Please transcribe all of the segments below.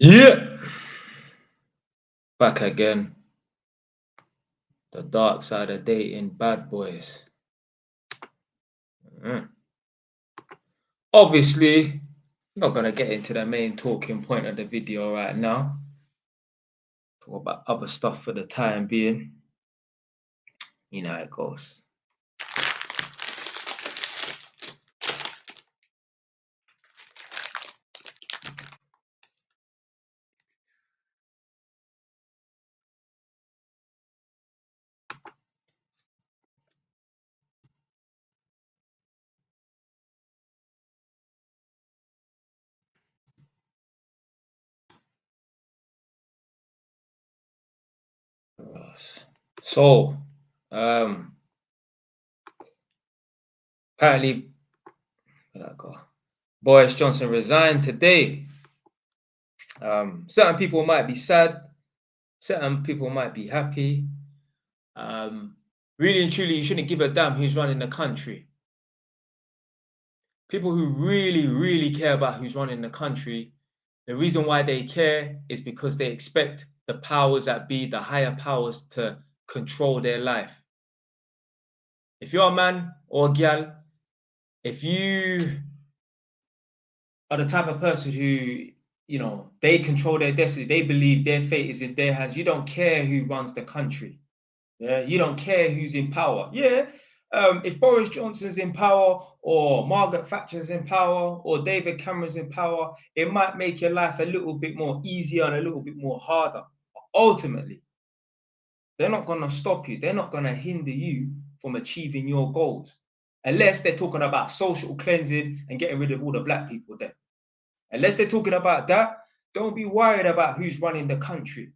Yeah, back again. The dark side of dating bad boys. Mm. Obviously, I'm not gonna get into the main talking point of the video right now. Talk about other stuff for the time being. You know how it goes. So, um, apparently, where'd that go? Boris Johnson resigned today. Certain people might be sad, certain people might be happy. Really and truly, you shouldn't give a damn who's running the country. People who really, really care about who's running the country, the reason why they care is because they expect the powers that be, the higher powers, to control their life. If you're a man or a gal, if you are the type of person who, they control their destiny, they believe their fate is in their hands, you don't care who runs the country. Yeah, you don't care who's in power. Yeah, if Boris Johnson's in power, or Margaret Thatcher's in power, or David Cameron's in power, it might make your life a little bit more easier and a little bit more harder. But ultimately, they're not going to stop you. They're not going to hinder you from achieving your goals, unless they're talking about social cleansing and getting rid of all the black people there. Unless they're talking about that, don't be worried about who's running the country.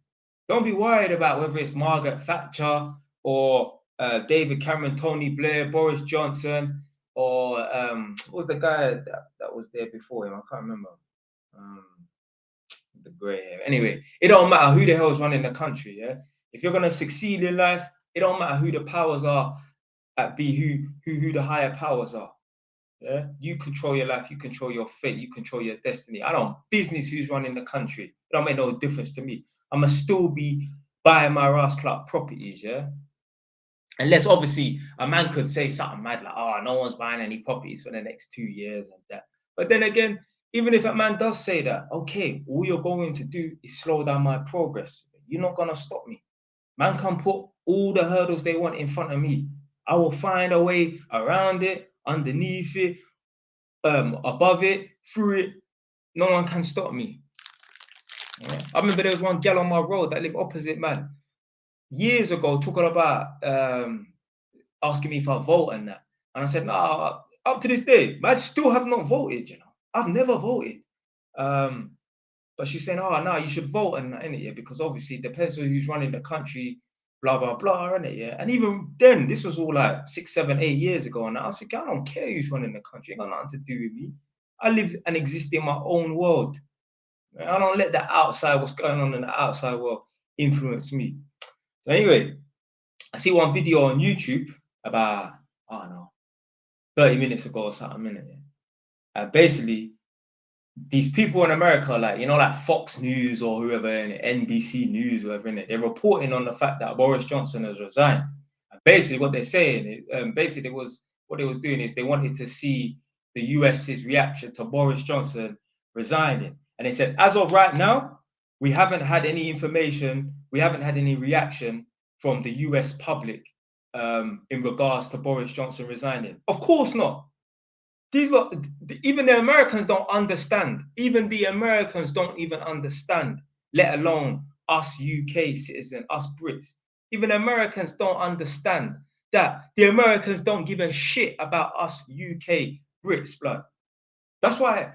Don't be worried about whether it's Margaret Thatcher or David Cameron, Tony Blair, Boris Johnson, or what was the guy that was there before him? I can't remember. Um, the grey hair. Anyway, it don't matter who the hell is running the country. Yeah, if you're gonna succeed in life, it don't matter who the powers are at be who the higher powers are. Yeah, you control your life, you control your fate, you control your destiny. I don't business who's running the country. It don't make no difference to me. I'ma still be buying my Ross Clark properties, yeah. Unless obviously a man could say something mad like, "Oh, no one's buying any properties for the next 2 years and that." But then again, even if a man does say that, okay, all you're going to do is slow down my progress. You're not gonna stop me. Man can put all the hurdles they want in front of me. I will find a way around it, underneath it, above it, through it. No one can stop me. Yeah. I remember there was one gal on my road that lived opposite man years ago, talking about asking me if I vote and that. And I said, nah, up to this day, I still have not voted, I've never voted. But she's saying, oh, no, you should vote and that, innit, yeah, because obviously it depends on who's running the country, blah, blah, blah, innit, yeah. And even then, this was all like 6, 7, 8 years ago. And I was thinking, I don't care who's running the country. It got nothing to do with me. I live and exist in my own world. I don't let the outside, what's going on in the outside world, influence me. So anyway, I see one video on YouTube about, I don't know, 30 minutes ago or something, minute. Basically, these people in America, like, like Fox News or whoever, NBC News, whatever, they're reporting on the fact that Boris Johnson has resigned. And basically, what they're saying, what they was doing is they wanted to see the US's reaction to Boris Johnson resigning. And they said, as of right now, we haven't had any information, we haven't had any reaction from the US public in regards to Boris Johnson resigning. Of course not. These lot, even the Americans don't understand. Even the Americans don't even understand, let alone us UK citizens, us Brits. Even Americans don't understand that the Americans don't give a shit about us UK Brits, blood. That's why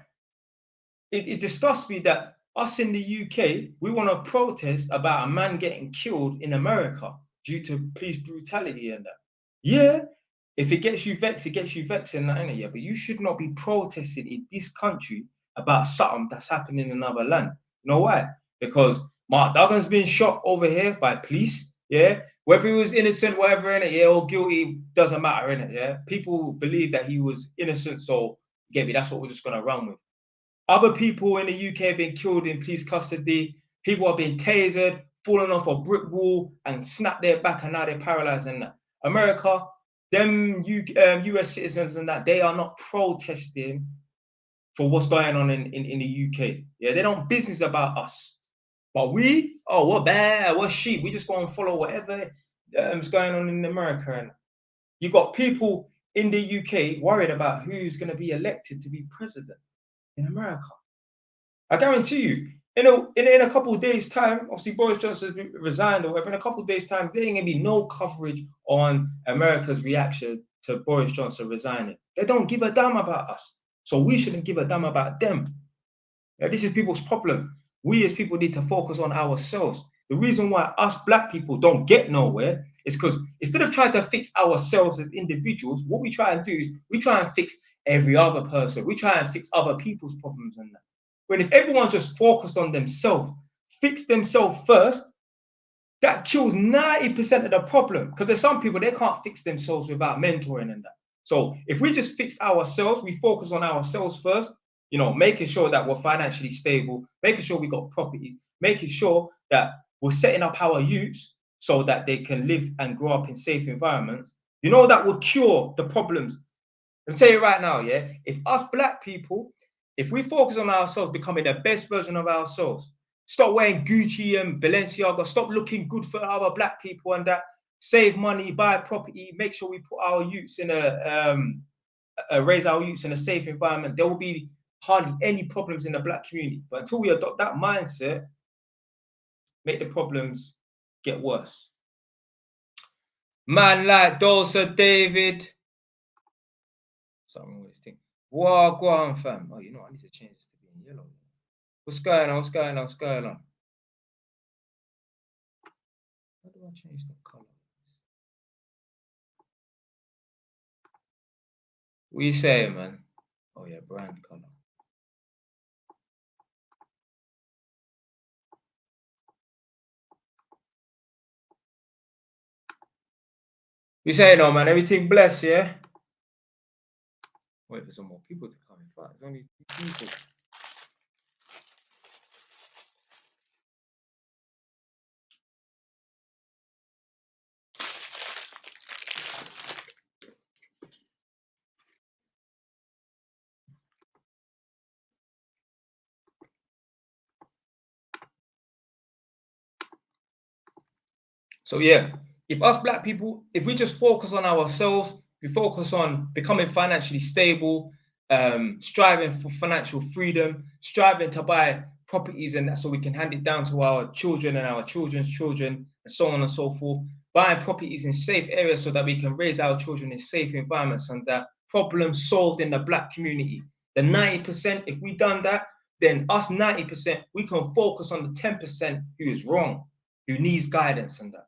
it disgusts me that us in the UK, we want to protest about a man getting killed in America due to police brutality and that. Yeah, if it gets you vexed, it gets you vexed and that, innit? Yeah, but you should not be protesting in this country about something that's happening in another land. You know why? Because Mark Duggan's been shot over here by police. Yeah, whether he was innocent, whatever, in it, yeah, or guilty, doesn't matter, in it. Yeah, people believe that he was innocent, so get me. That's what we're just gonna run with. Other people in the UK have been killed in police custody. People have been tasered, fallen off a brick wall and snapped their back, and now they're paralyzed. And that. America, them US citizens and that, they are not protesting for what's going on in the UK. Yeah, they don't business about us. But we, oh, we're bad, we're sheep. We just go and follow whatever is going on in America. And you got people in the UK worried about who's going to be elected to be president in America. I guarantee you, in a couple of days' time, obviously Boris Johnson has resigned or whatever. In a couple of days' time, there ain't gonna be no coverage on America's reaction to Boris Johnson resigning. They don't give a damn about us, so we shouldn't give a damn about them. Yeah, this is people's problem. We as people need to focus on ourselves. The reason why us black people don't get nowhere is because instead of trying to fix ourselves as individuals, what we try and do is we try and fix every other person. We try and fix other people's problems and that. When if everyone just focused on themselves, fix themselves first, that kills 90% of the problem. Because there's some people, they can't fix themselves without mentoring and that. So if we just fix ourselves, we focus on ourselves first, you know, making sure that we're financially stable, making sure we got property, making sure that we're setting up our youths so that they can live and grow up in safe environments, you know, that will cure the problems. I'll tell you right now, yeah, if us black people, if we focus on ourselves becoming the best version of ourselves, stop wearing Gucci and Balenciaga, stop looking good for other black people and that, save money, buy property, make sure we put our youths in raise our youths in a safe environment, there will be hardly any problems in the black community. But until we adopt that mindset, make the problems get worse. Man like Dosa David. Something wrong with this thing. Wow, go on, fam. Oh, you know, I need to change this to be in yellow. What's going on? What's going on? What's going on? How do I change the color? What you saying, man? Oh yeah, brand color. You saying, no, man? Everything blessed, yeah? Wait for some more people to come in. Fact, it's only 2 people. So yeah, if us black people, if we just focus on ourselves, we focus on becoming financially stable, striving for financial freedom, striving to buy properties and that so we can hand it down to our children and our children's children and so on and so forth, buying properties in safe areas so that we can raise our children in safe environments and that problem solved in the black community. The 90%, if we done that, then us 90%, we can focus on the 10% who is wrong, who needs guidance and that.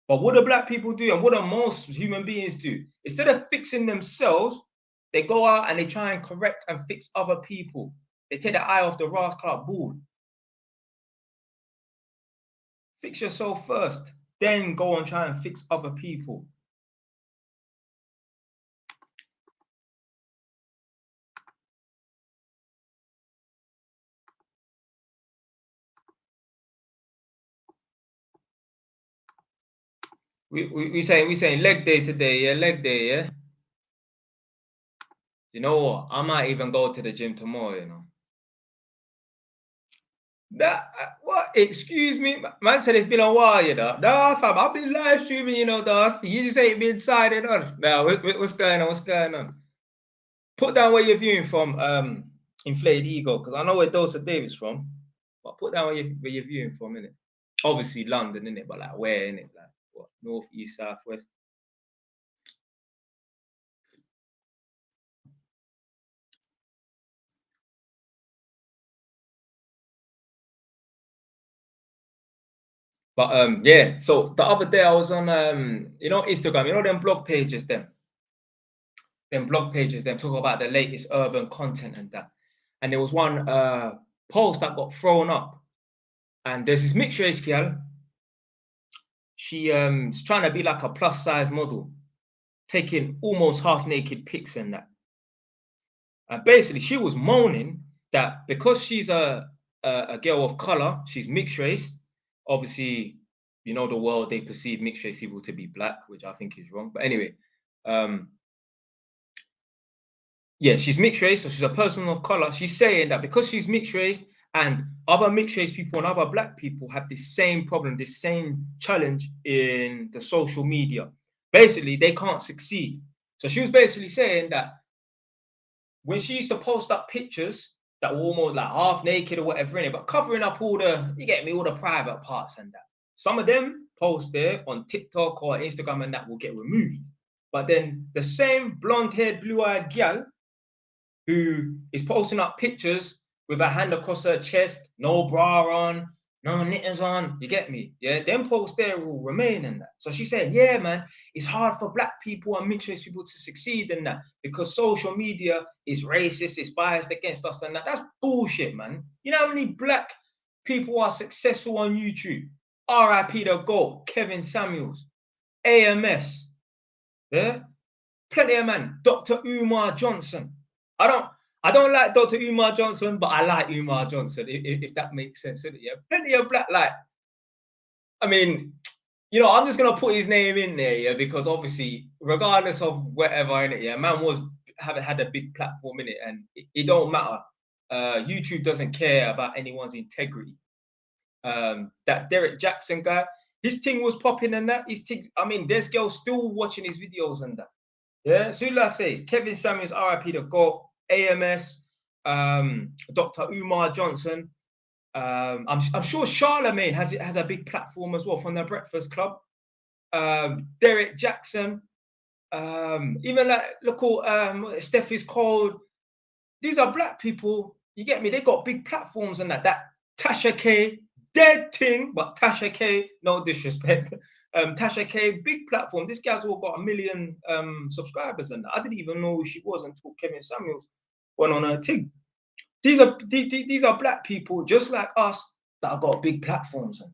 But what do black people do and what do most human beings do? Instead of fixing themselves, they go out and they try and correct and fix other people. They take the eye off the rascal ball. Fix yourself first, then go and try and fix other people. We saying leg day today, yeah, leg day, yeah. You know what? I might even go to the gym tomorrow, you know. That what? Excuse me, man said it's been a while, you know. Nah, fam, I've been live streaming, you know, dog. You just ain't been signing on. Now, what's going on? What's going on? Put down where you're viewing from, Inflated Ego, because I know where Dosa Davis from. But put down where you're viewing from, innit? Obviously London, innit? But like where, innit? Like what? North, east, south, west. But yeah, so the other day I was on you know, Instagram, you know them blog pages, them blog pages, them talk about the latest urban content and that. And there was one post that got thrown up, and there's this mixed race girl. She is trying to be like a plus size model, taking almost half naked pics and that. And basically, she was moaning that because she's a girl of color, she's mixed race. Obviously, you know the world, they perceive mixed race people to be black, which I think is wrong. But anyway, yeah, she's mixed race, so she's a person of color. She's saying that because she's mixed race and other mixed race people and other black people have this same problem, this same challenge in the social media. Basically, they can't succeed. So she was basically saying that when she used to post up pictures that were almost like half naked or whatever in it, but covering up all the, you get me, all the private parts and that. Some of them post there on TikTok or Instagram and that will get removed. But then the same blonde-haired, blue-eyed gal who is posting up pictures with her hand across her chest, no bra on, no knickers on, you get me? Yeah, them posts there will remain in that. So she said, yeah, man, it's hard for black people and mixed race people to succeed in that because social media is racist, it's biased against us and that. That's bullshit, man. You know how many black people are successful on YouTube? RIP the GOAT, Kevin Samuels, AMS, yeah? Plenty of man, Dr. Umar Johnson. I don't like Dr. Umar Johnson, but I like Umar Johnson, if that makes sense. Yeah, plenty of black, like, I mean, you know, I'm just gonna put his name in there, yeah, because obviously, regardless of whatever in it, yeah, man had a big platform in it, and it don't matter. YouTube doesn't care about anyone's integrity. That Derek Jackson guy, his thing was popping and that. His thing, I mean, there's girls still watching his videos and that. Yeah, so like I say, Kevin Samuels, RIP the GOAT, AMS, Dr. Umar Johnson. I'm sure Charlemagne has a big platform as well from the Breakfast Club. Derek Jackson, even like local Steph is cold. These are black people. You get me? They got big platforms and that. That Tasha K, dead thing, but Tasha K, no disrespect. Tasha K, big platform. This guy's all got 1 million subscribers and I didn't even know who she was until Kevin Samuels went on her thing. These are black people just like us that have got big platforms and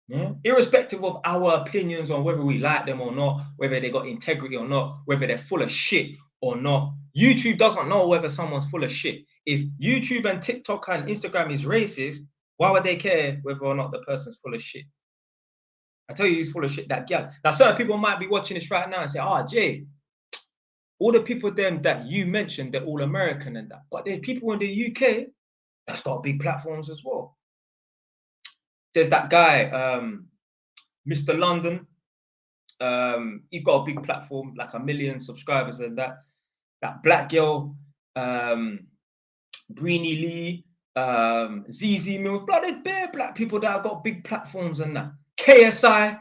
yeah, irrespective of our opinions on whether we like them or not, whether they got integrity or not, whether they're full of shit or not. YouTube doesn't know whether someone's full of shit. If YouTube and TikTok and Instagram is racist, why would they care whether or not the person's full of shit? I tell you who's full of shit, that gal. Now, certain people might be watching this right now and say, oh, Jay, all the people them that you mentioned, they're all American and that. But there's people in the UK that's got big platforms as well. There's that guy, Mr. London. He got a big platform, like 1 million subscribers and that. That black girl, Breenie Lee, ZZ Mills. Blood, there's bare black people that have got big platforms and that. KSI,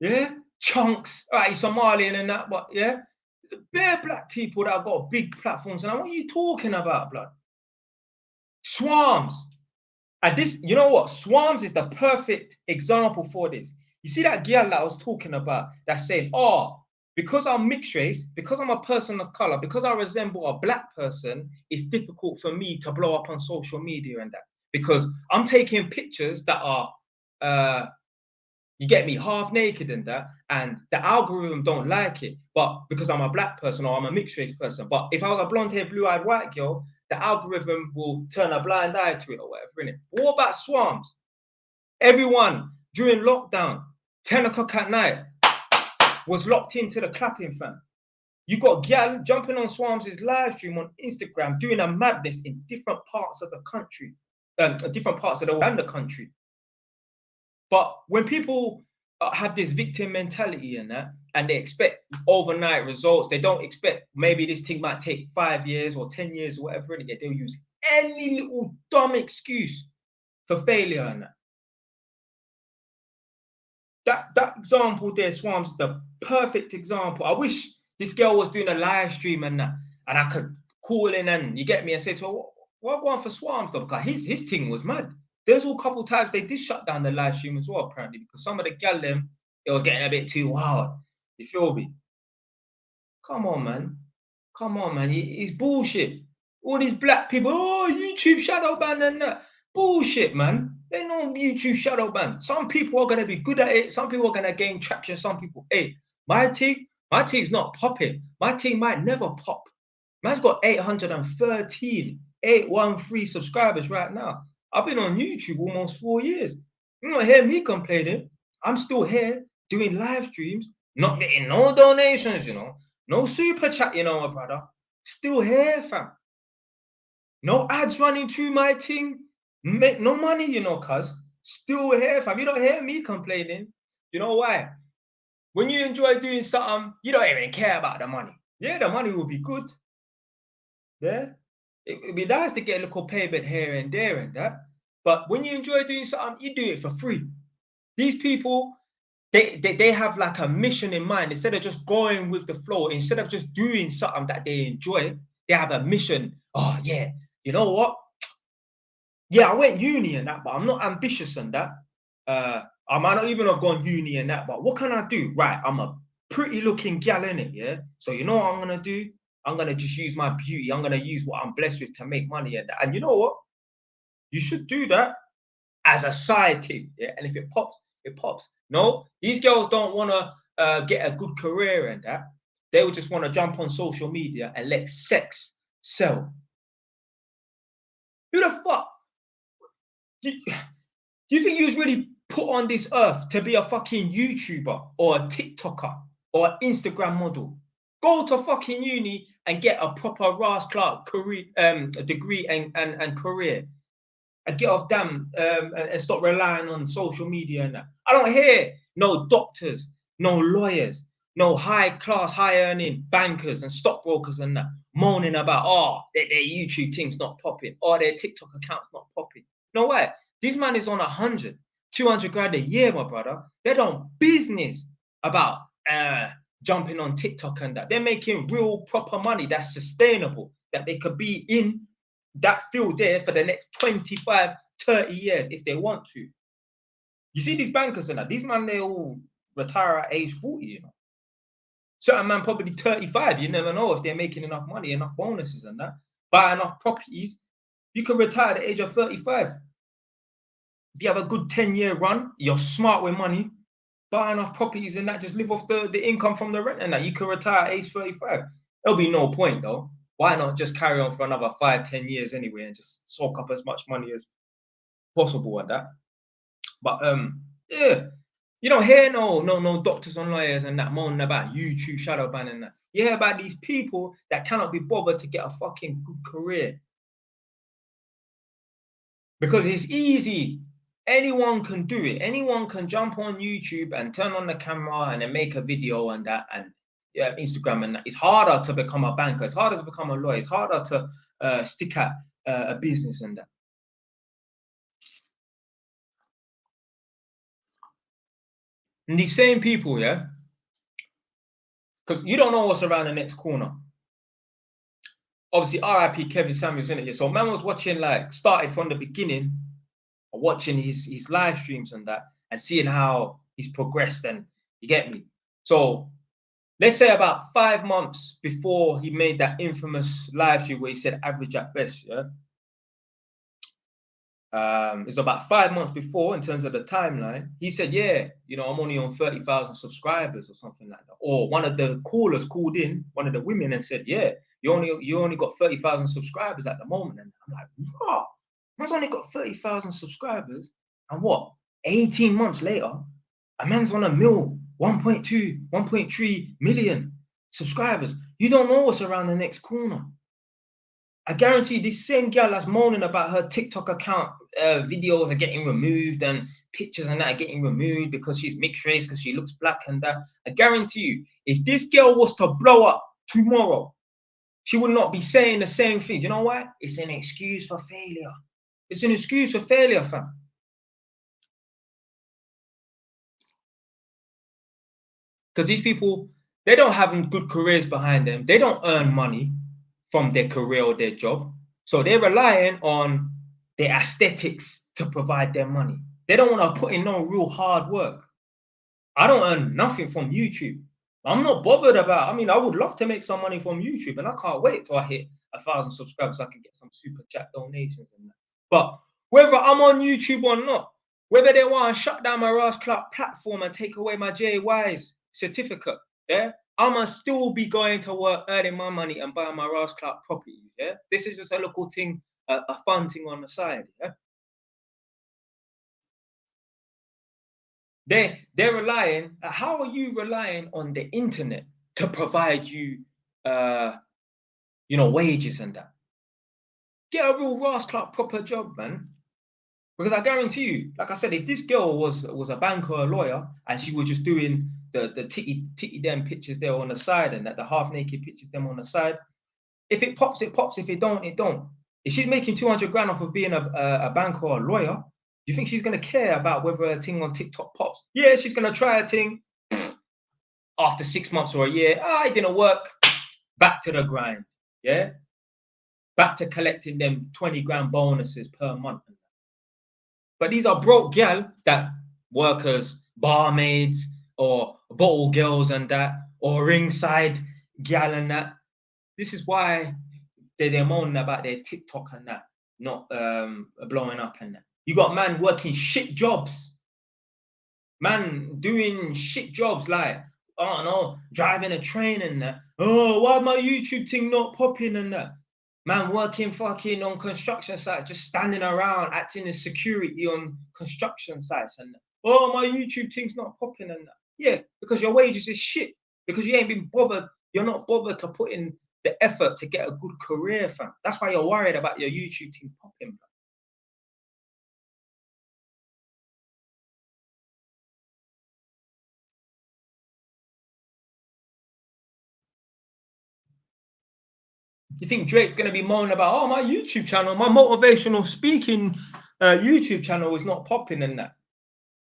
yeah, Chunks, all right, he's Somalian and that, but yeah, bare black people that have got big platforms. And what are you talking about, blood? Swarms. And this, you know what? Swarms is the perfect example for this. You see that girl that I was talking about that's saying, oh, because I'm mixed race, because I'm a person of color, because I resemble a black person, it's difficult for me to blow up on social media and that. Because I'm taking pictures that are you get me, half naked and that, and the algorithm don't like it. But because I'm a black person or I'm a mixed race person, but if I was a blonde-haired, blue-eyed white girl, the algorithm will turn a blind eye to it or whatever, innit? What about swarms? Everyone during lockdown, 10 o'clock at night, was locked into the clapping, fam. You got gal jumping on Swarms' live stream on Instagram, doing a madness in different parts of the country, different parts of the country. But when people have this victim mentality and that, and they expect overnight results, they don't expect maybe this thing might take 5 years or 10 years or whatever, and they'll use any little dumb excuse for failure and that. That example there, Swamps, is the perfect example. I wish this girl was doing a live stream and that, and I could call in and you get me and say to her, what going for Swamps though? Because his thing was mad. There's all couple times they did shut down the live stream as well, apparently, because some of the gal them, it was getting a bit too wild. You feel me? Come on, man. Come on, man. It's bullshit. All these black people, oh, YouTube shadow ban and that. Bullshit, man. They know YouTube shadow ban. Some people are going to be good at it. Some people are going to gain traction. Some people, hey, my team's not popping. My team might never pop. Man's got 813 813 subscribers right now. I've been on YouTube almost 4 years. You don't hear me complaining. I'm still here doing live streams, not getting no donations, you know, no super chat, you know, my brother. Still here, fam. No ads running through my thing. Make no money, you know, cuz. Still here, fam. You don't hear me complaining. You know why? When you enjoy doing something, you don't even care about the money. Yeah, the money will be good. Yeah. It'd be nice to get a little payment here and there and that. But when you enjoy doing something, you do it for free. These people, they have like a mission in mind. Instead of just going with the flow, instead of just doing something that they enjoy, they have a mission. Oh yeah, you know what? Yeah, I went uni and that, but I'm not ambitious on that. I might not even have gone uni and that, but what can I do? Right, I'm a pretty looking gal in it, yeah. So you know what I'm gonna do? I'm gonna just use my beauty. I'm gonna use what I'm blessed with to make money and that. And you know what? You should do that as a side thing, yeah. And if it pops, it pops. No, these girls don't want to get a good career and that. They would just want to jump on social media and let sex sell. Who the fuck? Do you think you was really put on this earth to be a fucking YouTuber or a TikToker or an Instagram model? Go to fucking uni and get a proper Ras Clark career, degree and career. And get off and stop relying on social media and that. I don't hear no doctors, no lawyers, no high class, high earning bankers and stockbrokers and that moaning about, oh, their YouTube thing's not popping, or their TikTok account's not popping. No way. This man is on 100, 200 grand a year, my brother. They're on business about jumping on TikTok and that. They're making real proper money that's sustainable, that they could be in that field there for the next 25, 30 years if they want to. You see these bankers and that, these man, they all retire at age 40, you know. Certain man probably 35. You never know if they're making enough money, enough bonuses and that. Buy enough properties, you can retire at the age of 35. If you have a good 10-year run, you're smart with money, buy enough properties and that, just live off the income from the rent and that, you can retire at age 35. There'll be no point though. Why not just carry on for another 5, 10 years anyway and just soak up as much money as possible at that? But yeah, you don't hear no doctors and lawyers and that moaning about YouTube shadow ban and that. You hear about these people that cannot be bothered to get a fucking good career. Because it's easy. Anyone can do it. Anyone can jump on YouTube and turn on the camera and then make a video and that, and yeah, Instagram and that. It's harder to become a banker. It's harder to become a lawyer. It's harder to stick at a business and that. And these same people, yeah, because you don't know what's around the next corner. Obviously, RIP Kevin Samuels, in it. So man was watching, like, started from the beginning, watching his live streams and that, and seeing how he's progressed, and you get me. So let's say about 5 months before he made that infamous live stream where he said average at best, yeah. It's about 5 months before in terms of the timeline. He said, yeah, you know, I'm only on 30,000 subscribers or something like that. Or one of the callers called in, one of the women, and said, yeah, you only got 30,000 subscribers at the moment. And I'm like, what? Man's only got 30,000 subscribers. And what? 18 months later, a man's on 1.2, 1.3 million subscribers. You don't know what's around the next corner. I guarantee you, this same girl that's moaning about her TikTok account videos are getting removed and pictures and that are getting removed because she's mixed race, because she looks black and that. I guarantee you, if this girl was to blow up tomorrow, she would not be saying the same thing. You know why? It's an excuse for failure. It's an excuse for failure, fam. Because these people, they don't have good careers behind them. They don't earn money from their career or their job. So they're relying on their aesthetics to provide their money. They don't want to put in no real hard work. I don't earn nothing from YouTube. I'm not bothered about, I mean, I would love to make some money from YouTube, and I can't wait till I hit 1,000 subscribers so I can get some super chat donations and that. But whether I'm on YouTube or not, whether they want to shut down my Ras Clark platform and take away my JY's certificate, yeah, I'ma still be going to work, earning my money and buying my Ras Clark properties, yeah. This is just a little thing a fun thing on the side. Yeah? They're relying. How are you relying on the internet to provide you, wages and that? Get a real rascal proper job, man. Because I guarantee you, like I said, if this girl was a banker or a lawyer and she was just doing the titty them pictures there on the side and that the half naked pictures them on the side, if it pops, it pops. If it don't, it don't. If she's making 200 grand off of being a banker or a lawyer, do you think she's gonna care about whether a thing on TikTok pops? Yeah, she's gonna try a thing after 6 months or a year. It didn't work. Back to the grind. Yeah, back to collecting them 20 grand bonuses per month. But these are broke gal that workers, barmaids, or bottle girls and that, or ringside gal and that. This is why they're moaning about their TikTok and that, not blowing up and that. You got man working shit jobs. Man doing shit jobs like, I don't know, driving a train and that. Oh, why my YouTube thing not popping and that? Man working fucking on construction sites, just standing around acting as security on construction sites and that. Oh, my YouTube thing's not popping and that. Yeah, because your wages is shit. Because you ain't been bothered, you're not bothered to put in the effort to get a good career, fam. That's why you're worried about your YouTube thing popping, fam. You think Drake's gonna be moaning about, oh, my YouTube channel, my motivational speaking YouTube channel is not popping and that?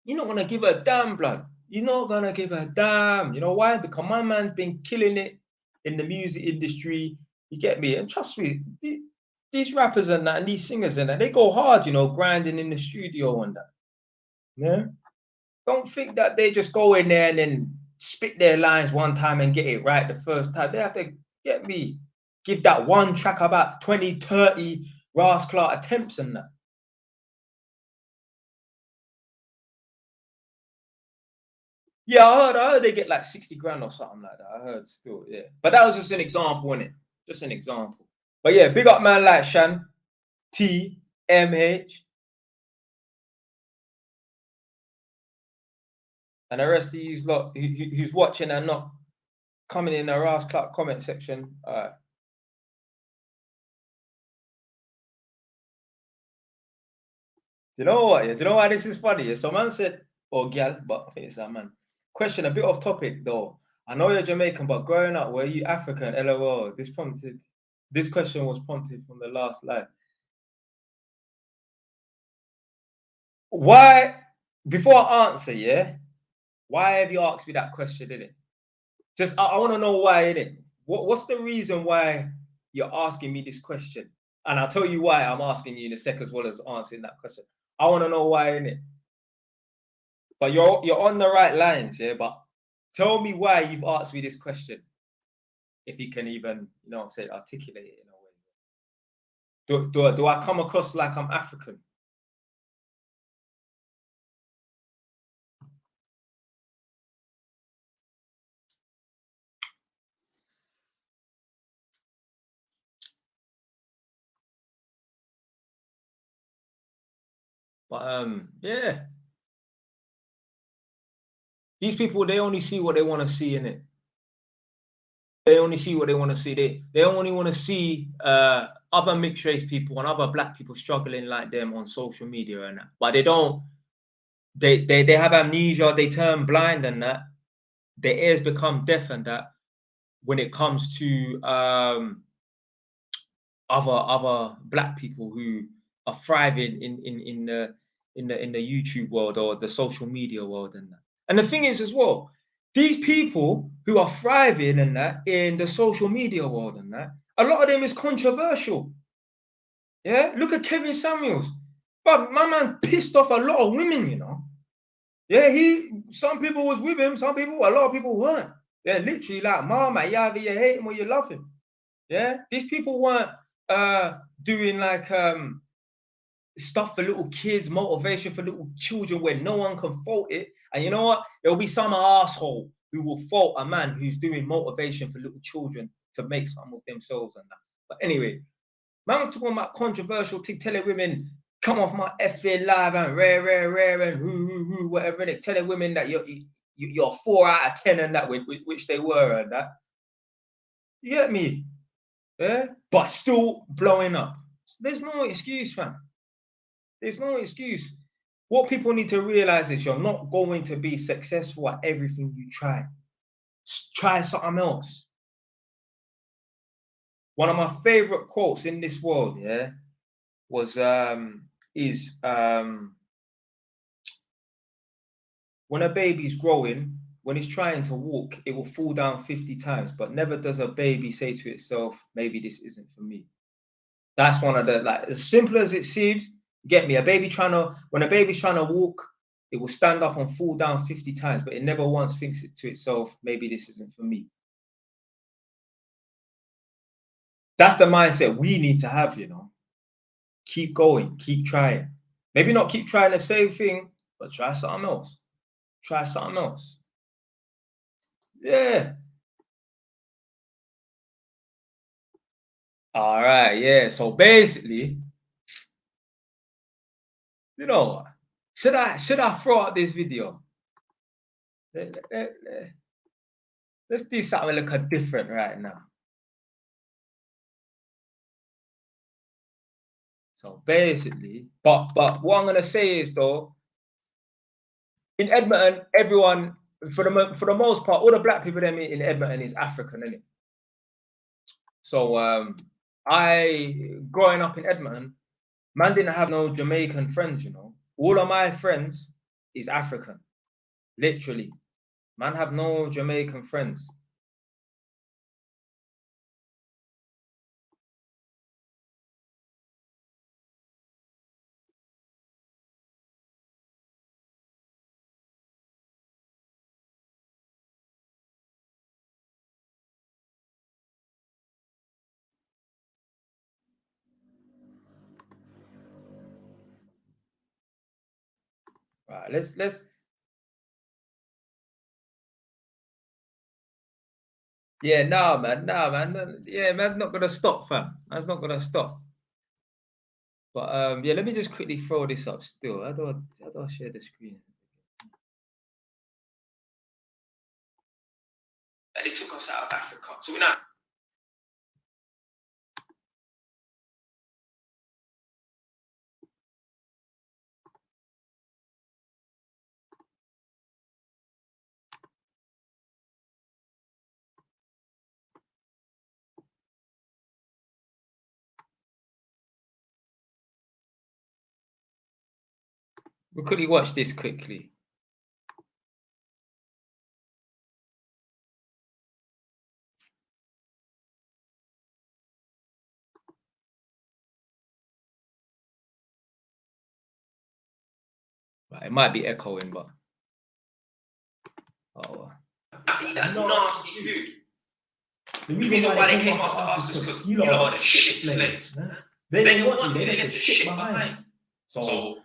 You're not gonna give a damn, blood. You're not gonna give a damn. You know why? Because my man's been killing it in the music industry. You get me? And trust me, these rappers and that, and these singers and that, they go hard, grinding in the studio and that. Yeah. Don't think that they just go in there and then spit their lines one time and get it right the first time. They have to, get me, give that one track about 20, 30 rascal attempts and that. Yeah, I heard they get like 60 grand or something like that. I heard still, yeah. But that was just an example, innit? Just an example. But yeah, big up man like Shan, T, MH, and the rest of you lot who's watching and not coming in the Rouse Club comment section. Do you know what? Yeah? Do you know why this is funny? Yeah? So man said, oh gal, but I think it's that man. Question, a bit off topic though. I know you're Jamaican, but growing up, were you African? LOL. This question was prompted from the last live. Why, before I answer, yeah, why have you asked me that question, innit? Just, I want to know why, innit? What's the reason why you're asking me this question? And I'll tell you why I'm asking you in a sec as well as answering that question. I want to know why, innit? But you're on the right lines, yeah. But tell me why you've asked me this question, if you can even, say articulate it in a way. Do I come across like I'm African? But yeah, these people, they only see what they want to see in it. They only see what they want to see. They only want to see other mixed race people and other black people struggling like them on social media and that. But they don't. They have amnesia. They turn blind and that. Their ears become deaf and that. When it comes to other black people who are thriving in the YouTube world or the social media world and that. And the thing is as well, these people who are thriving and that in the social media world and that, a lot of them is controversial. Yeah, look at Kevin Samuels. But my man pissed off a lot of women, Yeah, some people was with him, a lot of people weren't. Yeah, literally like, mama, you either you hate him or you love him. Yeah, these people weren't doing like stuff for little kids, motivation for little children where no one can fault it. And you know what? There'll be some asshole who will fault a man who's doing motivation for little children to make something of themselves and that. But anyway, Man, I'm talking about controversial thing, telling women, come off my FA live and rare and who, whatever. They telling women that you're 4 out of 10 and that, which they were and that. You get me? Yeah? But still blowing up. There's no excuse, fam. There's no excuse. What people need to realize is you're not going to be successful at everything you try. Try something else. One of my favorite quotes in this world, yeah, was when a baby's growing, when it's trying to walk, it will fall down 50 times, but never does a baby say to itself, maybe this isn't for me. That's one of the, like, as simple as it seems, get me, when a baby's trying to walk, it will stand up and fall down 50 times, but it never once thinks it to itself, maybe this isn't for me. That's the mindset we need to have, you know. Keep going, keep trying. Maybe not keep trying the same thing, but try something else. Try something else. Yeah. All right, yeah. So basically, you know what? Should I throw out this video? Let's do something a little different right now. So basically, but what I'm gonna say is though, in Edmonton, everyone for the most part, all the black people they meet in Edmonton is African, innit? So I growing up in Edmonton, man didn't have no Jamaican friends, you know. All of my friends is African, literally. Man have no Jamaican friends. Right, let's yeah, nah, man, yeah, man's not gonna stop, fam. Man's not gonna stop. But yeah, let me just quickly throw this up still. How do I share the screen? And they took us out of Africa. So we're not. We'll quickly watch this quickly. Right, it might be echoing, but oh. Eat that nasty food. The reason why they came after us is because you lot are the shit slaves. They didn't want you, they left the shit behind. So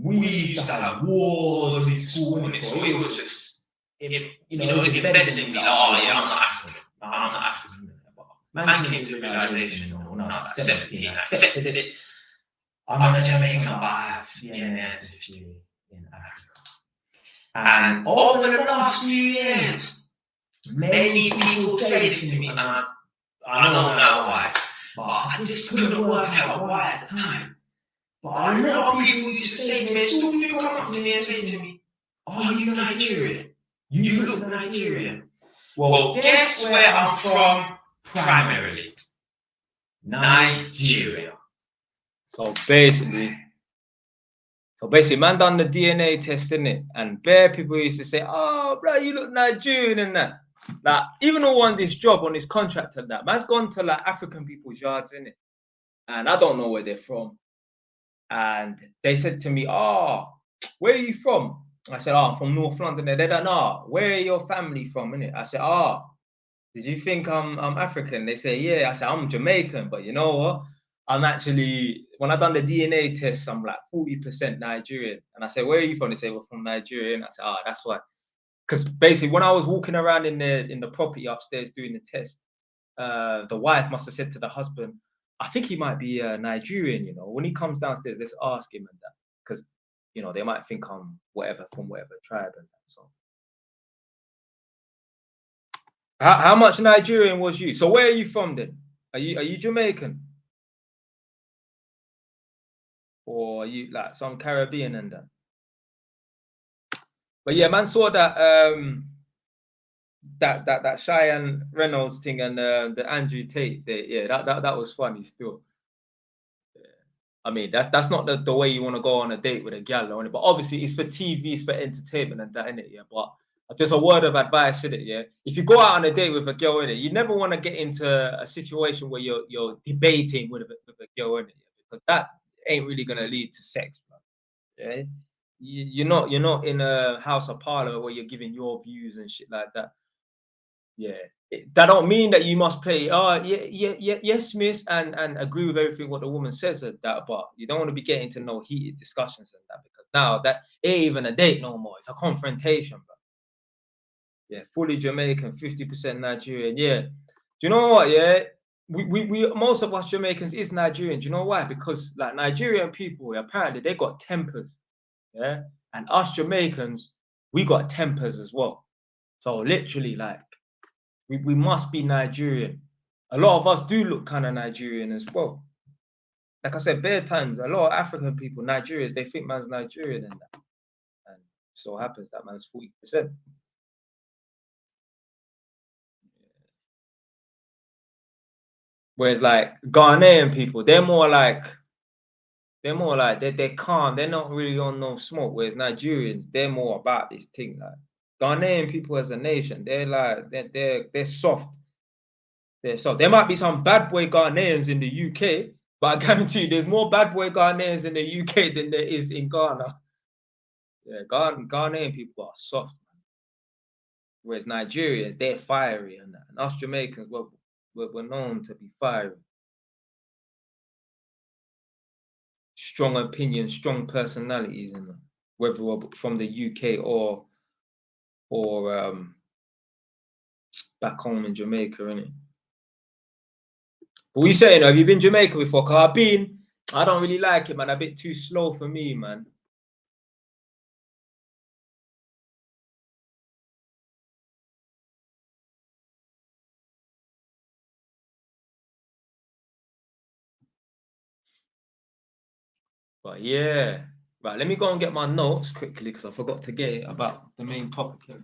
we used to have wars in school, and so it was just, you know, it was embedded in me, like, oh yeah, I'm not African. I'm not African. Man came to the realization, you know, when I was 17, I accepted it. I'm a Jamaican, but I have DNA ancestry in Africa. And over the last few years, many people say this to me, and I don't know why, but I just couldn't work out why at the time. But a lot of people used to say to me, still do come up to me and say to me, "Are you Nigerian? You look Nigerian." Well, guess where I'm from primarily? Nigeria. So basically, man done the DNA test, innit? And bare people used to say, "Oh, bro, you look Nigerian," and that. Like, even who won this job on this contract and that, man's gone to like African people's yards, innit? And I don't know where they're from. And they said to me, "Oh, where are you from?" I said, "Oh, I'm from North London." They don't know, "Where are your family from?" Innit? I said, "Oh, did you think I'm African?" They say, "Yeah." I said, "I'm Jamaican, but you know what? I'm actually, when I done the DNA test, I'm like 40% Nigerian." And I said, "Where are you from?" They say, "We're from Nigeria." And I said, "Oh, that's why." Because basically, when I was walking around in the property upstairs doing the test, the wife must have said to the husband, I think he might be Nigerian. When he comes downstairs, let's ask him and that, because they might think I'm whatever from whatever tribe and that. So, how much Nigerian was you? So, where are you from then? Are you Jamaican, or are you like some Caribbean and that? But yeah, man, saw that Cheyenne Reynolds thing and the Andrew Tate. Yeah, that was funny still. I mean, that's not the way you want to go on a date with a gal on it. But obviously, it's for TV, it's for entertainment and that, innit? Yeah. But just a word of advice, innit? Yeah. If you go out on a date with a girl, innit, you never want to get into a situation where you're debating with a girl, innit? Yeah? Because that ain't really gonna lead to sex, bro. Yeah. You're not in a house of parliament where you're giving your views and shit like that. Yeah. That don't mean that you must play, oh yeah, yeah, yeah, yes, miss, and agree with everything what the woman says at that, but you don't want to be getting to no heated discussions and that, because now that ain't even a date no more. It's a confrontation, bro. Yeah, fully Jamaican, 50% Nigerian. Yeah. Do you know what? Yeah. We most of us Jamaicans is Nigerian. Do you know why? Because like Nigerian people, apparently they got tempers. Yeah. And us Jamaicans, we got tempers as well. So literally, like, we must be Nigerian. A lot of us do look kind of Nigerian as well. Like I said, bare times, a lot of African people, Nigerians, they think man's Nigerian and that. And so happens that man's 40%. Whereas like Ghanaian people, they're more like they're calm. They're not really on no smoke. Whereas Nigerians, they're more about this thing. Like Ghanaian people as a nation, they're soft. So there might be some bad boy Ghanaians in the UK, but I guarantee you there's more bad boy Ghanaians in the UK than there is in Ghana. Yeah, Ghanaian people are soft, man. Whereas Nigerians, they're fiery and that. And us Jamaicans, we're known to be fiery. Strong opinions, strong personalities, and whether we're from the UK or back home in Jamaica, innit? But what you saying? Have you been Jamaica before? Cause I've been. I don't really like it, man. A bit too slow for me, man. But yeah, right. Let me go and get my notes quickly because I forgot to get it about the main topic here.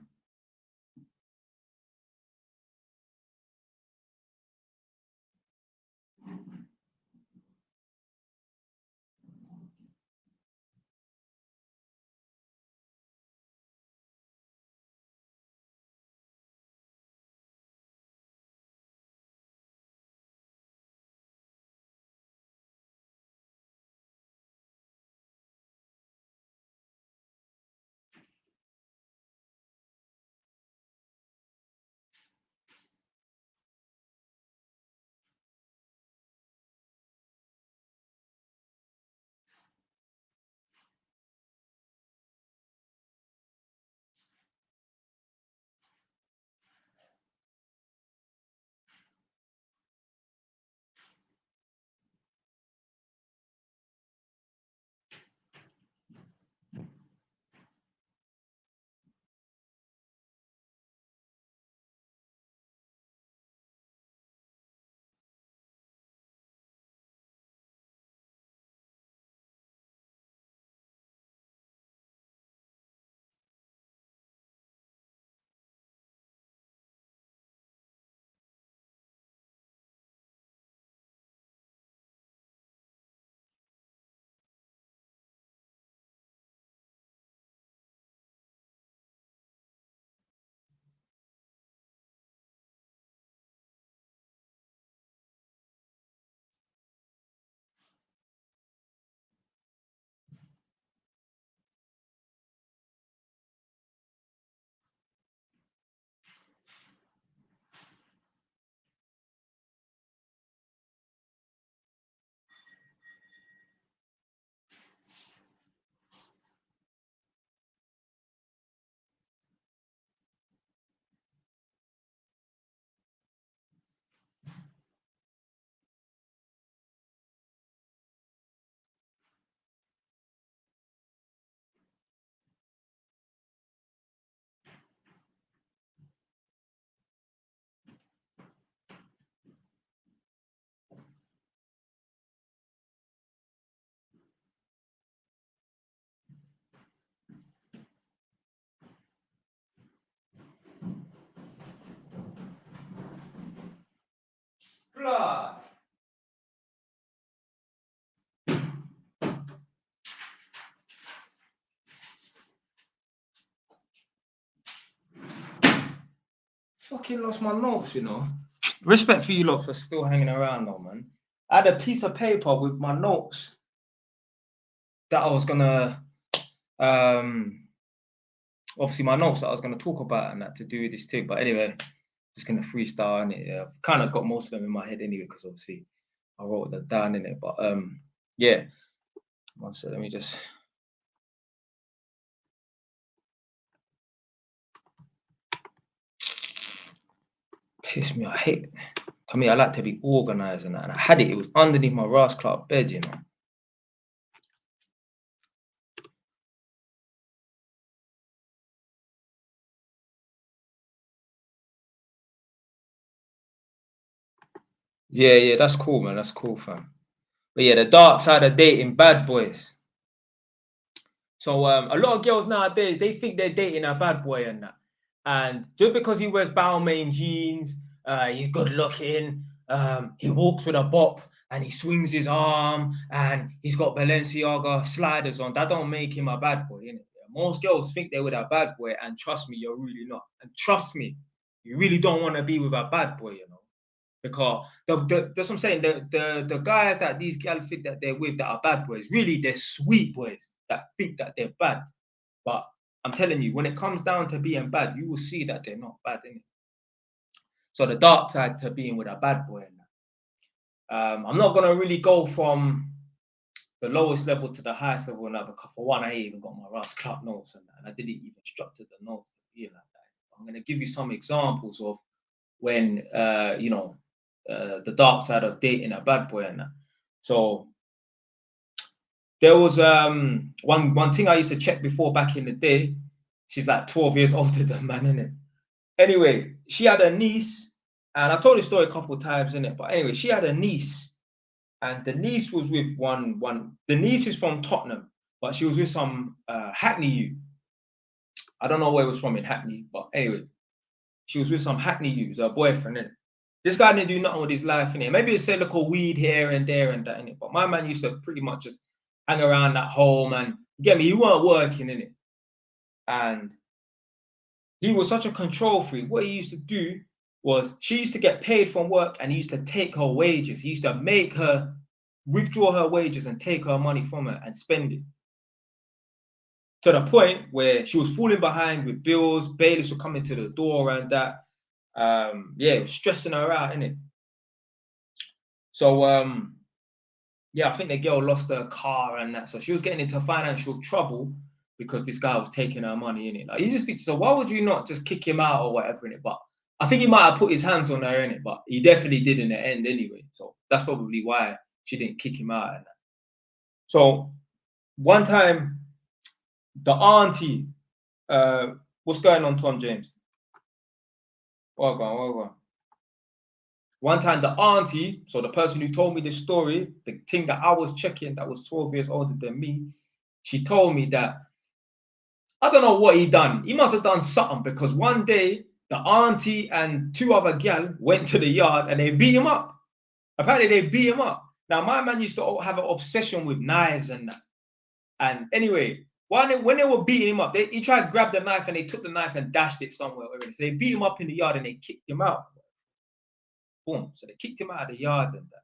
Blood. Fucking lost my notes, you know. Respect for you lot for still hanging around though, man. I had a piece of paper with my notes that I was gonna obviously my notes that I was gonna talk about and that to do with this thing. But anyway, just gonna freestyle in it. Yeah, I've kind of got most of them in my head anyway, because obviously I wrote them down in it. But yeah. One second, let me just piss me. I hate it. I mean, I like to be organized and that. And I had it. It was underneath my Ross Clark bed, you know. Yeah, that's cool, man. That's cool, fam. But yeah, the dark side of dating bad boys. So a lot of girls nowadays, they think they're dating a bad boy and that. And just because he wears Balmain jeans, he's good looking, he walks with a bop and he swings his arm and he's got Balenciaga sliders on, that don't make him a bad boy, innit? Most girls think they're with a bad boy, and trust me, you're really not. And trust me, you really don't want to be with a bad boy, you know. Because that's what I'm saying. The guys that these girls think that they're with that are bad boys, really they're sweet boys that think that they're bad. But I'm telling you, when it comes down to being bad, you will see that they're not bad, innit? So the dark side to being with a bad boy. I'm not gonna really go from the lowest level to the highest level now, because for one, I ain't even got my Ross Clark notes and I didn't even structure the notes to be like that. I'm gonna give you some examples of when you know, the dark side of dating a bad boy and that. So there was one thing I used to check before back in the day. She's like 12 years older than man, innit? Anyway, she had a niece, and I told this story a couple of times, innit? But anyway, she had a niece, and the niece was with the niece is from Tottenham, but she was with some Hackney youth. I don't know where it was from in Hackney, but anyway, she was with some Hackney youths, her boyfriend, innit? This guy didn't do nothing with his life, innit? Maybe he said, look, a weed here and there and that, innit? But my man used to pretty much just hang around at home, and get me, he weren't working, innit? And he was such a control freak. What he used to do was, she used to get paid from work and he used to take her wages. He used to make her withdraw her wages and take her money from her and spend it. To the point where she was falling behind with bills, bailiffs were coming to the door and that. Yeah, it was stressing her out, innit? So yeah, I think the girl lost her car and that. So she was getting into financial trouble because this guy was taking her money, innit? Like, you just think, so why would you not just kick him out or whatever, innit? But I think he might have put his hands on her, innit? But he definitely did in the end anyway. So that's probably why she didn't kick him out and that. So one time, the auntie, what's going on, Tom James? Well. One time, the auntie, so the person who told me this story, the thing that I was checking that was 12 years older than me, she told me that, I don't know what he done. He must have done something, because one day the auntie and two other gal went to the yard and they beat him up. Apparently they beat him up. Now my man used to have an obsession with knives and that. And anyway, when they were beating him up, he tried to grab the knife and they took the knife and dashed it somewhere. So they beat him up in the yard and they kicked him out. Boom. So they kicked him out of the yard and that.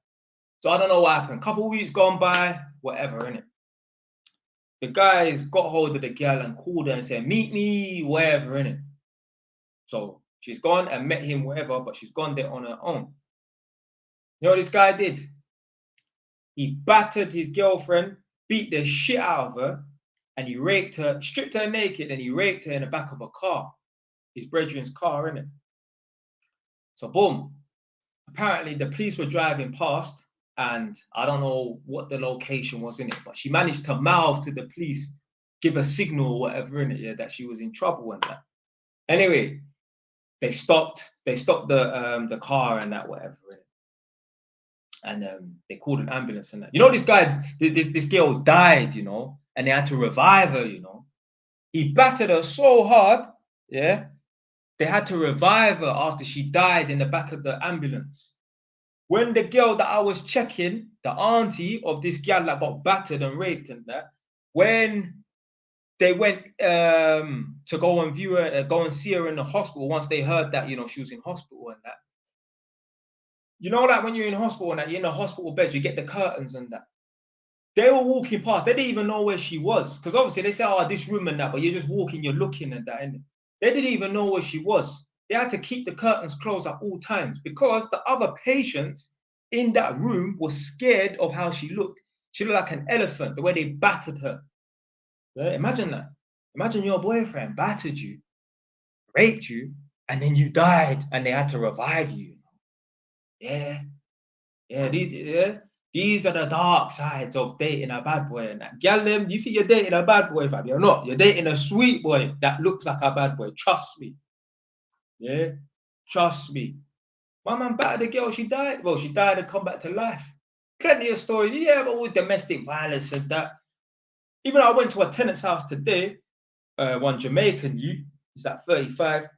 So I don't know what happened. Couple of weeks gone by, whatever, innit? The guys got hold of the girl and called her and said, meet me, wherever, innit? So she's gone and met him, wherever, but she's gone there on her own. You know what this guy did? He battered his girlfriend, beat the shit out of her, and he raped her, stripped her naked, and he raped her in the back of a car. His brethren's car, innit? So boom. Apparently the police were driving past, and I don't know what the location was in it, but she managed to mouth to the police, give a signal or whatever in it, yeah, that she was in trouble and that. Anyway, they stopped the car and that, whatever in it. And they called an ambulance and that. You know, this guy, this girl died, you know, and they had to revive her, you know. He battered her so hard, yeah, they had to revive her after she died in the back of the ambulance. when the girl that I was checking, the auntie of this gal that got battered and raped and that, when they went to go and view her, go and see her in the hospital once they heard that, you know, she was in hospital and that. You know, like when you're in hospital and that, you're in the hospital bed, you get the curtains and that. They were walking past. They didn't even know where she was. Because obviously they say, oh, this room and that, but you're just walking, you're looking and that. And they didn't even know where she was. They had to keep the curtains closed at all times because the other patients in that room were scared of how she looked. She looked like an elephant, the way they battered her. Yeah, imagine that. Imagine your boyfriend battered you, raped you, and then you died and they had to revive you. Yeah. These are the dark sides of dating a bad boy and that. Gal, them, you think you're dating a bad boy, fam? You're not. You're dating a sweet boy that looks like a bad boy. Trust me. Yeah, trust me. My man battered the girl. She died. Well, she died and come back to life. Plenty of stories. Yeah, but with domestic violence and that. Even I went to a tenant's house today. One Jamaican youth. He's at 35.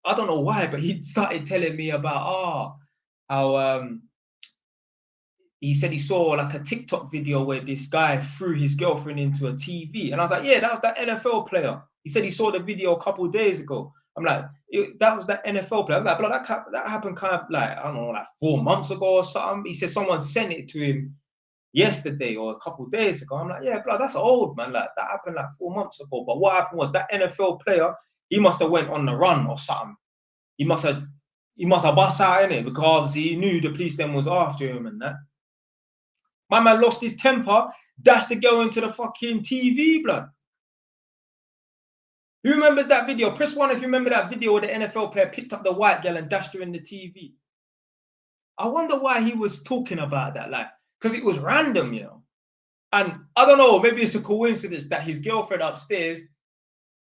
I don't know why, but he started telling me about how he said he saw like a TikTok video where this guy threw his girlfriend into a TV. And I was like, yeah, that was that NFL player. He said he saw the video a couple of days ago. I'm like, that was that NFL player. I'm like, bro, that happened kind of like, I don't know, like 4 months ago or something. He said someone sent it to him yesterday or a couple of days ago. I'm like, yeah, bro, that's old, man. Like that happened like 4 months ago. But what happened was that NFL player, he must have went on the run or something. He must have bust out in it because obviously he knew the police then was after him and that. My man lost his temper, dashed the girl into the fucking TV, blood. Who remembers that video? Press 1 if you remember that video where the NFL player picked up the white girl and dashed her in the TV. I wonder why he was talking about that, like, because it was random, you know. And I don't know, maybe it's a coincidence that his girlfriend upstairs,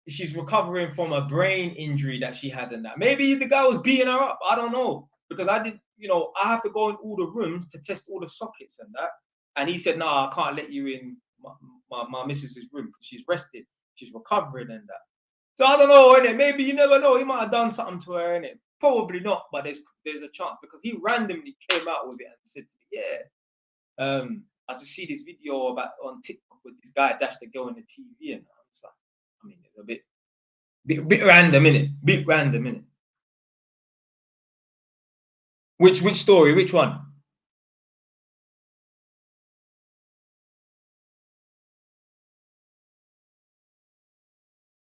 she's recovering from a brain injury that she had and that. Maybe the guy was beating her up. I don't know. Because I did, you know, I have to go in all the rooms to test all the sockets and that. And he said, no, I can't let you in my missus's room because she's rested. She's recovering and that. So I don't know, innit? Maybe you never know. He might have done something to her, innit? Probably not, but there's a chance because he randomly came out with it and said to me, yeah, I just see this video about on TikTok with this guy dashed the girl in the TV and I'm just like, I mean, it's a bit random, innit? Bit random, innit? Which story? Which one?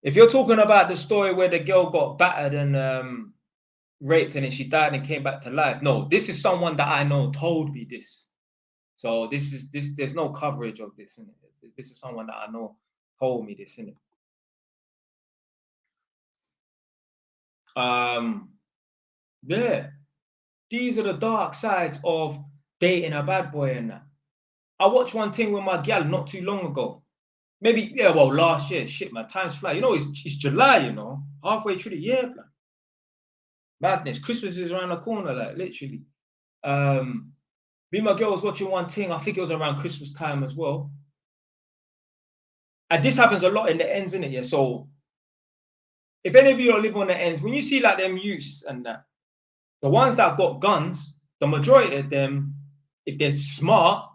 If you're talking about the story where the girl got battered and raped and then she died and came back to life, no, this is someone that I know told me this. So there's no coverage of this, innit? This is someone that I know told me this, innit? Yeah, these are the dark sides of dating a bad boy and that. I watched one thing with my gal not too long ago. Maybe, yeah, well, last year. Shit, man, time's fly. You know, it's July, you know, halfway through the year, man. Madness. Christmas is around the corner, like literally. Me and my girl was watching one thing. I think it was around Christmas time as well. And this happens a lot in the ends, innit? Yeah. So if any of you live on the ends, when you see like them youths and that, the ones that have got guns, the majority of them, if they're smart,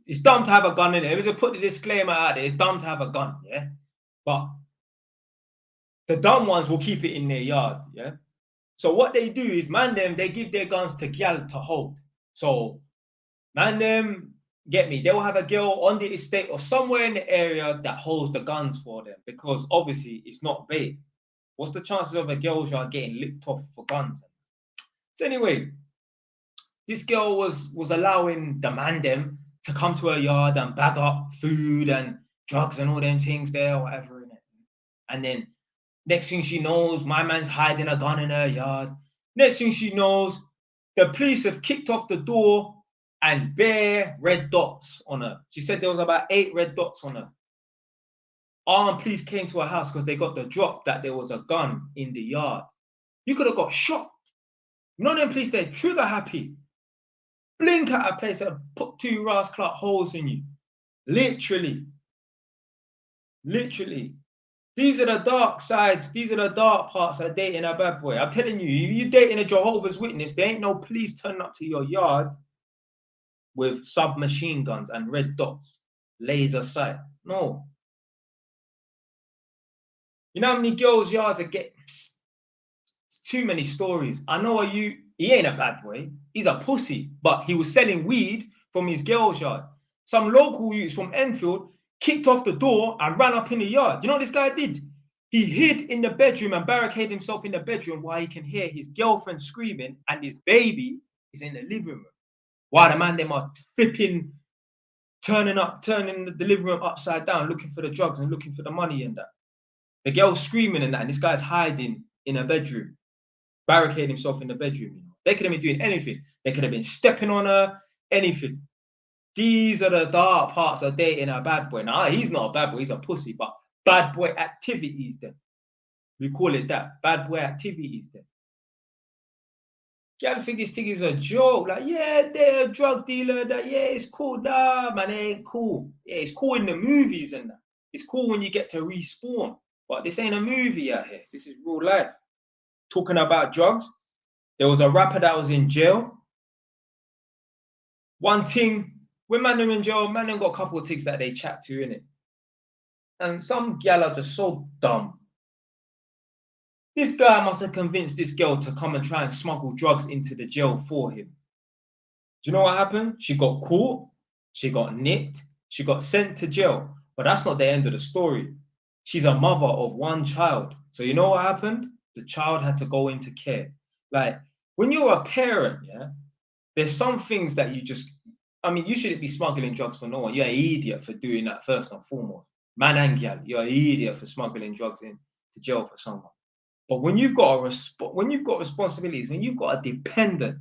it's dumb to have a gun in it. If you put the disclaimer out there, it's dumb to have a gun, yeah. But the dumb ones will keep it in their yard, yeah. So what they do is, man, they give their guns to gal to hold. So, man, get me, they'll have a girl on the estate or somewhere in the area that holds the guns for them because obviously it's not bait. What's the chances of a girl getting licked off for guns? So anyway, this girl was allowing the man them to come to her yard and bag up food and drugs and all them things there or whatever in it. And then next thing she knows, my man's hiding a gun in her yard. Next thing she knows, the police have kicked off the door and bare red dots on her. She said there was about 8 red dots on her. Armed police came to her house because they got the drop that there was a gun in the yard. You could have got shot. None of them police, they're trigger happy. Blink at a place and put 2 rascal holes in you. Literally. These are the dark sides. These are the dark parts of dating a bad boy. I'm telling you, if you dating a Jehovah's Witness, there ain't no police turning up to your yard with submachine guns and red dots, laser sight. No. You know how many girls' yards are getting? It's too many stories. I know he ain't a bad boy. He's a pussy, but he was selling weed from his girl's yard. Some local youths from Enfield kicked off the door and ran up in the yard. You know what this guy did? He hid in the bedroom and barricaded himself in the bedroom while he can hear his girlfriend screaming and his baby is in the living room. While the man them are flipping, turning the living room upside down, looking for the drugs and looking for the money and that. The girl's screaming and that, and this guy's hiding in a bedroom, barricading himself in the bedroom. You know, they could have been doing anything. They could have been stepping on her, anything. These are the dark parts of dating a bad boy. Now, he's not a bad boy, he's a pussy, but bad boy activities then. We call it that. Bad boy activities then. Y'all think this thing is a joke. Like, yeah, they're a drug dealer. That, yeah, it's cool. Nah, man, it ain't cool. Yeah, it's cool in the movies and that. It's cool when you get to respawn. But this ain't a movie out here. This is real life. Talking about drugs, there was a rapper that was in jail. One thing, when man are in jail, man them got a couple of things that they chat to, innit? And some gal are just so dumb. This guy must have convinced this girl to come and try and smuggle drugs into the jail for him. Do you know what happened? She got caught, she got nicked, she got sent to jail. But that's not the end of the story. She's a mother of one child. So you know what happened? The child had to go into care. Like, when you're a parent, yeah, there's some things that you just, I mean, you shouldn't be smuggling drugs for no one. You're an idiot for doing that first and foremost. Man and gal, you're an idiot for smuggling drugs into jail for someone. But when you've got responsibilities, when you've got a dependent,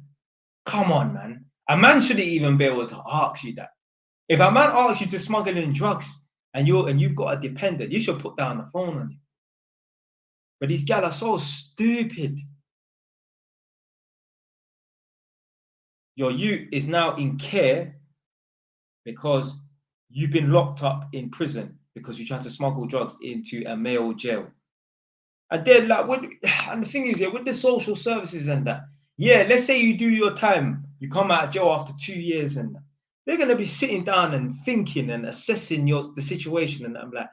come on, man. A man shouldn't even be able to ask you that. If a man asks you to smuggle in drugs and you've got a dependent, you should put down the phone on him. But these gal are so stupid. Your youth is now in care because you've been locked up in prison because you tried to smuggle drugs into a male jail. And then, like, and the thing is, yeah, with the social services and that, yeah, let's say you do your time, you come out of jail after 2 years, and they're gonna be sitting down and thinking and assessing the situation. And I'm like,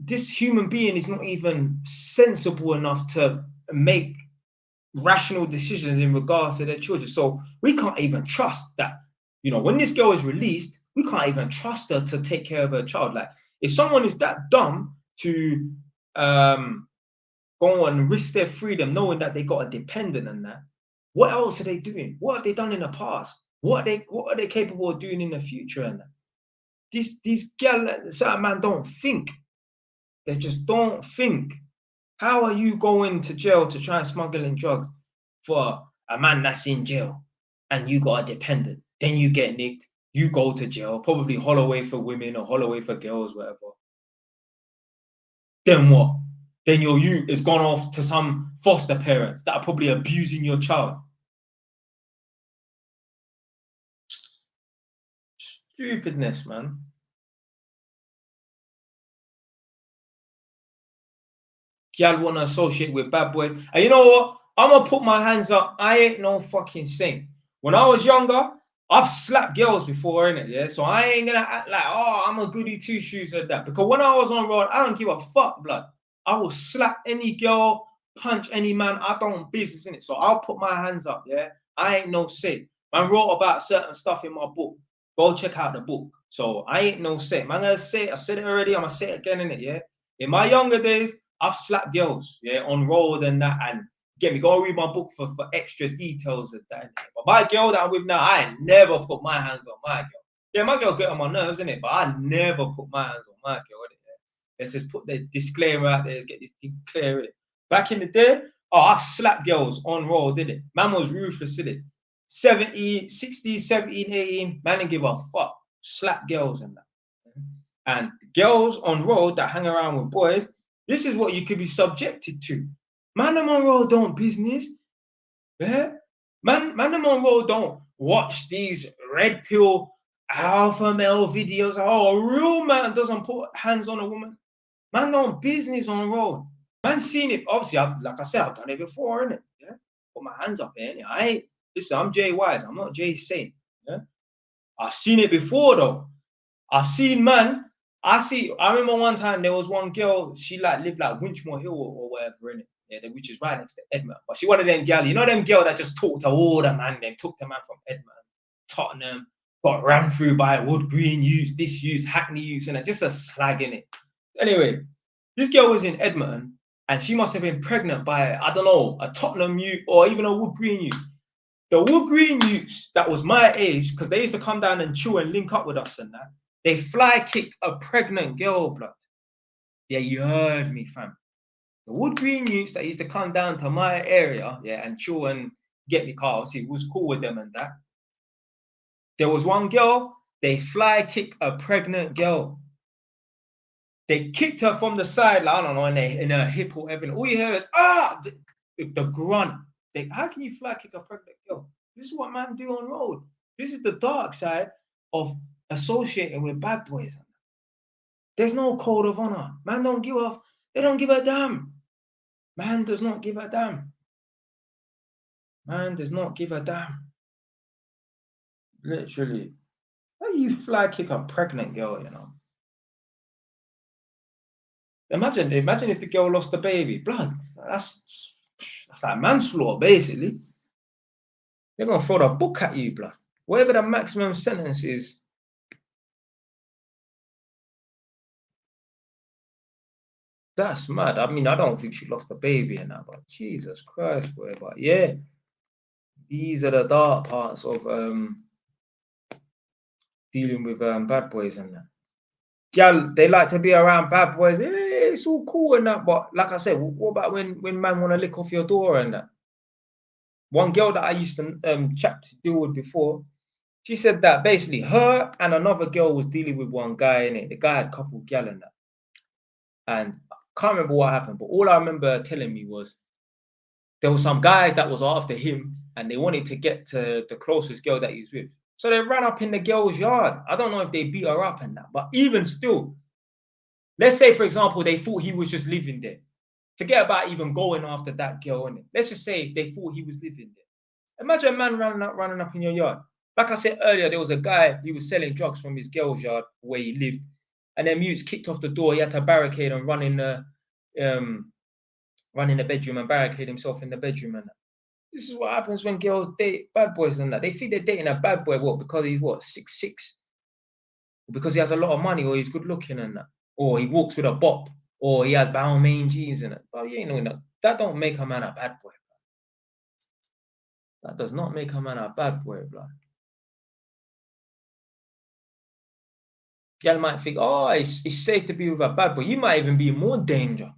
this human being is not even sensible enough to make rational decisions in regards to their children. So we can't even trust that. You know, when this girl is released, we can't even trust her to take care of her child. Like, if someone is that dumb to go and risk their freedom knowing that they got a dependent and that, what else are they doing? What have they done in the past? What are they capable of doing in the future? And that? These certain man don't think. They just don't think. How are you going to jail to try and smuggle in drugs for a man that's in jail and you got a dependent? Then you get nicked, you go to jail, probably Holloway for women or Holloway for girls, whatever. Then what? Then your youth is gone off to some foster parents that are probably abusing your child. Stupidness, man. Y'all want to associate with bad boys. And you know what? I'm going to put my hands up. I ain't no fucking saint. When I was younger, I've slapped girls before, innit? Yeah. So I ain't going to act like, oh, I'm a goody two shoes at that. Because when I was on road, I don't give a fuck, blood. I will slap any girl, punch any man. I don't business in it. So I'll put my hands up, yeah? I ain't no saint. Man wrote about certain stuff in my book. Go check out the book. So I ain't no saint. Man, I said it already. I'm going to say it again, innit, yeah? In my younger days, I've slapped girls, yeah, on road and that, and get me, go read my book for extra details of that. But my girl that I'm with now, I ain't never put my hands on my girl. Yeah, my girl get on my nerves, innit? But I never put my hands on my girl, innit? Let's just put the disclaimer out there, let's get this thing clear, innit? Back in the day, oh, I've slapped girls on road, didn't it? Man was ruthless, innit? 17, 16, 17, 18, man didn't give a fuck. Slap girls and that. And girls on road that hang around with boys, this is what you could be subjected to. Man them on road don't business. Yeah? Man them on road don't watch these red pill Alpha male videos. Oh, a real man doesn't put hands on a woman. Man don't business on the road. Man seen it. Obviously, like I said, I've done it before, innit? Yeah. Put my hands up here, innit? Listen, I'm Jay Wise. I'm not Jay Saint. Yeah. I've seen it before though. I've seen man. I remember one time there was one girl, she like lived like Winchmore Hill or whatever, in it. Yeah, which is right next to Edinburgh. But she one of them gal, you know them girl that just talked to all the man, them took the man from Edinburgh, Tottenham, got ran through by Wood Green youths, this youths, Hackney youths, and just a slag in it. Anyway, this girl was in Edmonton and she must have been pregnant by, I don't know, a Tottenham youth or even a Wood Green youth. The Wood Green youths that was my age, because they used to come down and chill and link up with us and that, they fly kicked a pregnant girl, blood. Yeah, you heard me, fam. The Wood Green youths that used to come down to my area, yeah, and chill and get me car. See, it was cool with them and that. There was one girl, they fly kicked a pregnant girl. They kicked her from the side, like, I don't know, in her hip or everything. All you hear is, the grunt. How can you fly kick a pregnant girl? This is what man do on road. This is the dark side of associating with bad boys. There's no code of honor. Man don't give off. They don't give a damn. Man does not give a damn. Man does not give a damn. Literally. How do you fly kick a pregnant girl, you know? Imagine if the girl lost the baby. Blood. That's like manslaughter, basically. They're gonna throw the book at you, blood. Whatever the maximum sentence is. That's mad. I mean, I don't think she lost the baby in that, but Jesus Christ, boy. But yeah, these are the dark parts of dealing with bad boys and that. Yeah, they like to be around bad boys. It's all cool and that, but like I said, what about when man want to lick off your door and that? One girl that I used to chat to deal with before, she said that basically her and another girl was dealing with one guy in it. The guy had a couple of gal in that, and I can't remember what happened, but all I remember telling me was there were some guys that was after him, and they wanted to get to the closest girl that he's with. So they ran up in the girl's yard. I don't know if they beat her up and that, but even still, let's say, for example, they thought he was just living there. Forget about even going after that girl, innit? Let's just say they thought he was living there. Imagine a man running up in your yard. Like I said earlier, there was a guy, he was selling drugs from his girl's yard where he lived. And then mutes kicked off the door. He had to barricade and run in the bedroom and barricade himself in the bedroom. And that. This is what happens when girls date bad boys and that. They think they're dating a bad boy, what? Because he's what, 6'6"? Because he has a lot of money, or he's good looking and that. Or he walks with a bop, or he has Balmain jeans and it. But you ain't knowing that. That don't make a man a bad boy. That does not make a man a bad boy, blood. Girl might think, oh, it's safe to be with a bad boy. You might even be in more danger.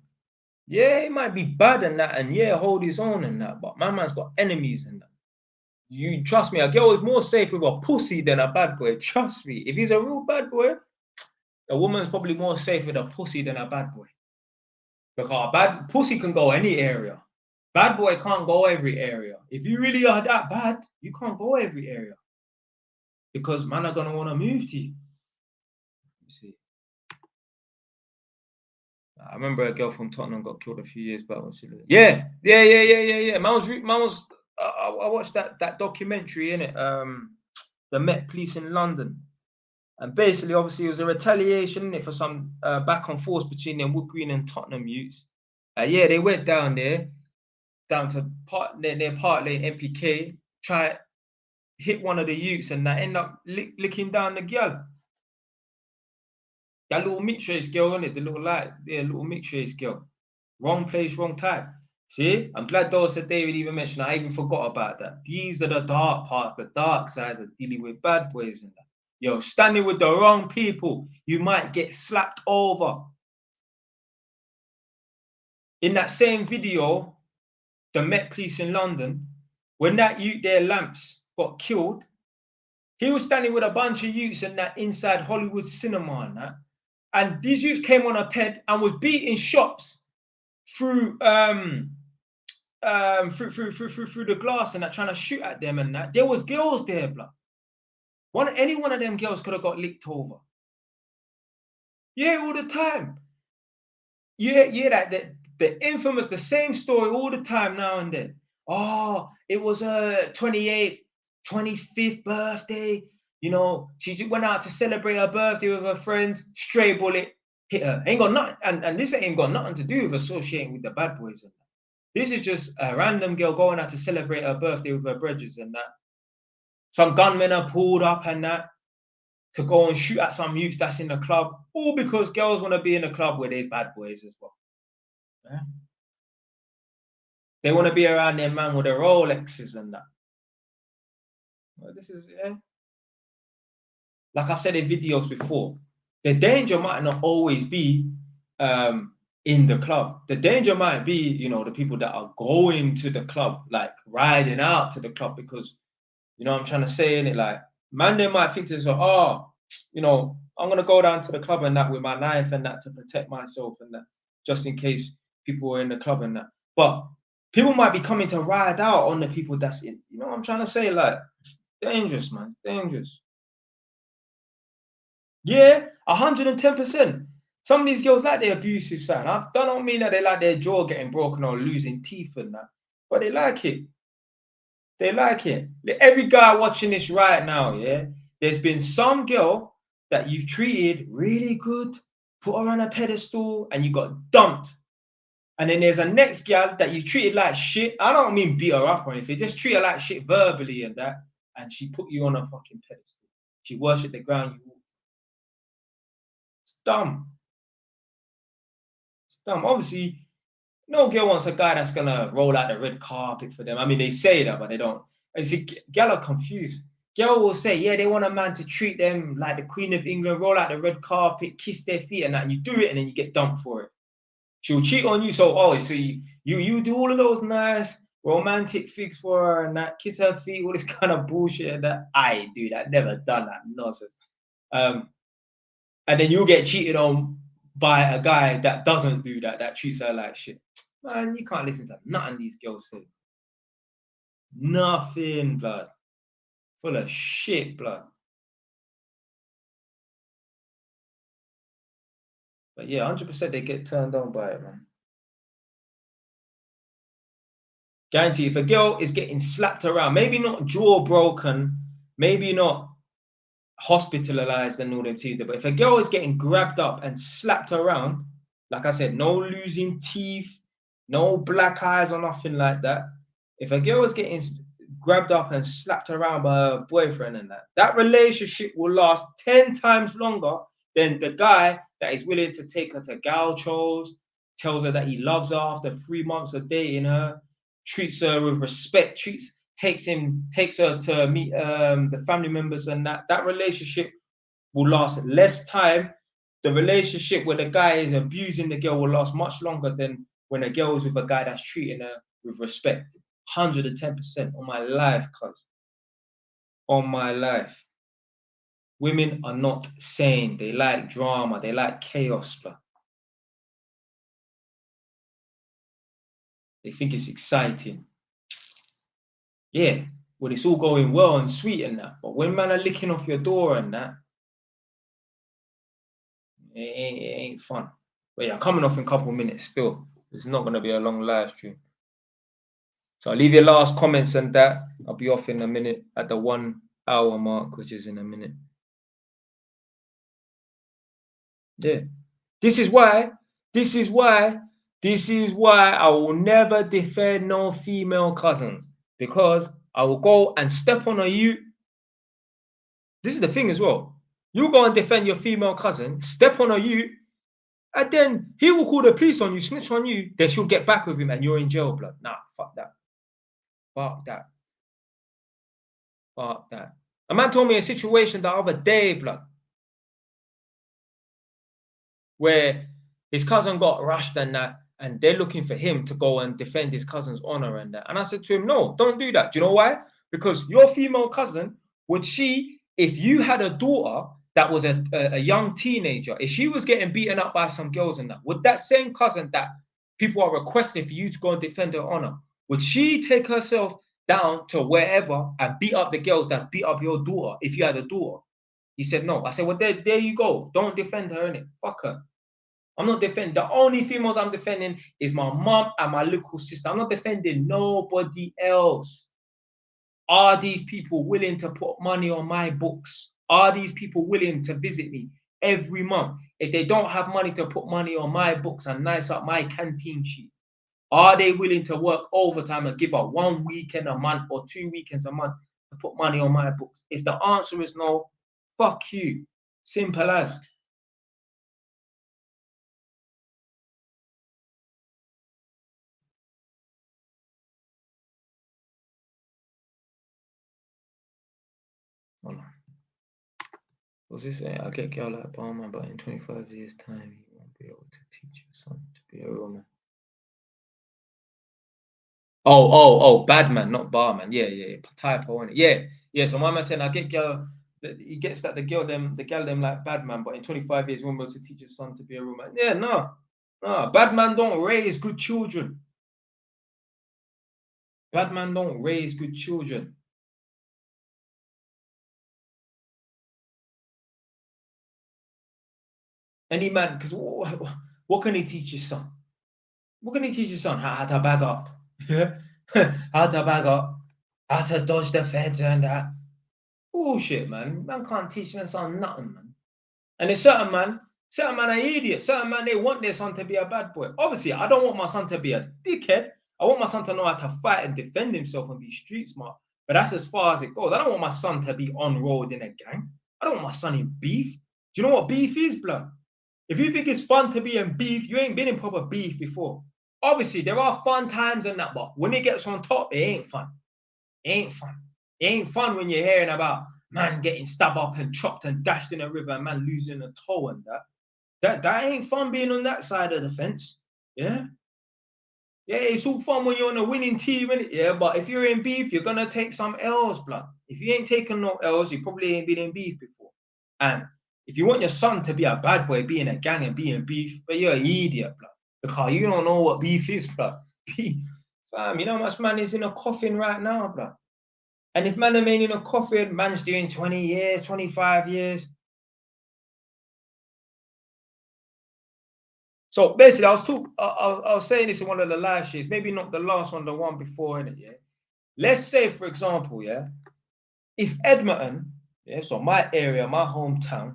Yeah, he might be bad and that, and yeah, hold his own and that, but my man's got enemies and that. You trust me, a girl is more safe with a pussy than a bad boy. Trust me. If he's a real bad boy, a woman's probably more safe with a pussy than a bad boy. Because a bad pussy can go any area. Bad boy can't go every area. If you really are that bad, you can't go every area. Because man are gonna want to move to you. You see. I remember a girl from Tottenham got killed a few years back. Yeah. I watched that documentary in it. The Met Police in London, and basically, obviously, it was a retaliation in it for some back and forth between them Wood Green and Tottenham youths. Yeah, they went down there, down to near Park Lane, MPK, try hit one of the youths, and that end up licking down the girl. That little mixed race girl, innit? The little light, yeah, little mixed race girl. Wrong place, wrong time. See, I'm glad those that David even mentioned. I even forgot about that. These are the dark parts, the dark sides of dealing with bad boys and that. Yo, standing with the wrong people, you might get slapped over. In that same video, the Met Police in London, when that youth there, Lamps, got killed, he was standing with a bunch of youths in that inside Hollywood cinema and that. And these youths came on a ped and was beating shops through the glass and that, trying to shoot at them and that. There was girls there, blood. Any one of them girls could have got licked over. Yeah, all the time. Yeah, that the infamous, the same story all the time now and then. Oh, it was her 28th, 25th birthday. You know, she just went out to celebrate her birthday with her friends. Stray bullet hit her. Ain't got nothing, and this ain't got nothing to do with associating with the bad boys. And that. This is just a random girl going out to celebrate her birthday with her brothers and that. Some gunmen are pulled up and that to go and shoot at some youths that's in the club, all because girls want to be in a club where there's bad boys as well. Yeah. They want to be around their man with their Rolexes and that. Well, this is, yeah. Like I've said in videos before, the danger might not always be in the club. The danger might be, you know, the people that are going to the club, like riding out to the club, because, you know what I'm trying to say, in it, like, man, they might think to themselves, oh, you know, I'm gonna go down to the club and that with my knife and that to protect myself and that, just in case people are in the club and that. But people might be coming to ride out on the people that's in. You know what I'm trying to say? Like, dangerous, man. It's dangerous. Yeah, 110%. Some of these girls like the abusive side. I don't mean that they like their jaw getting broken or losing teeth and that, but they like it. They like it. Every guy watching this right now, yeah, there's been some girl that you've treated really good, put her on a pedestal, and you got dumped. And then there's a next girl that you treated like shit. I don't mean beat her up or anything, just treat her like shit verbally and that, and she put you on a fucking pedestal. She worshipped the ground you walk. It's dumb. It's dumb. Obviously, no girl wants a guy that's gonna roll out the red carpet for them. I mean, they say that, but they don't. And see, girl are confused. Girl will say, yeah, they want a man to treat them like the Queen of England, roll out the red carpet, kiss their feet and that, and you do it and then you get dumped for it. She'll cheat on you. So, oh, so you do all of those nice romantic things for her and that, kiss her feet, all this kind of bullshit and that. I do that, never done that nonsense. And then you'll get cheated on by a guy that doesn't do that, that treats her like shit. Man, you can't listen to nothing these girls say. Nothing, blood. Full of shit, blood. But yeah, 100% they get turned on by it, man. Guarantee if a girl is getting slapped around, maybe not jaw broken, maybe not hospitalized and all them things, but if a girl is getting grabbed up and slapped around, like I said, no losing teeth, no black eyes or nothing like that. If a girl is getting grabbed up and slapped around by her boyfriend and that relationship will last 10 times longer than the guy that is willing to take her to gauchos, tells her that he loves her after 3 months of dating her, treats her with respect, takes her to meet the family members, and that relationship will last less time. The relationship where the guy is abusing the girl will last much longer than when a girl is with a guy that's treating her with respect. 110% on my life, cuz. On my life. Women are not sane. They like drama. They like chaos, bro. They think it's exciting. Yeah, well, it's all going well and sweet and that. But when man are licking off your door and that, it ain't fun. But yeah, coming off in a couple of minutes still. It's not going to be a long live stream. So I'll leave your last comments and that. I'll be off in a minute at the 1 hour mark, which is in a minute. Yeah. This is why I will never defend no female cousins, because I will go and step on a you. This is the thing as well. You go and defend your female cousin, step on a you, and then he will call the police on you, snitch on you, then she'll get back with him and you're in jail, blood. Nah, fuck that. Fuck that. Fuck that. A man told me a situation the other day, blood, where his cousin got rushed and that, and they're looking for him to go and defend his cousin's honor and that. And I said to him, no, don't do that. Do you know why? Because your female cousin, would she, if you had a daughter that was a young teenager, if she was getting beaten up by some girls and that, would that same cousin that people are requesting for you to go and defend her honor, would she take herself down to wherever and beat up the girls that beat up your daughter if you had a daughter? He said, no. I said, well, there you go. Don't defend her, innit? Fuck her. I'm not defending. The only females I'm defending is my mom and my little sister. I'm not defending nobody else. Are these people willing to put money on my books? Are these people willing to visit me every month? If they don't have money to put money on my books and nice up my canteen sheet, are they willing to work overtime and give up 1 weekend a month or 2 weekends a month to put money on my books? If the answer is no, fuck you. Simple as. Hold on. What's this saying? I get girl like barman, but in 25 years' time, you won't be able to teach your son to be a real man. Oh, bad man, not barman. Yeah. Typo on it. Yeah. So my man saying I get girl. He gets that the girl them like bad man, but in 25 years, won't be able to teach his son to be a real man. Yeah, no. Bad man don't raise good children. Bad man don't raise good children. Any man, because what can he teach his son? What can he teach his son? How to bag up. Yeah. How to bag up. How to dodge the feds and that. Bullshit, man. Man can't teach their son nothing, man. And there's certain man are idiots. Certain man, they want their son to be a bad boy. Obviously, I don't want my son to be a dickhead. I want my son to know how to fight and defend himself and be street smart. But that's as far as it goes. I don't want my son to be on road in a gang. I don't want my son in beef. Do you know what beef is, blood? If you think it's fun to be in beef, you ain't been in proper beef before. Obviously, there are fun times and that, but when it gets on top, it ain't fun. It ain't fun. It ain't fun when you're hearing about man getting stabbed up and chopped and dashed in a river and man losing a toe and that. That ain't fun being on that side of the fence. Yeah. Yeah, it's all fun when you're on a winning team, innit? Yeah, but if you're in beef, you're gonna take some L's, blood. If you ain't taken no L's, you probably ain't been in beef before. And if you want your son to be a bad boy, be in a gang and be in beef, but you're an idiot, blood. Because you don't know what beef is, blood. Beef, fam, you know how much man is in a coffin right now, blood? And if man remain in a coffin, man's doing 20 years, 25 years. So basically, I was saying this in one of the last years, maybe not the last one, the one before, innit, yeah? Let's say, for example, yeah, if Edmonton, yeah, so my area, my hometown,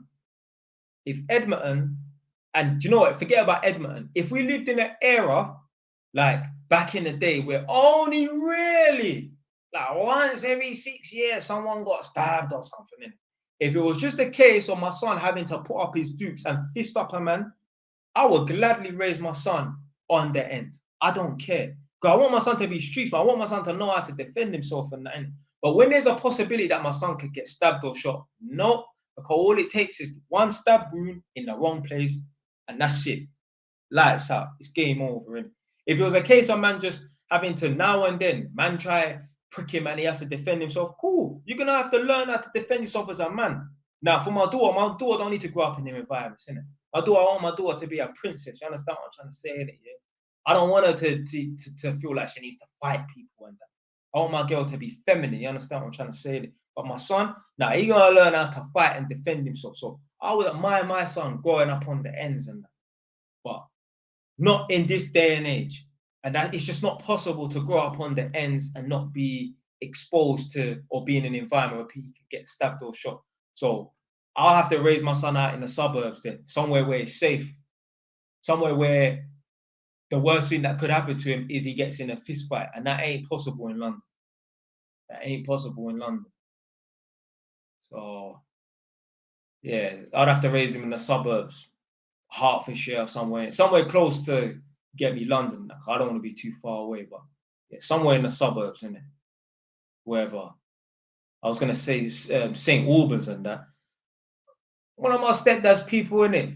if Edmonton, and do you know what, forget about Edmonton, if we lived in an era, like back in the day, where only really, like once every 6 years, someone got stabbed or something, innit? If it was just a case of my son having to put up his dukes and fist up a man, I would gladly raise my son on the end. I don't care. Because I want my son to be streets, but I want my son to know how to defend himself and that. But when there's a possibility that my son could get stabbed or shot, no, because all it takes is one stab wound in the wrong place, and that's it. Lights out. It's game over. Innit? If it was a case of man just having to now and then, man try prick him and he has to defend himself, cool. You're going to have to learn how to defend yourself as a man. Now, for my daughter don't need to grow up in them environments, innit? I want my daughter to be a princess. You understand what I'm trying to say? Innit? Yeah? I don't want her to feel like she needs to fight people and that. I want my girl to be feminine. You understand what I'm trying to say? Innit? But my son, now he gonna learn how to fight and defend himself. So I wouldn't mind my son growing up on the ends and that. But not in this day and age. And that it's just not possible to grow up on the ends and not be exposed to or be in an environment where people can get stabbed or shot. So I'll have to raise my son out in the suburbs then, somewhere where it's safe, somewhere where the worst thing that could happen to him is he gets in a fist fight, and that ain't possible in London. That ain't possible in London. So yeah, I'd have to raise him in the suburbs, Hertfordshire, somewhere close to get me London. Like, I don't want to be too far away, but yeah, somewhere in the suburbs, innit? Wherever. I was gonna say St. Albans and that. One of my stepdad's people, in it.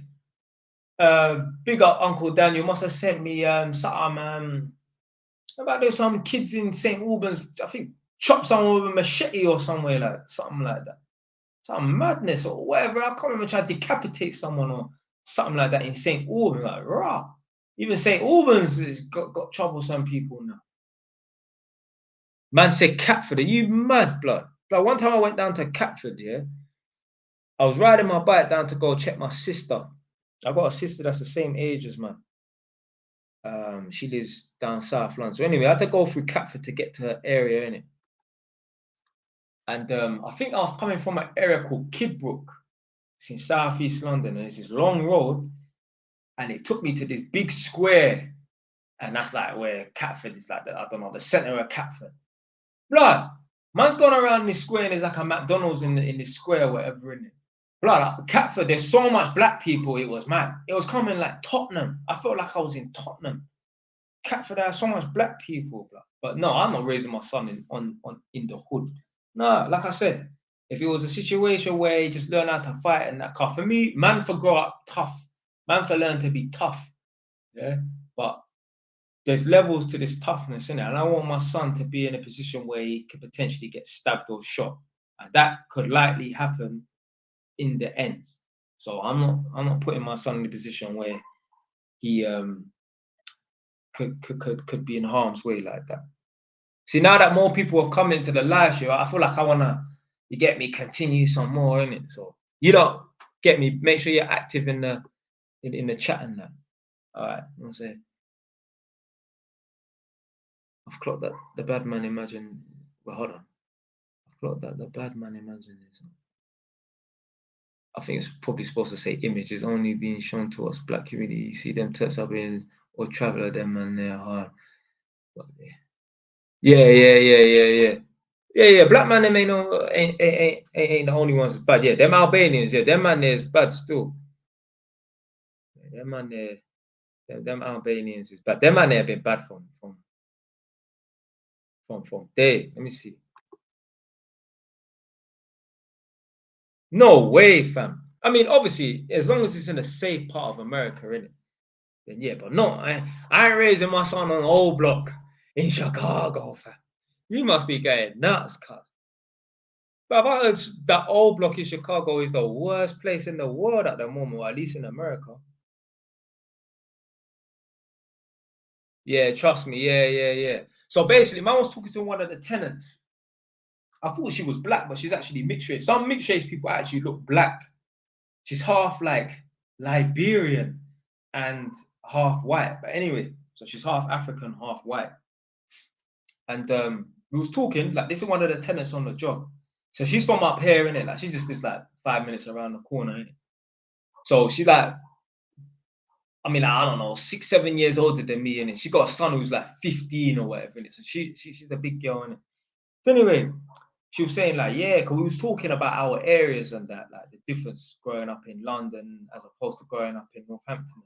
Big up Uncle Daniel must have sent me something about there's some kids in St. Albans, I think chop someone with a machete or somewhere like something like that. Some madness or whatever. I can't remember, trying to decapitate someone or something like that in St. Albans. Like, rah. Even St. Albans has got troublesome people now. Man said Catford, are you mad, blood? Like one time I went down to Catford, yeah. I was riding my bike down to go check my sister. I got a sister that's the same age as man. She lives down South London. So anyway, I had to go through Catford to get to her area, innit? And I think I was coming from an area called Kidbrook. It's in South East London, and it's this long road. And it took me to this big square. And that's like where Catford is, like, I don't know, the center of Catford. Blood, man's gone around this square and there's like a McDonald's in this square or whatever, in it. Blood, Catford, there's so much black people, it was mad. It was coming like Tottenham. I felt like I was in Tottenham. Catford has so much black people, blood. But no, I'm not raising my son in the hood. No, like I said, if it was a situation where he just learned how to fight in that car, for me, man for grow up tough. Man for learn to be tough. Yeah. But there's levels to this toughness, innit? And I want my son to be in a position where he could potentially get stabbed or shot. And that could likely happen in the ends. So I'm not putting my son in a position where he could be in harm's way like that. See, now that more people have come into the live show, I feel like I wanna, you get me, continue some more, innit? So you don't get me, make sure you're active in the chat and that. All right, I'm say. I've clocked that the bad man imagine. Well, hold on. I've clocked that the bad man imagine is. I think it's probably supposed to say image is only being shown to us black community. You see them text up in or traveler them and they're hard. Yeah. Black man them ain't the only ones bad. Yeah, them Albanians. Yeah, them man there's bad still. Yeah, them man there. Them Albanians is bad. Them man there have been bad from day. Let me see. No way, fam. I mean, obviously, as long as it's in a safe part of America, innit? Then yeah, but no, I ain't raising my son on an old block in Chicago, fam. You must be going nuts, cuz. But I heard that old block in Chicago is the worst place in the world at the moment, or at least in America. Yeah, trust me. Yeah. So basically, man was talking to one of the tenants. I thought she was black, but she's actually mixed race. Some mixed race people actually look black. She's half like Liberian and half white. But anyway, so she's half African, half white. And we was talking, like, this is one of the tenants on the job. So she's from up here, innit? Like, she just lives like 5 minutes around the corner, innit? So she like, I mean, like, I don't know, 6, 7 years older than me, innit? She got a son who's like 15 or whatever, innit? So she's a big girl, innit? So anyway, she was saying like, yeah, because we was talking about our areas and that, like the difference growing up in London as opposed to growing up in Northampton.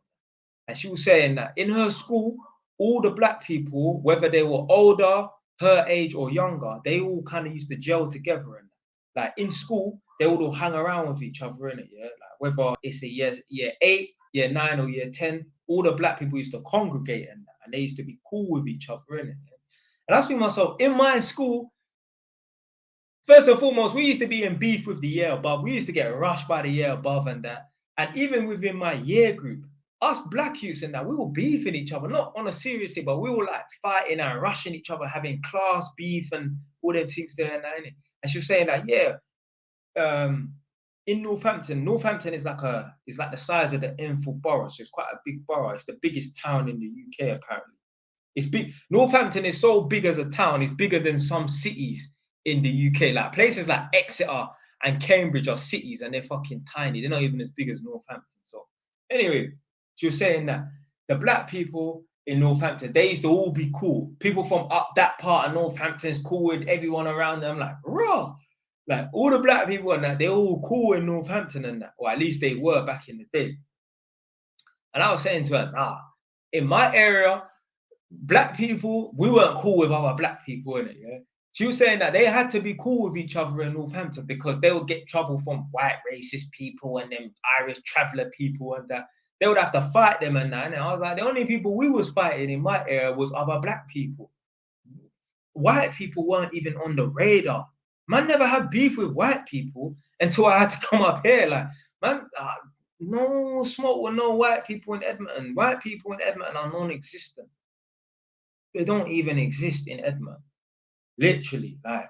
And she was saying that in her school, all the black people, whether they were older, her age or younger, they all kind of used to gel together. And like in school, they would all hang around with each other, in it, yeah. Like whether it's a year 8, year 9, or year 10, all the black people used to congregate and they used to be cool with each other, in it. And I was thinking to myself, in my school, first and foremost, we used to be in beef with the year above. We used to get rushed by the year above and that. And even within my year group, us black youths and that, we were beefing each other, not on a serious thing, but we were like fighting and rushing each other, having class beef and all them things there and that. And she was saying that, yeah, in Northampton is like the size of the Enfield borough. So it's quite a big borough. It's the biggest town in the UK, apparently. It's big. Northampton is so big as a town. It's bigger than some cities in the UK. Like places like Exeter and Cambridge are cities and they're fucking tiny. They're not even as big as Northampton. So anyway, she was saying that the black people in Northampton, they used to all be cool. People from up that part of Northampton is cool with everyone around them. Like, raw. Like all the black people and that, they're all cool in Northampton and that. Or at least they were back in the day. And I was saying to her, nah, in my area, black people, we weren't cool with other black people, innit, yeah? She was saying that they had to be cool with each other in Northampton because they would get trouble from white racist people and them Irish traveller people and that. They would have to fight them and that. And I was like, the only people we was fighting in my area was other black people. White people weren't even on the radar. Man never had beef with white people until I had to come up here. Like, man, no smoke with no white people in Edmonton. White people in Edmonton are non-existent. They don't even exist in Edmonton. Literally, like,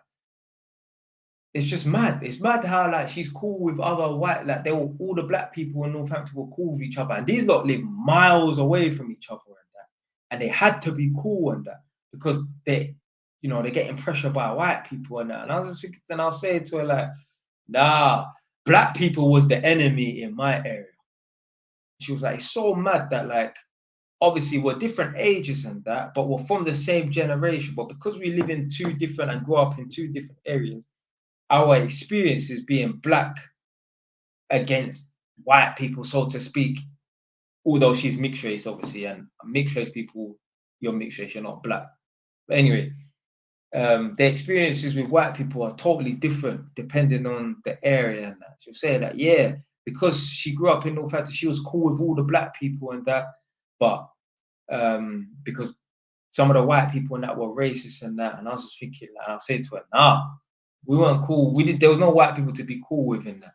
it's just mad. It's mad how like she's cool with other white, like they were all the black people in Northampton were cool with each other, and these lot live miles away from each other and that, and they had to be cool and that because they, you know, they're getting pressure by white people and that. And I was just thinking, and I'll say to her like, nah, black people was the enemy in my area. She was like, it's so mad that like obviously we're different ages and that, but we're from the same generation. But because we live in two different and grow up in two different areas, our experiences being black against white people, so to speak, although she's mixed race, obviously, and mixed race people, you're mixed race, you're not black. But anyway, the experiences with white people are totally different depending on the area and that. She'll say that, yeah, because she grew up in Northampton, she was cool with all the black people and that, but because some of the white people and that were racist and that, and I was just thinking, and I'll say to her, nah, we weren't cool. There was no white people to be cool with in that.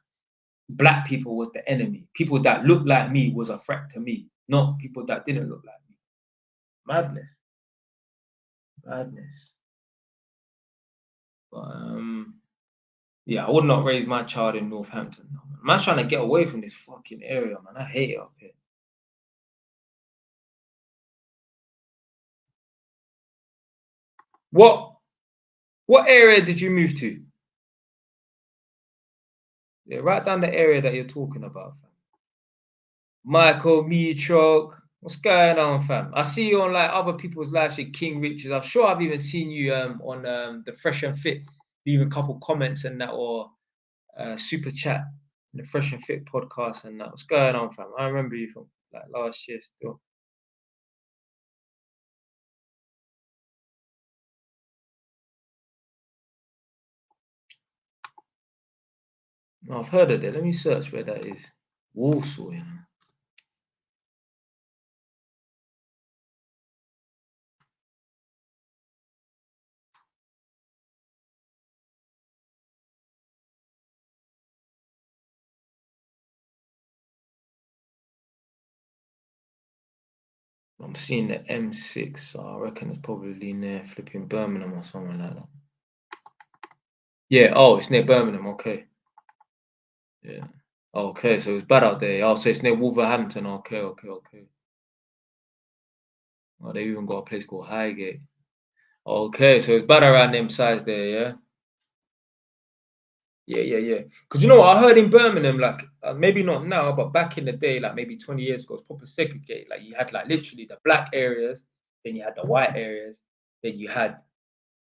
Black people was the enemy. People that looked like me was a threat to me, not people that didn't look like me. Madness. Madness. But yeah, I would not raise my child in Northampton. No, man. Man's trying to get away from this fucking area, man. I hate it up here. What area did you move to? Yeah, right down the area that you're talking about, fam. Michael Meatrock. What's going on, fam? I see you on like other people's lives, like King Richards. I'm sure I've even seen you on the Fresh and Fit, leaving a couple comments and that, or super chat in the Fresh and Fit podcast and that. What's going on, fam? I remember you from like last year still. No, I've heard of it. Let me search where that is. Warsaw, you know. I'm seeing the M6, so I reckon it's probably near flipping Birmingham or something like that. Yeah, oh, it's near Birmingham, okay. Yeah. Okay, so it's bad out there. Oh, so it's near Wolverhampton. Okay. Oh, they even got a place called Highgate. Okay, so it's bad around them sides there, yeah? Yeah. Because you know what, I heard in Birmingham, like, maybe not now, but back in the day, like maybe 20 years ago, it's proper segregated. Like, you had, like, literally the black areas, then you had the white areas, then you had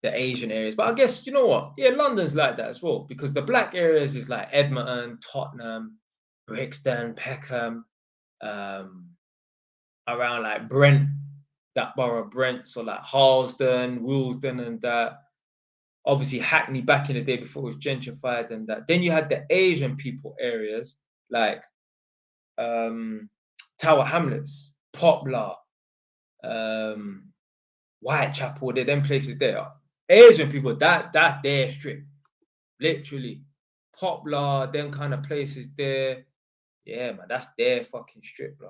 the Asian areas. But I guess, you know what? Yeah, London's like that as well, because the black areas is like Edmonton, Tottenham, Brixton, Peckham, um, around like Brent, that borough Brent, so like Harlesden, Willesden, and that. Obviously, Hackney back in the day before it was gentrified and that. Then you had the Asian people areas like Tower Hamlets, Poplar, Whitechapel. They're them places there. Asian people, that's their strip, literally. Poplar, them kind of places there. Yeah, man, that's their fucking strip, bro.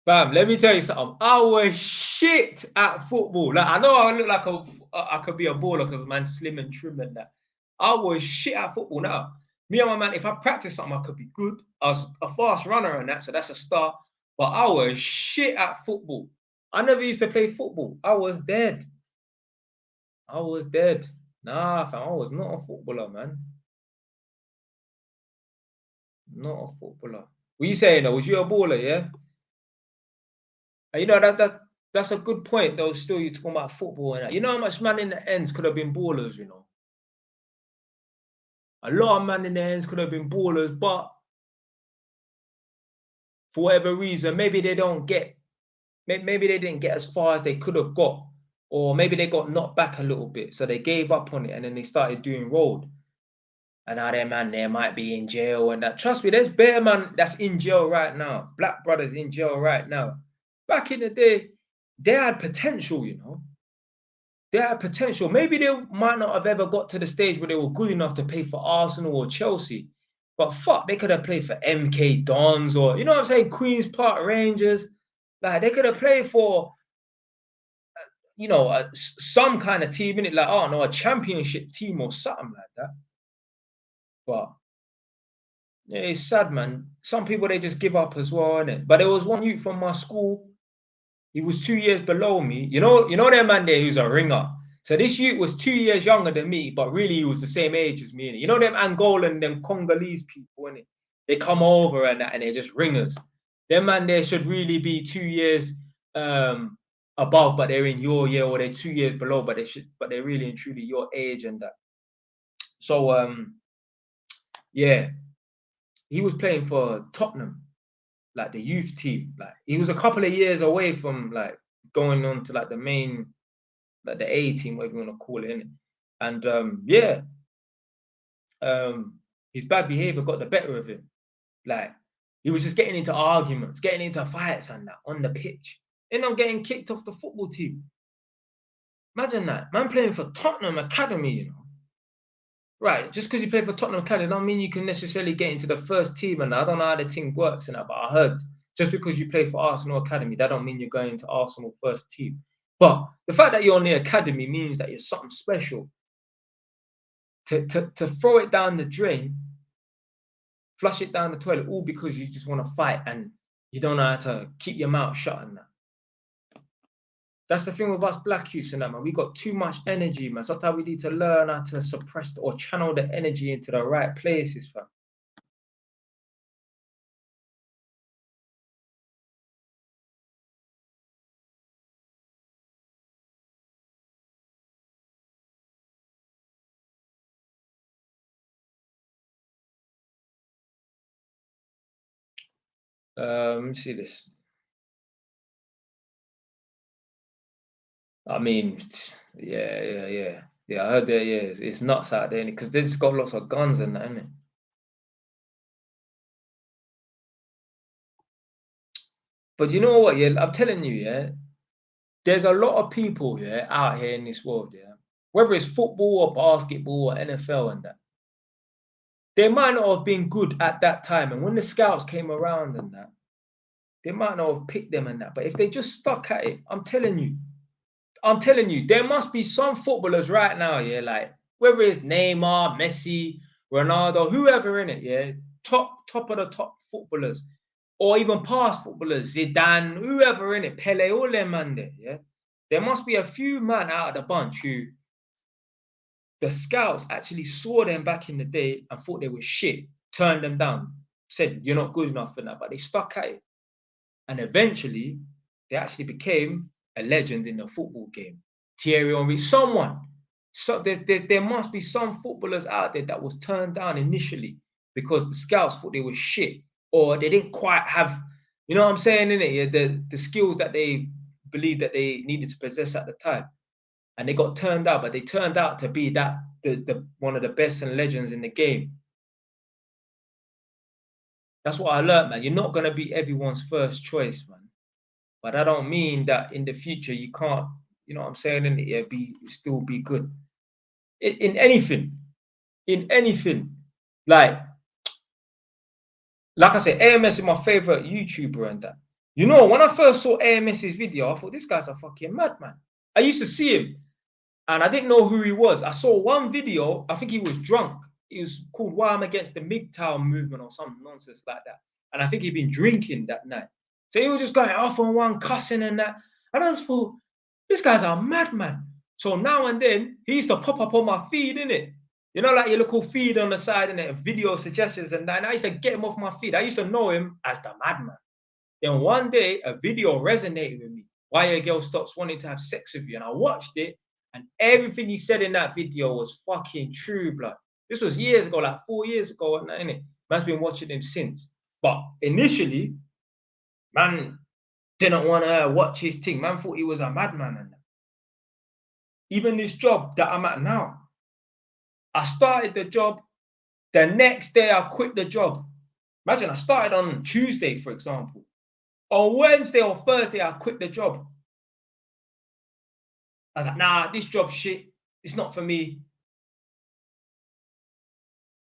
Fam, let me tell you something. I was shit at football. Like, I know I look like I could be a baller because man's slim and trim and that. I was shit at football. Now, me and my man, if I practice something, I could be good. I was a fast runner and that, so that's a start. But I was shit at football. I never used to play football. I was dead. I was dead. Nah, fam, I was not a footballer, man. Not a footballer. What you saying though? Was you a baller, yeah? And you know that's a good point though. Still, you're talking about football and that. You know how much man in the ends could have been ballers. You know, a lot of man in the ends could have been ballers, but for whatever reason, maybe they don't get. Maybe they didn't get as far as they could have got, or maybe they got knocked back a little bit, so they gave up on it, and then they started doing road. And now their man there might be in jail and that. Trust me, there's bear man that's in jail right now. Black brothers in jail right now. Back in the day, they had potential, you know. They had potential. Maybe they might not have ever got to the stage where they were good enough to play for Arsenal or Chelsea. But fuck, they could have played for MK Dons or, you know what I'm saying, Queen's Park Rangers. Like, they could have played for, you know, some kind of team, innit? Like, I don't know, a championship team or something like that. But yeah, it's sad, man. Some people, they just give up as well, innit? But there was one youth from my school. He was 2 years below me. You know that man there who's a ringer. So this youth was 2 years younger than me, but really he was the same age as me. Innit? You know them Angolan, them Congolese people, innit? They come over and that, and they're just ringers. Them man there should really be 2 years above, but they're in your year, or they're 2 years below, but they're really and truly your age and that. So yeah, he was playing for Tottenham, like the youth team. Like, he was a couple of years away from like going on to like the main, like the A team, whatever you want to call it, innit? And yeah, his bad behavior got the better of him. Like, he was just getting into arguments, getting into fights and that on the pitch. Ended up getting kicked off the football team. Imagine that. Man playing for Tottenham Academy, you know. Right, just because you play for Tottenham Academy don't mean you can necessarily get into the first team, and I don't know how the team works and that, but I heard just because you play for Arsenal Academy, that don't mean you're going to Arsenal first team. But the fact that you're on the academy means that you're something special. To throw it down the drain, flush it down the toilet, all because you just want to fight and you don't know how to keep your mouth shut and that. That's the thing with us black youths and that, man. We got too much energy, man. Sometimes we need to learn how to suppress or channel the energy into the right places, fam. Let me see this. I mean, yeah. I heard that. Yeah, it's nuts out there because they just got lots of guns and that, innit? But you know what? Yeah, I'm telling you, yeah, there's a lot of people, yeah, out here in this world, yeah, whether it's football or basketball or NFL and that, they might not have been good at that time. And when the scouts came around and that, they might not have picked them and that. But if they just stuck at it, I'm telling you, there must be some footballers right now, yeah, like whether it's Neymar, Messi, Ronaldo, whoever in it, yeah, top of the top footballers, or even past footballers, Zidane, whoever in it, Pele, all them man there, yeah. There must be a few man out of the bunch who the scouts actually saw them back in the day and thought they were shit, turned them down, said you're not good enough for that, but they stuck at it. And eventually, they actually became a legend in the football game. Thierry Henry, someone. So there must be some footballers out there that was turned down initially because the scouts thought they were shit, or they didn't quite have, you know what I'm saying, innit? Yeah, the skills that they believed that they needed to possess at the time. And they got turned out, but they turned out to be the one of the best and legends in the game. That's what I learned, man. You're not gonna be everyone's first choice, man. But that don't mean that in the future you can't, you know what I'm saying, in it, still be good. In anything, in anything. Like I said, AMS is my favorite YouTuber and that. You know, when I first saw AMS's video, I thought this guy's a fucking madman. I used to see him and I didn't know who he was. I saw one video, I think he was drunk. It was called Why I'm Against the MGTOW movement or some nonsense like that. And I think he'd been drinking that night. So he was just going off on one, cussing and that. And I just thought, this guy's a madman. So now and then, he used to pop up on my feed, innit? You know, like your little feed on the side and video suggestions and that. And I used to get him off my feed. I used to know him as the madman. Then one day, a video resonated with me. Why a girl stops wanting to have sex with you. And I watched it. And everything he said in that video was fucking true, blood. This was years ago, like 4 years ago, innit? Man's been watching him since. But initially, man didn't want to watch his thing. Man thought he was a madman. And even this job that I'm at now, I started the job. The next day, I quit the job. Imagine I started on Tuesday, for example. On Wednesday or Thursday, I quit the job. I was like, nah, this job's shit. It's not for me.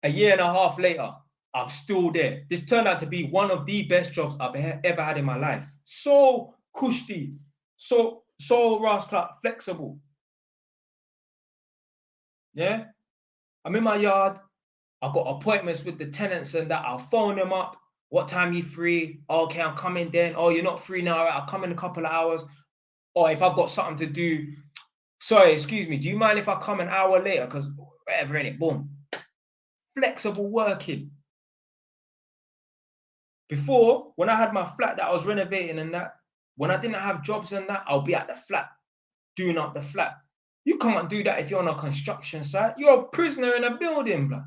A year and a half later, I'm still there. This turned out to be one of the best jobs I've ever had in my life. So Kushti, so rascal, flexible. Yeah, I'm in my yard. I've got appointments with the tenants and that. I'll phone them up. What time you free? Okay, I'm coming then. Oh, you're not free now. All right, I'll come in a couple of hours. Or if I've got something to do, sorry, excuse me. Do you mind if I come an hour later? Because whatever, in it, boom. Flexible working. Before, when I had my flat that I was renovating and that, when I didn't have jobs and that, I'll be at the flat, doing up the flat. You can't do that if you're on a construction site. You're a prisoner in a building, bro.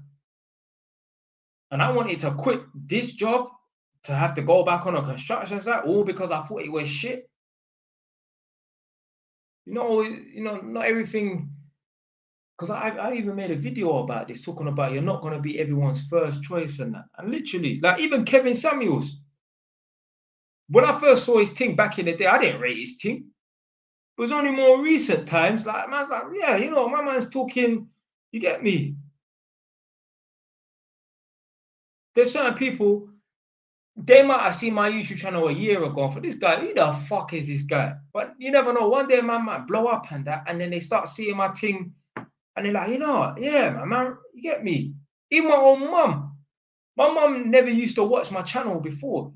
And I wanted to quit this job to have to go back on a construction site, all because I thought it was shit. Not everything. Because I even made a video about this, talking about you're not going to be everyone's first choice and that. And literally, like even Kevin Samuels, when I first saw his thing back in the day, I didn't rate his thing. It was only more recent times, like man's like, yeah, my man's talking, you get me? There's certain people, they might have seen my YouTube channel a year ago for this guy. Who the fuck is this guy? But you never know. One day, man might blow up and that, and then they start seeing my thing, and they're like, yeah, man, you get me? Even my own mum. My mum never used to watch my channel before,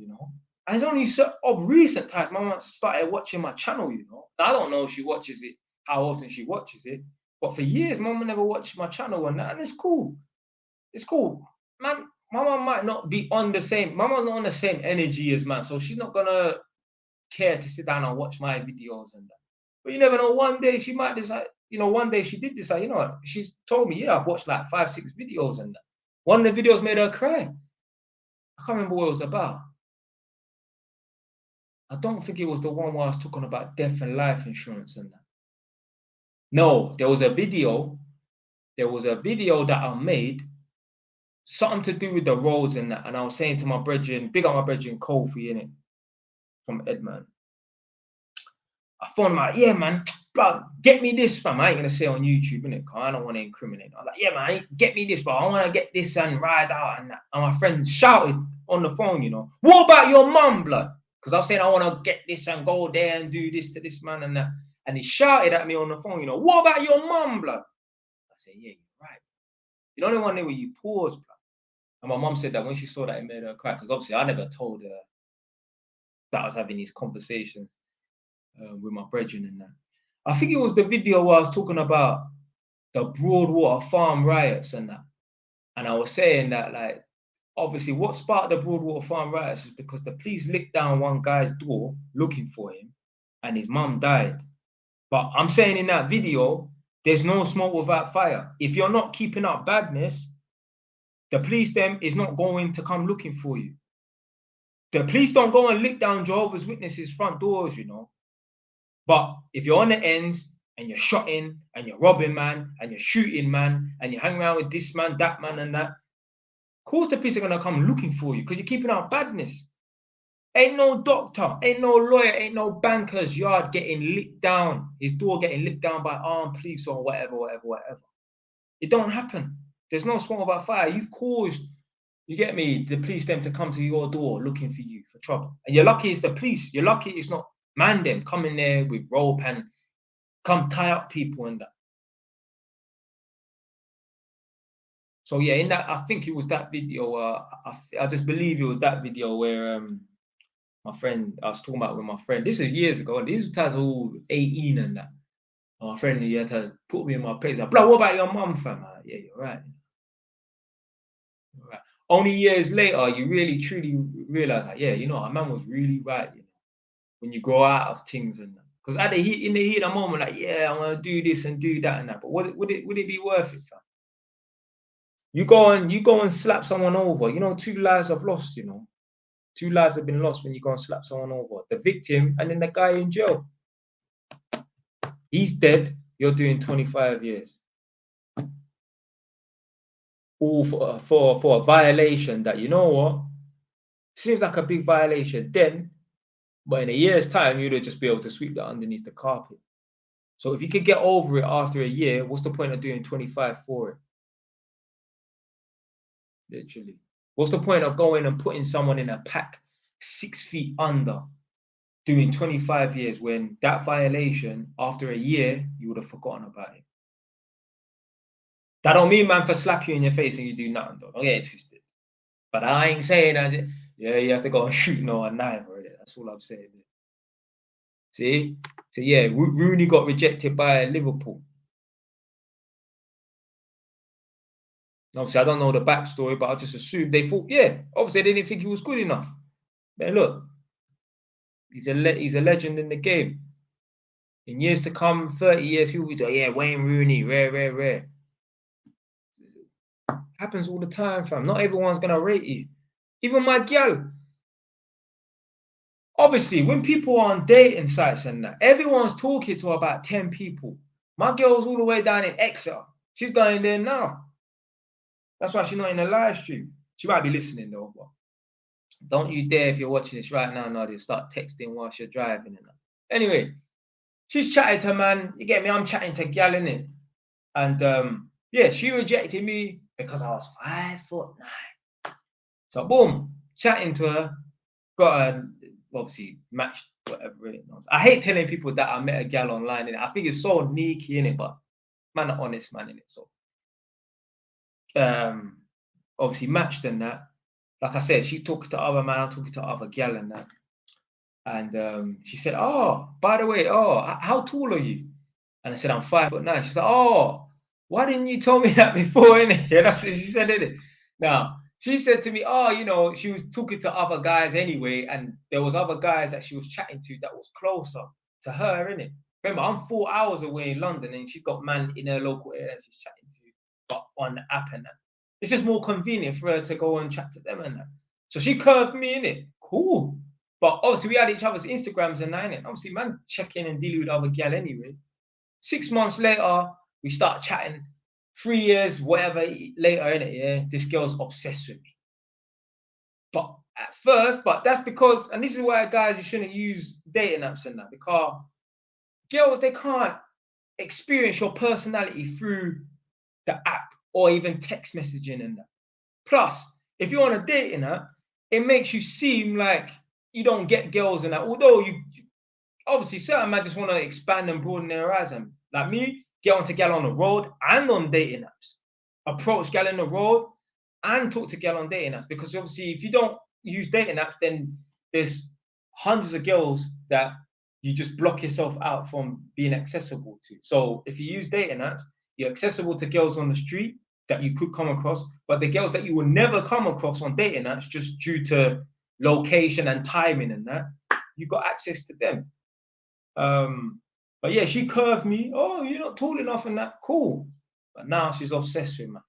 And it's only of recent times my mum started watching my channel, I don't know if she watches it, how often she watches it, but for years, my mum never watched my channel and that, and it's cool. It's cool. Man, my mum might not be on the same, my mum's not on the same energy as man, so she's not gonna care to sit down and watch my videos and that. But you never know, one day she might decide, one day she did decide, she's told me, yeah, I've watched like 5-6 videos and that. One of the videos made her cry. I can't remember what it was about. I don't think it was the one where I was talking about death and life insurance and that. No, there was a video that I made, something to do with the roads and that. And I was saying to my brethren, big up my brethren Kofi, innit, from Edmund. I phoned him out, yeah, man, bro, get me this, fam. I ain't gonna say on YouTube, innit, because I don't want to incriminate. I was like, yeah, man, get me this, bro. I want to get this and ride out and that. And my friend shouted on the phone, what about your mum, blood? Because I was saying I want to get this and go there and do this to this man and that. And he shouted at me on the phone, what about your mum, blood? I said, yeah, you're right. You don't want to know where you pause, blood. And my mum said that when she saw that, it made her cry. Because obviously I never told her that I was having these conversations with my brethren and that. I think it was the video where I was talking about the Broadwater Farm riots and that. And I was saying that, like, obviously what sparked the Broadwater Farm riots is because the police licked down one guy's door looking for him and his mum died. But I'm saying in that video, there's no smoke without fire. If you're not keeping up badness, the police them is not going to come looking for you. The police don't go and lick down Jehovah's Witnesses' front doors, But if you're on the ends and you're shotting and you're robbing man and you're shooting man and you hang around with this man, that man and that, of course the police are going to come looking for you because you're keeping out badness. Ain't no doctor, ain't no lawyer, ain't no banker's yard getting licked down, his door getting licked down by armed police or whatever. It don't happen. There's no smoke about fire. You've caused, you get me, the police them to come to your door looking for you for trouble. And you're lucky it's the police. You're lucky it's not man them coming there with rope and come tie up people and that. So yeah, in that, I think it was that video. I just believe it was that video where my friend, I was talking about with my friend. This was years ago. These times were all 18 and that. And my friend, he had to put me in my place. Like, bro, what about your mum, fam? Like, yeah, you're right. You're right. Only years later, you really truly realize, like, yeah, our man was really right. When you grow out of things and that. Because in the heat of the moment, like, yeah, I want to do this and do that and that. But would it be worth it, fam? You go and slap someone over. 2 lives I've lost. 2 lives have been lost when you go and slap someone over. The victim and then the guy in jail. He's dead. You're doing 25 years. All for a violation that, seems like a big violation then, but in a year's time, you'd just be able to sweep that underneath the carpet. So if you could get over it after a year, what's the point of doing 25 for it? Literally. What's the point of going and putting someone in a pack 6 feet under, doing 25 years when that violation, after a year, you would have forgotten about it. That don't mean, man, for slap you in your face and you do nothing, though. Don't get it twisted. But I ain't saying that, yeah, you have to go and shoot no a knife or it. That's all I'm saying. See? So yeah, Rooney got rejected by Liverpool. Obviously, I don't know the backstory, but I just assumed they thought, yeah, obviously they didn't think he was good enough. Man, look, he's a legend in the game. In years to come, 30 years, people will be like, yeah, Wayne Rooney, rare. Happens all the time, fam. Not everyone's gonna rate you. Even my gal. Obviously, when people are on dating sites and that, everyone's talking to about 10 people. My girl's all the way down in Exeter. She's going there now. That's why she's not in the live stream. She might be listening though, but don't you dare, if you're watching this right now, Nadia, start texting whilst you're driving and that. Anyway, she's chatting to man. You get me? I'm chatting to gal, innit? And yeah, she rejected me because I was 5'9". So boom, chatting to her, got her obviously matched whatever it was. I hate telling people that I met a gal online, and I think it's so sneaky in it, but man, an honest man in it. So obviously matched and that. Like I said, she talking to other man, I'm talking to other gal and that. And she said, "Oh, by the way, how tall are you?" And I said, "I'm 5'9". She's like, "Oh, why didn't you tell me that before?" Innit? Yeah, that's what she said, innit? Now, she said to me, "Oh, you know, she was talking to other guys anyway, and there was other guys that she was chatting to that was closer to her, innit?" Remember, I'm 4 hours away in London, and she's got man in her local area she's chatting to, but on the app and that. It's just more convenient for her to go and chat to them and that. So she curved me, innit? Cool. But obviously, we had each other's Instagrams and that, innit? Obviously, man, checking and dealing with other gal anyway. 6 months later, we start chatting. 3 years, whatever later, innit? Yeah, this girl's obsessed with me. But at first, but that's because, and this is why guys, you shouldn't use dating apps and that, because girls, they can't experience your personality through the app or even text messaging and that. Plus, if you're on a dating app, it makes you seem like you don't get girls and that. Although you obviously certain men just want to expand and broaden their horizon. Like me, get onto gal on the road and on dating apps. Approach gal on the road and talk to gal on dating apps. Because obviously, if you don't use dating apps, then there's hundreds of girls that you just block yourself out from being accessible to. So if you use dating apps, you're accessible to girls on the street that you could come across, but the girls that you will never come across on dating apps just due to location and timing and that, you got access to them. But yeah, she curved me. Oh, you're not tall enough and that. Cool. But now she's obsessed with me.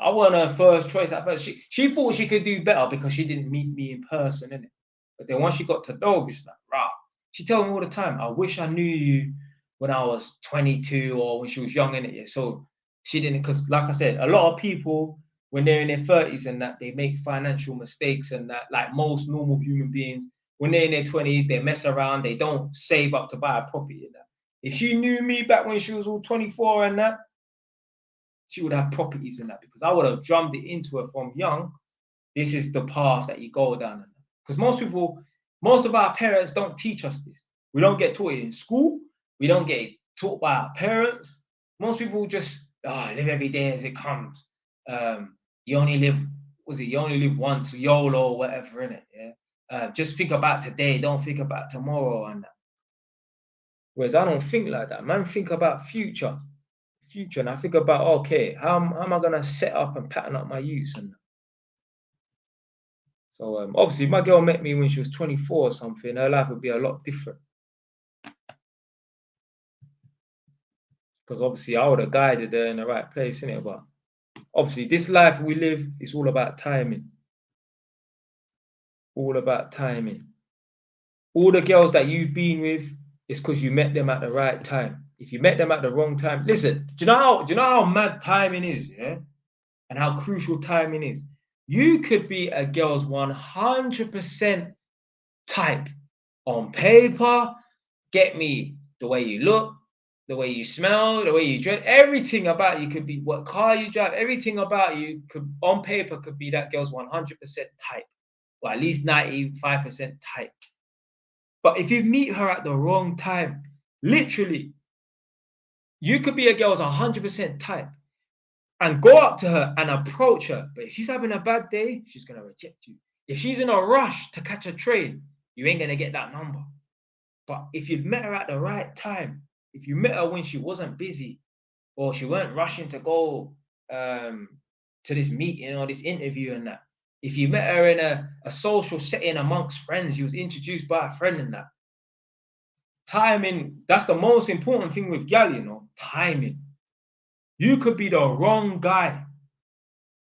I wasn't her first choice at first. She thought she could do better because she didn't meet me in person, innit? But then once she got to know me, she's like, rah. She told me all the time, I wish I knew you when I was 22 or when she was young, innit? Yeah. So she didn't, because like I said, a lot of people, when they're in their 30s and that, they make financial mistakes and that, like most normal human beings, when they're in their 20s, they mess around, they don't save up to buy a property and that. If she knew me back when she was all 24 and that, she would have properties in that, because I would have drummed it into her from young. This is the path that you go down. Because most of our parents don't teach us this. We don't get taught it in school. We don't get it taught by our parents. Most people just live every day as it comes. You only live, you only live once, YOLO or whatever, in it. Yeah. Just think about today. Don't think about tomorrow and that. Whereas I don't think like that. Man, think about future, and I think about, okay, how am I gonna set up and pattern up my use and that. So obviously, if my girl met me when she was 24 or something, her life would be a lot different. Because obviously, I would have guided her in the right place, innit? But obviously, this life we live is all about timing. All about timing. All the girls that you've been with is because you met them at the right time. If you met them at the wrong time, listen, do you know how mad timing is, yeah? And how crucial timing is? You could be a girl's 100% type on paper, get me the way you look, the way you smell, the way you dress, everything about you could be what car you drive, everything about you could on paper could be that girl's 100% type, or at least 95% type. But if you meet her at the wrong time, literally, you could be a girl's 100% type and go up to her and approach her. But if she's having a bad day, she's going to reject you. If she's in a rush to catch a train, you ain't going to get that number. But if you'd met her at the right time, if you met her when she wasn't busy or she weren't rushing to go to this meeting or this interview and that, if you met her in a social setting amongst friends, you was introduced by a friend and that, timing, that's the most important thing with gal, you know, timing. You could be the wrong guy.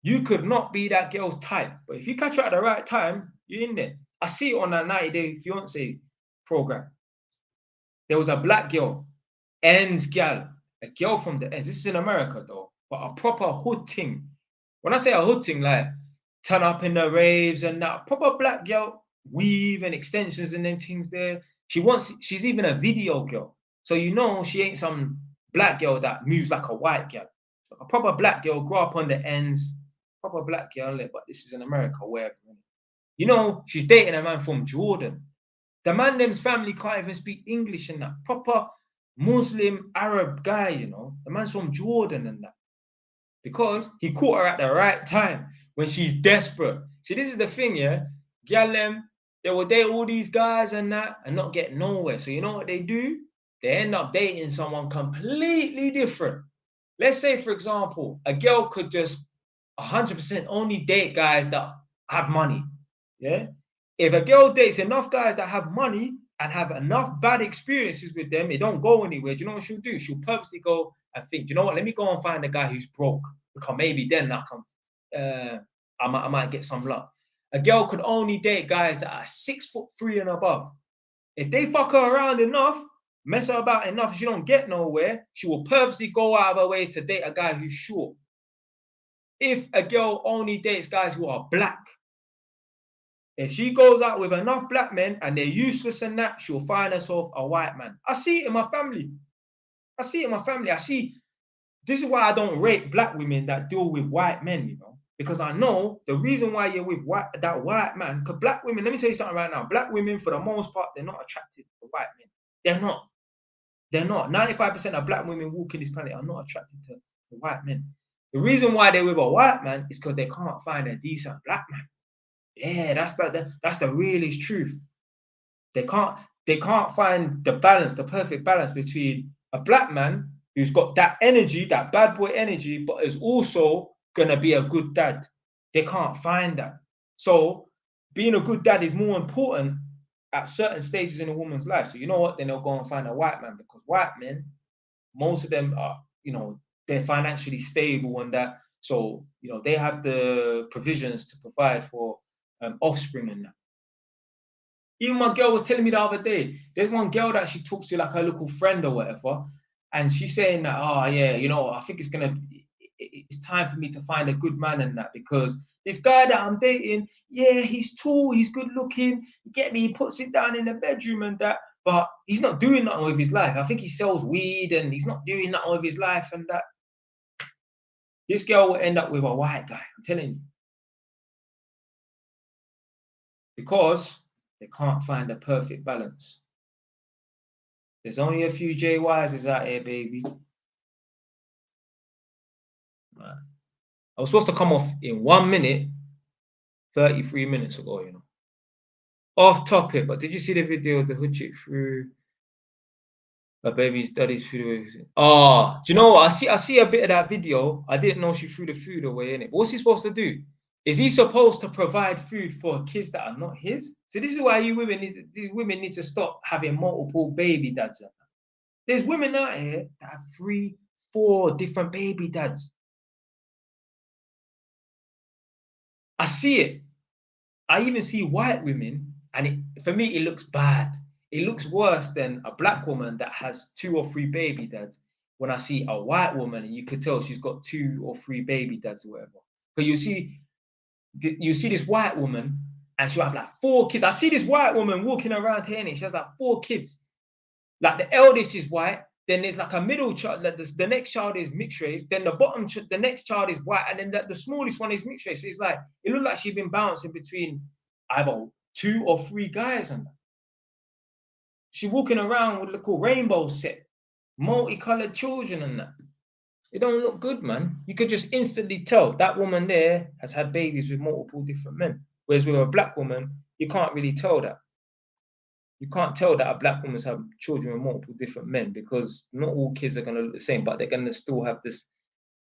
You could not be that girl's type. But if you catch her at the right time, you're in there. I see it on that 90-Day Fiance program. There was a black girl, ends gal, a girl from the ends. This is in America though, but a proper hood thing. When I say a hood thing, like turn up in the raves and that, proper black girl, weave and extensions and them things there. She's even a video girl. So you know she ain't some black girl that moves like a white girl. A proper black girl, grow up on the ends, proper black girl, but this is in America, wherever. You know, she's dating a man from Jordan. The man them's family can't even speak English and that. Proper Muslim Arab guy, you know. The man's from Jordan and that. Because he caught her at the right time when she's desperate. See, this is the thing, yeah. Gyal them, they will date all these guys and that and not get nowhere. So you know what they do? They end up dating someone completely different. Let's say, for example, a girl could just 100% only date guys that have money. Yeah. If a girl dates enough guys that have money and have enough bad experiences with them, it don't go anywhere. Do you know what she'll do? She'll purposely go and think, you know what? Let me go and find a guy who's broke, because maybe then I might get some luck. A girl could only date guys that are 6'3" and above. If they fuck her around enough, mess her about enough, she don't get nowhere, she will purposely go out of her way to date a guy who's short. If a girl only dates guys who are black, if she goes out with enough black men and they're useless and that, she'll find herself a white man. I see it in my family. This is why I don't rate black women that deal with white men, you know, because I know the reason why you're with that white man, because black women, let me tell you something right now, black women, for the most part, they're not attracted to white men. They're not. 95% of black women walking this planet are not attracted to white men. The reason why they're with a white man is because they can't find a decent black man. Yeah, that's the realest truth. They can't find the balance, the perfect balance between a black man who's got that energy, that bad boy energy, but is also gonna be a good dad. They can't find that. So being a good dad is more important at certain stages in a woman's life. So you know what? Then they'll go and find a white man, because white men, most of them are, you know, they're financially stable and that. So, you know, they have the provisions to provide for offspring and that. Even my girl was telling me the other day, there's one girl that she talks to like her little friend or whatever, and she's saying that, oh yeah, you know, I think it's time for me to find a good man and that, because this guy that I'm dating, yeah, he's tall, he's good looking, you get me, he puts it down in the bedroom and that, but he's not doing nothing with his life. I think he sells weed and he's not doing nothing with his life and that. This girl will end up with a white guy, I'm telling you. Because they can't find the perfect balance. There's only a few JYs out here, baby. Right. I was supposed to come off in 1 minute, 33 minutes ago, you know. Off topic, but did you see the video of the hood chick threw her baby's daddy's food away? Oh, do you know what? I see a bit of that video. I didn't know she threw the food away, innit? But what's he supposed to do? Is he supposed to provide food for kids that are not his? So this is why these women need to stop having multiple baby dads. There's women out here that have 3, 4 different baby dads. I see it. I even see white women, and for me, it looks bad. It looks worse than a black woman that has 2 or 3 baby dads. When I see a white woman, and you could tell she's got 2 or 3 baby dads or whatever. But you see this white woman, and she'll have like 4 kids. I see this white woman walking around here, and she has like 4 kids. Like the eldest is white, then there's like a middle child, like the next child is mixed race, then the next child is white, and then the smallest one is mixed race. So it's like, it looked like she'd been bouncing between either 2 or 3 guys and that. She's walking around with little rainbow set, multicolored children and that. It don't look good, man. You could just instantly tell that woman there has had babies with multiple different men. Whereas with a black woman, you can't really tell that. You can't tell that a black woman's have children with multiple different men because not all kids are going to look the same, but they're going to still have this.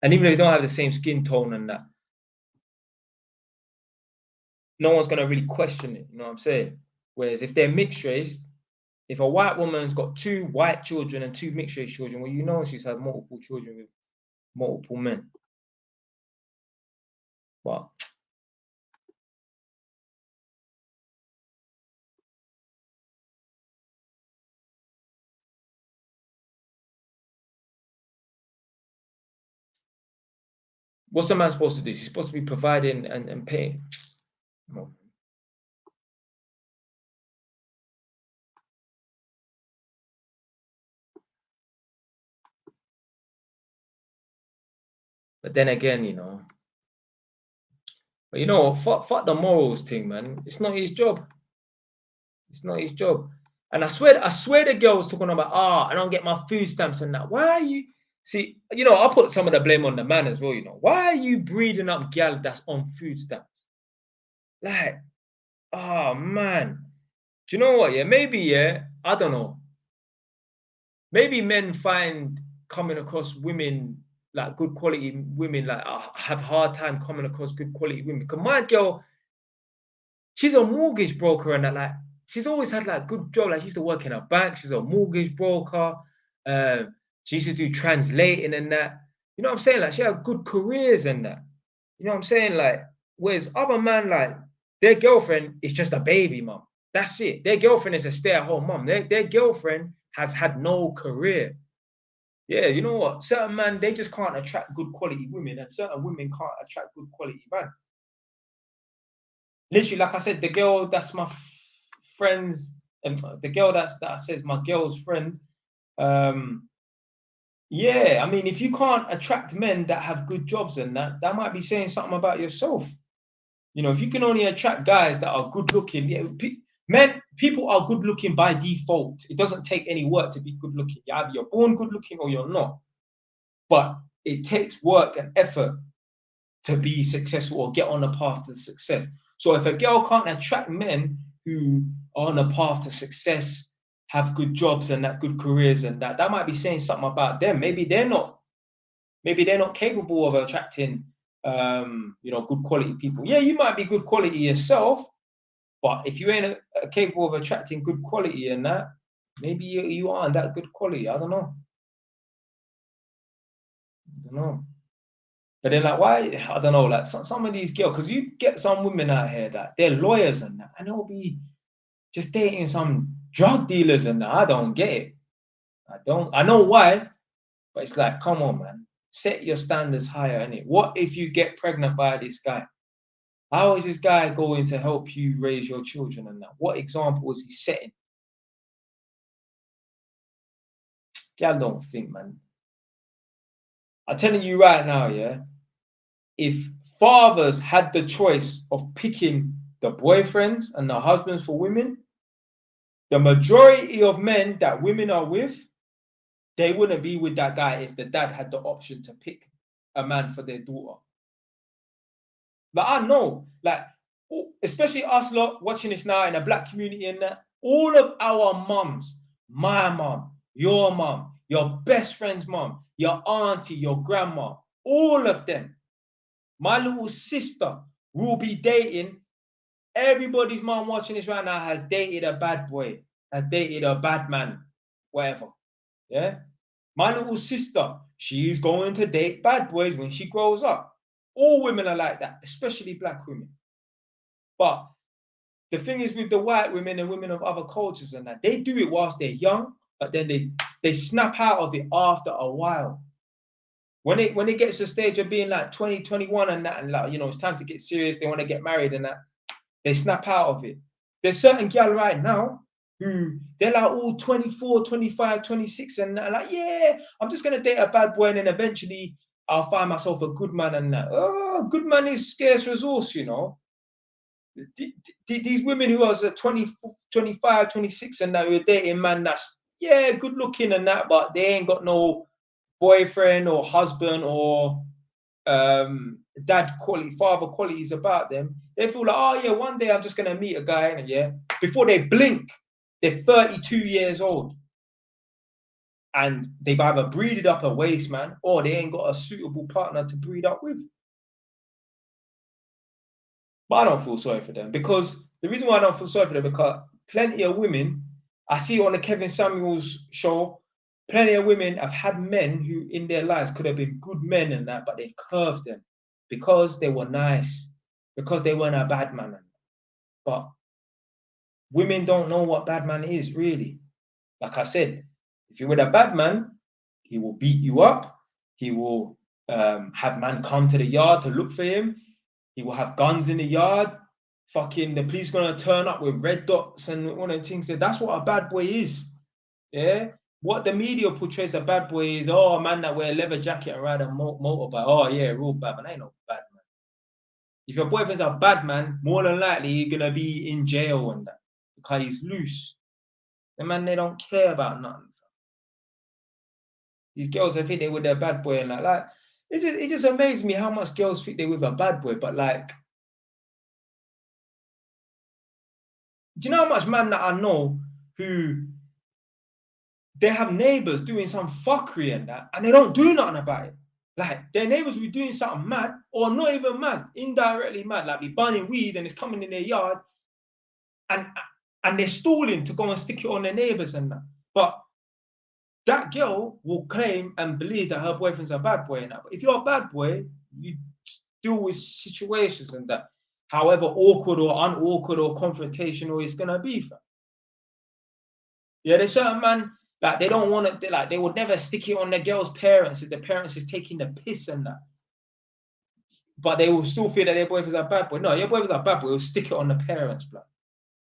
And even if they don't have the same skin tone and that, no one's going to really question it. You know what I'm saying? Whereas if they're mixed race, if a white woman's got 2 white children and 2 mixed race children, well, you know she's had multiple children with multiple men. But what's the man supposed to do? He's supposed to be providing and paying. No. But then again, but you know what? Fuck the morals thing, man. It's not his job. It's not his job. And I swear the girl was talking about, I don't get my food stamps and that. Why are you see, I'll put some of the blame on the man as well, Why are you breeding up gal that's on food stamps? Like, oh man. Do you know what? Yeah, maybe, yeah, I don't know. Maybe men find coming across women, like good quality women, like have hard time coming across good quality women. Because my girl, she's a mortgage broker and that, like, she's always had like good job. Like she used to work in a bank. She's a mortgage broker. She used to do translating and that. You know what I'm saying? Like she had good careers and that. You know what I'm saying? Like, whereas other man, like their girlfriend is just a baby mom. That's it. Their girlfriend is a stay-at-home mom. Their girlfriend has had no career. Yeah, you know what? Certain men, they just can't attract good quality women, and certain women can't attract good quality men. Literally, like I said, the girl that's my friend's, and the girl that says my girl's friend. Yeah, I mean, if you can't attract men that have good jobs and that might be saying something about yourself. If you can only attract guys that are good looking, yeah, people are good looking by default. It doesn't take any work to be good looking. Either you're born good looking or you're not. But it takes work and effort to be successful or get on the path to success. So if a girl can't attract men who are on a path to success, have good jobs and that good careers and that might be saying something about them. Maybe they're not capable of attracting good quality people. Yeah, you might be good quality yourself, but if you ain't capable of attracting good quality and that, maybe you aren't that good quality. I don't know. But then, like, why? I don't know. Like, some of these girls, because you get some women out here that they're lawyers and that, and they'll be just dating some drug dealers and that. I don't get it. I don't. I know why, but it's like, come on, man. Set your standards higher, innit? What if you get pregnant by this guy? How is this guy going to help you raise your children and that? What example is he setting? I don't think, man. I'm telling you right now, yeah. If fathers had the choice of picking the boyfriends and the husbands for women, the majority of men that women are with, they wouldn't be with that guy if the dad had the option to pick a man for their daughter. Like, I know, like, especially us lot watching this now in a black community and that, all of our mums, my mum, your best friend's mum, your auntie, your grandma, all of them, my little sister will be dating. Everybody's mom watching this right now has dated a bad boy, has dated a bad man, whatever. Yeah. My little sister, she's going to date bad boys when she grows up. All women are like that, especially black women. But the thing is with the white women and women of other cultures and that, they do it whilst they're young, but then they snap out of it after a while. When it gets to the stage of being like 20, 21 and that, and like, it's time to get serious, they want to get married and that, they snap out of it. There's certain gal right now who they're like all 24, 25, 26 and like, yeah, I'm just going to date a bad boy and then eventually I'll find myself a good man and that. Oh, good man is scarce resource, These women who are 20, 25, 26 and that, who are dating man that's, yeah, good looking and that, but they ain't got no boyfriend or husband or dad quality, father qualities about them. They feel like, oh yeah, one day I'm just gonna meet a guy, and yeah, before they blink, they're 32 years old, and they've either breeded up a waste man, or they ain't got a suitable partner to breed up with. But I don't feel sorry for them, because the reason why I don't feel sorry for them, because plenty of women, I see it on the Kevin Samuels show, plenty of women have had men who in their lives could have been good men and that, but they've curved them because they were nice, because they weren't a bad man. But women don't know what bad man is, really. Like I said, if you're with a bad man, he will beat you up. He will have man come to the yard to look for him. He will have guns in the yard. Fucking the police gonna turn up with red dots and all them things. That's what a bad boy is. Yeah. What the media portrays a bad boy is, oh, a man that wear a leather jacket and ride a motorbike. Oh yeah, real bad man. Ain't no bad man. If your boyfriend's a bad man, more than likely you're gonna be in jail and that, because he's loose. The man, they don't care about nothing. These girls, they think they with their bad boy and like it just amazes me how much girls think they with a bad boy. But like, do you know how much man that I know who they have neighbors doing some fuckery and that, and they don't do nothing about it? Like their neighbors will be doing something mad, or not even mad, indirectly mad, like be burning weed and it's coming in their yard, and they're stalling to go and stick it on their neighbors and that. But that girl will claim and believe that her boyfriend's a bad boy and that. But if you're a bad boy, you deal with situations and that, however awkward or unawkward or confrontational it's gonna be. Yeah, there's certain man, like they don't want to, like they would never stick it on their girl's parents if the parents is taking the piss and that. But they will still feel that their boyfriend's a bad boy. No, your boyfriend's a bad boy, will stick it on the parents, blood.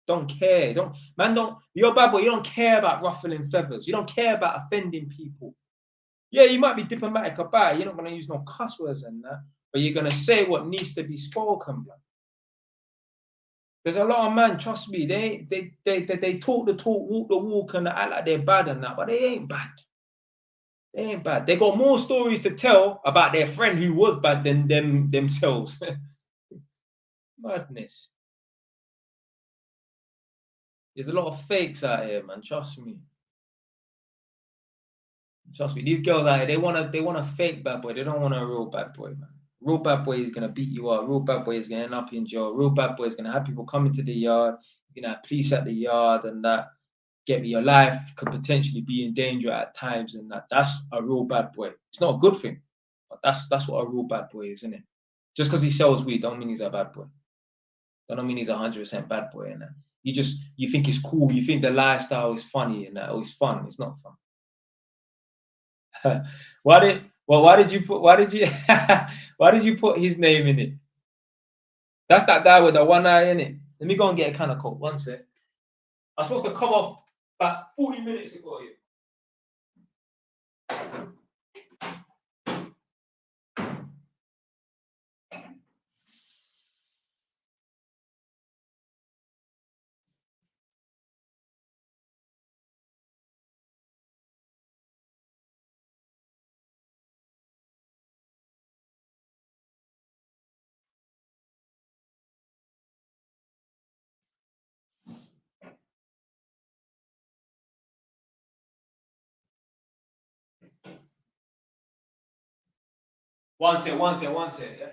Don't care. You're a bad boy, you don't care about ruffling feathers. You don't care about offending people. Yeah, you might be diplomatic about it. You're not going to use no cuss words and that, but you're going to say what needs to be spoken, blood. There's a lot of men, trust me, they talk the talk, walk the walk, and act like they're bad and that, but they ain't bad. They ain't bad. They got more stories to tell about their friend who was bad than themselves. Madness. There's a lot of fakes out here, man. Trust me. Trust me. These girls out here, they want a fake bad boy. They don't want a real bad boy, man. Real bad boy is gonna beat you up. Real bad boy is gonna end up in jail. Real bad boy is gonna have people come into the yard. He's gonna have police at the yard and that. Get me, your life could potentially be in danger at times, and that's a real bad boy. It's not a good thing, but that's what a real bad boy is, isn't it? Just because he sells weed, don't mean he's a bad boy. That don't mean he's 100% bad boy, and that. You think it's cool. You think the lifestyle is funny and that, oh, it's fun. It's not fun. Why did you put why did you put his name in it? That's that guy with the one eye in it. Let me go and get a can of Coke. One sec. I was supposed to come off about 40 minutes ago. One sec, yeah.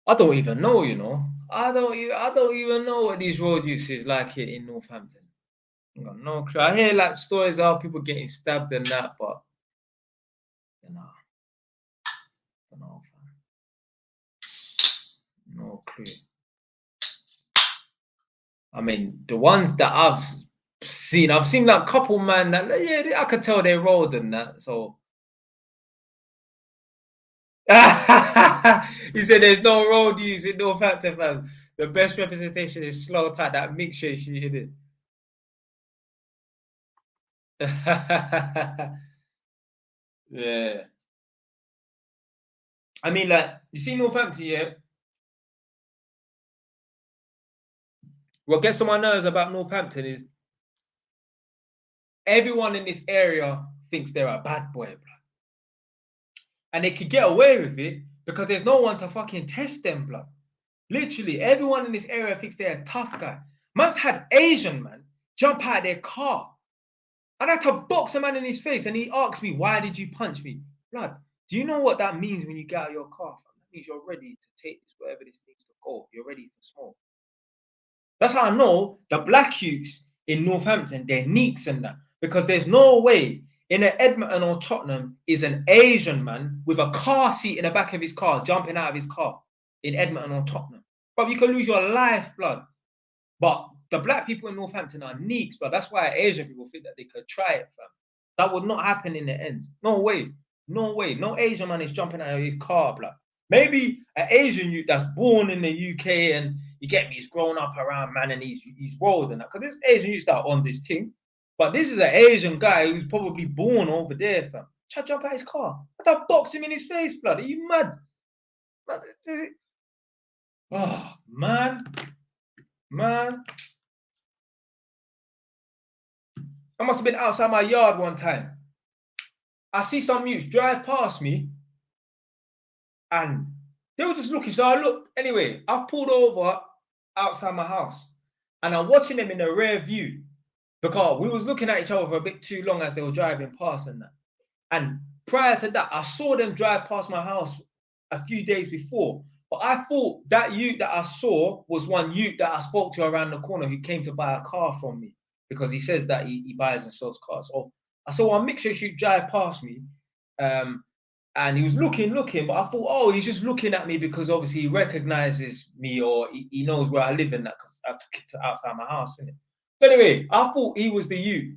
I don't even know, you know. I don't even know what these road use is like here in Northampton. I got no clue. I hear like stories of people getting stabbed and that, but you know, don't know, fam. No clue. I mean, the ones that I've seen like couple man that yeah, I could tell they rolled and that. So he said there's no road use in Northampton, fam. The best representation is slow type, that mixture she hit it. Yeah. I mean, like, you see Northampton, yeah? What gets on my nerves about Northampton is everyone in this area thinks they're a bad boy, bro. And they could get away with it because there's no one to fucking test them, blood. Literally, everyone in this area thinks they're a tough guy. Man's had Asian man jump out of their car. And I had to box a man in his face, and he asked me, "Why did you punch me?" Blood, do you know what that means when you get out of your car? That means you're ready to take this wherever this needs to go. You're ready for smoke. That's how I know the black youths in Northampton, they're neeks and that. Because there's no way in an Edmonton or Tottenham is an Asian man with a car seat in the back of his car jumping out of his car in Edmonton or Tottenham. But you can lose your life, blood. But the black people in Northampton are neeks, but that's why Asian people think that they could try it, fam. That would not happen in the end. No way. No way. No Asian man is jumping out of his car, blood. Maybe an Asian youth that's born in the UK and you get me, he's grown up around man and he's rolled and that. Because there's Asian youths that are on this thing. But this is an Asian guy who's probably born over there, fam. Try to jump out his car. I have to box him in his face, blood. Are you mad? Oh, man. Man. I must have been outside my yard one time. I see some youths drive past me and they were just looking. So I looked. Anyway, I've pulled over outside my house and I'm watching them in the rear view because we was looking at each other for a bit too long as they were driving past and that. And prior to that, I saw them drive past my house a few days before. But I thought that youth that I saw was one youth that I spoke to around the corner who came to buy a car from me because he says that he buys and sells cars. So I saw one mixture shoot drive past me. And he was looking, but I thought, oh, he's just looking at me because obviously he recognizes me or he knows where I live in that because I took it to outside my house, innit? So anyway, I thought he was the youth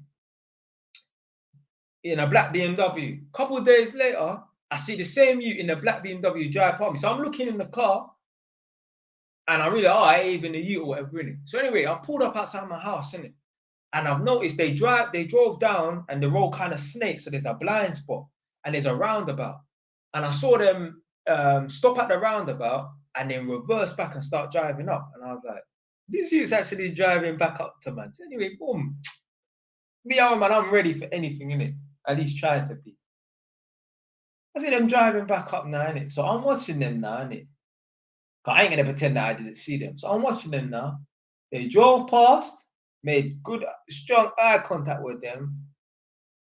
in a black BMW. A couple of days later, I see the same youth in a black BMW drive past me. So I'm looking in the car and I realize, oh, I ain't even the youth or whatever, innit? So anyway, I pulled up outside my house, innit? And I've noticed they drove down and the road kind of snakes. So there's a blind spot and there's a roundabout. And I saw them stop at the roundabout and then reverse back and start driving up. And I was like, this youth's actually driving back up to man. So anyway, boom. Me, oh man, I'm ready for anything, innit? At least try to be. I see them driving back up now, innit? So I'm watching them now, innit? Cause I ain't gonna pretend that I didn't see them. So I'm watching them now. They drove past, made good, strong eye contact with them,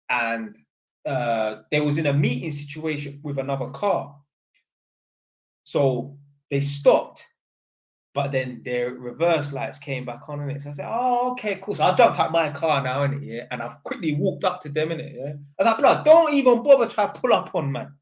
and they was in a meeting situation with another car. So they stopped, but then their reverse lights came back on in it. So I said, oh, okay, cool. So I jumped out my car now, innit, yeah? And I've quickly walked up to them, innit, yeah? I was like, blood, don't even bother trying to pull up on, man.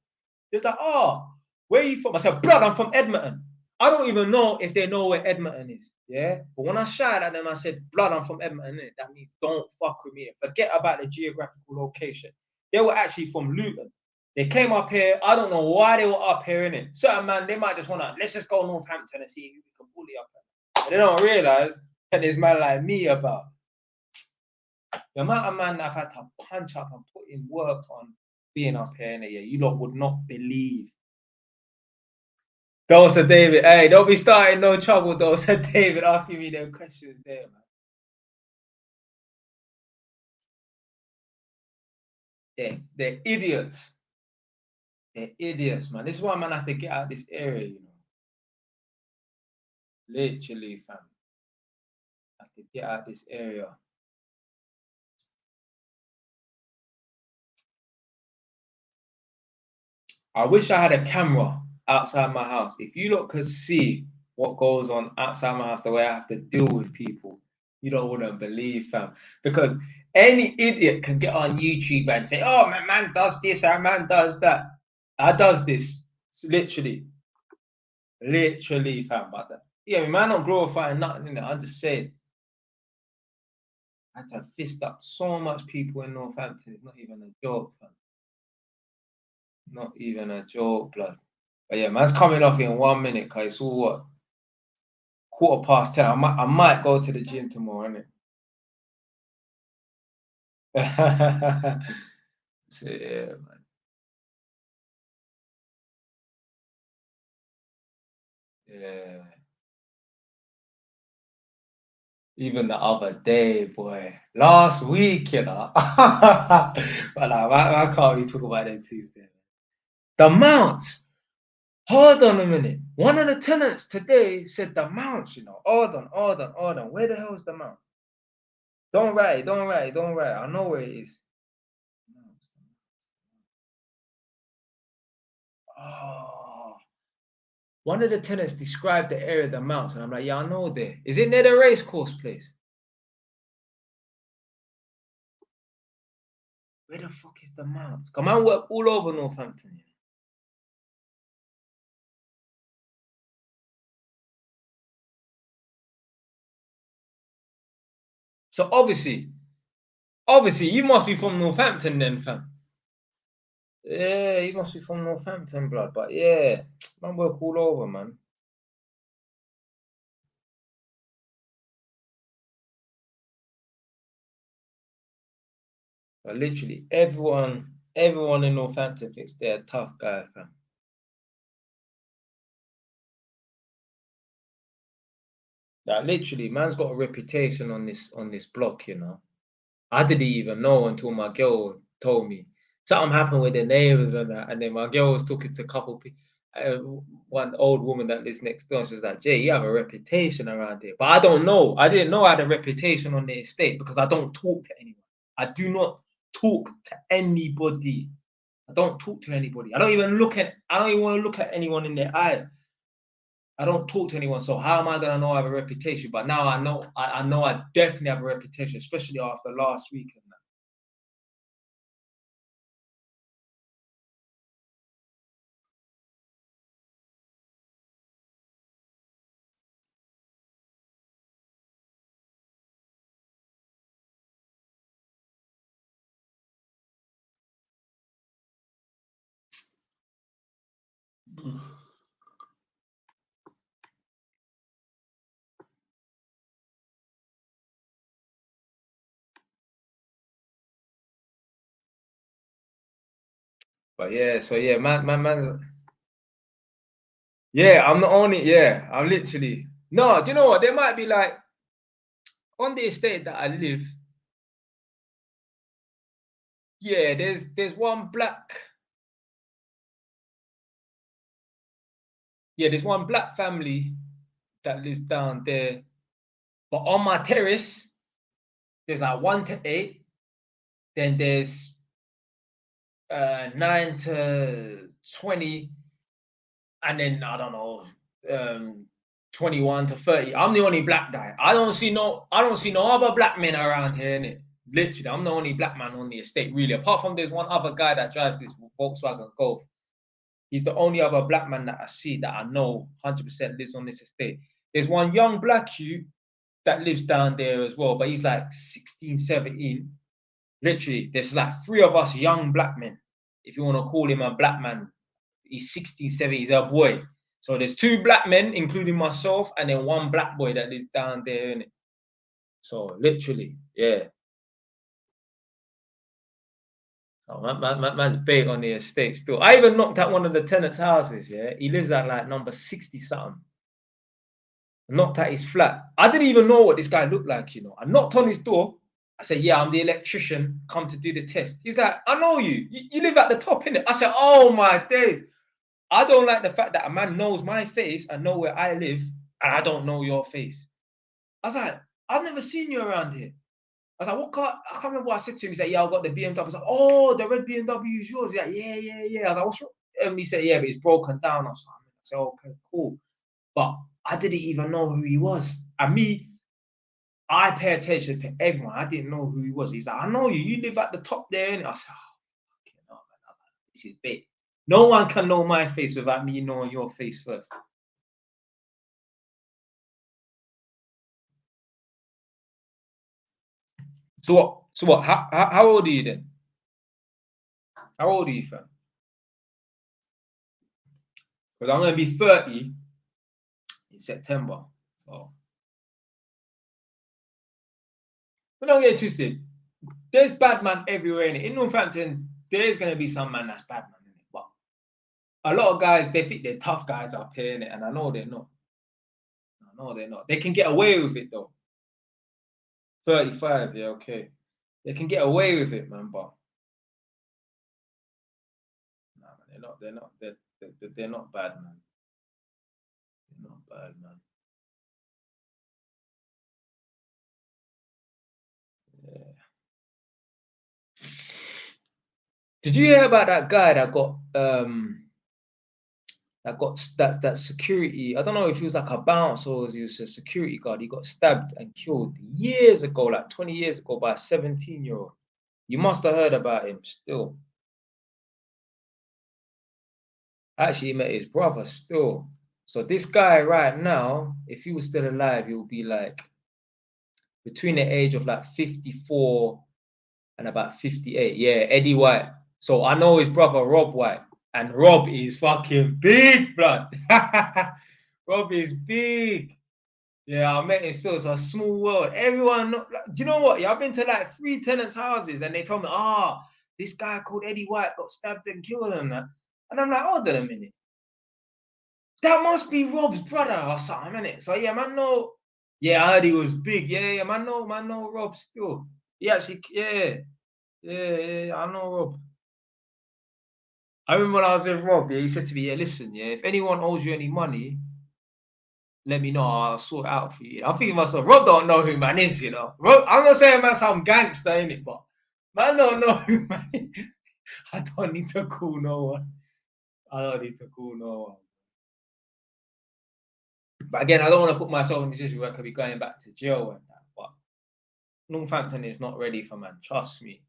It's like, oh, where are you from? I said, blood, I'm from Edmonton. I don't even know if they know where Edmonton is, yeah? But when I shouted at them, I said, blood, I'm from Edmonton, innit? That means don't fuck with me. Forget about the geographical location. They were actually from Luton. They came up here. I don't know why they were up here, innit? Certain man, they might just want to, let's just go Northampton and see who we can bully up here. But they don't realize that there's man like me about. The amount of man that I've had to punch up and put in work on being up here, innit? Yeah, you lot would not believe. Though, Sir David, hey, don't be starting no trouble, though, Sir David, asking me them questions there, man. They're idiots. They're idiots, man. This is why man has to get out of this area, you know. Literally, fam. to get out this area. I wish I had a camera outside my house. If you lot could see what goes on outside my house, the way I have to deal with people, you don't wouldn't believe, fam. Because any idiot can get on YouTube and say, "Oh, my man does this, our man does that." I does this, literally, fam. But yeah, man, don't glorifying nothing in it. I'm just saying. I had to fist up so much people in Northampton. It's not even a joke, fam. Not even a joke, blood. But yeah, man's coming off in 1 minute, cause it's all what 10:15. I might go to the gym tomorrow, innit? So yeah, man. Yeah. Even the other day, boy. Last week, you know. But like, I can't really talk about that Tuesday. The mounts. Hold on a minute. One of the tenants today said the mounts, you know. Hold on. Where the hell is the mount? Don't write it. I know where it is. Oh. One of the tenants described the area of the mounts, and I'm like, yeah, I know there. Is it near the race course place? Where the fuck is the mounts? Come on, work all over Northampton. So obviously, you must be from Northampton then, fam. Yeah, you must be from Northampton, blood. But yeah, man, work all over, man. But literally, everyone in Northampton thinks they're a tough guy, fam. Like literally, man's got a reputation on this block, you know. I didn't even know until my girl told me something happened with the neighbors and that. And then my girl was talking to a couple people, one old woman that lives next door. She was like, "Jay, you have a reputation around here." But I don't know. I didn't know I had a reputation on the estate because I don't talk to anyone. I do not talk to anybody. I don't talk to anybody. I don't even want to look at anyone in their eye. I don't talk to anyone, so how am I gonna know I have a reputation? But now I know. I know I definitely have a reputation, especially after last week. But yeah, so yeah, man, yeah, I'm not only, yeah, I'm literally, no, do you know what? There might be like, on the estate that I live, yeah, there's one black, yeah, there's one black family that lives down there. But on my terrace, there's like 1 to 8, then there's 9 to 20, and then I don't know, 21 to 30. I'm the only black guy. I don't see no other black men around here, innit? Literally, I'm the only black man on the estate, really. Apart from there's one other guy that drives this Volkswagen Golf. He's the only other black man that I see that I know 100% lives on this estate. There's one young black youth that lives down there as well, but he's like 16, 17. Literally, there's like 3 of us young black men. If you want to call him a black man, he's 16, 17, he's a boy. So there's 2 black men, including myself, and then one black boy that lives down there, innit? So literally, yeah. Oh, man's big on the estate still. I even knocked at one of the tenants' houses, yeah. He lives at like number 60 something. Knocked at his flat. I didn't even know what this guy looked like, you know. I knocked on his door. I said, "Yeah, I'm the electrician, come to do the test." He's like, "I know you. You live at the top, innit?" I said, "Oh my days." I don't like the fact that a man knows my face and know where I live, and I don't know your face. I was like, I've never seen you around here. I was like, what car? I can't remember what I said to him. He said, yeah, I got the BMW. I was like, oh, the red BMW is yours. He's like, yeah, yeah, yeah. I was like, what's wrong? He said, yeah, but it's broken down or something. I said, okay, cool. But I didn't even know who he was. And me, I pay attention to everyone. I didn't know who he was. He's like, I know you. You live at the top there. And I said, oh, fucking hell, man. I was like, this is big. No one can know my face without me knowing your face first. So what? So what? How old are you then? How old are you, fam? Because I'm going to be 30 in September. So we don't get twisted. There's bad man everywhere in it. In Northampton, there's going to be some man that's bad man in it. But a lot of guys, they think they're tough guys up here in it, and I know they're not. I know they're not. They can get away with it though. 35, yeah, okay. They can get away with it, man. But nah, man, they're not. They're not bad, man. They're not bad, man. Yeah. Did you hear about that guy that got that security? I don't know if he was like a bouncer or he was a security guard. He got stabbed and killed years ago, like 20 years ago, by a 17-year-old. You must have heard about him still. Actually, he met his brother still. So this guy right now, if he was still alive, he would be like between the age of like 54 and about 58. Yeah, Eddie White. So I know his brother Rob White, and Rob is fucking big, blood. Rob is big. Yeah, I met him still. It's a small world. Everyone, do you know what? Yeah, I've been to like 3 tenants' houses, and they told me, this guy called Eddie White got stabbed and killed and that. And I'm like, hold on a minute. That must be Rob's brother or something, innit? So yeah, man, no. Yeah, I heard he was big. Yeah, man, no, Rob still. He actually, yeah, I know Rob. I remember when I was with Rob, yeah, he said to me, yeah, listen, yeah, if anyone owes you any money, let me know, I'll sort it out for you. I'm thinking to myself, Rob don't know who man is, you know. Rob, I'm not saying man some gangster, innit, but man don't know who man is. I don't need to call no one. I don't need to call no one. But again, I don't want to put myself in a position where I could be going back to jail and that. But Northampton is not ready for man. Trust me.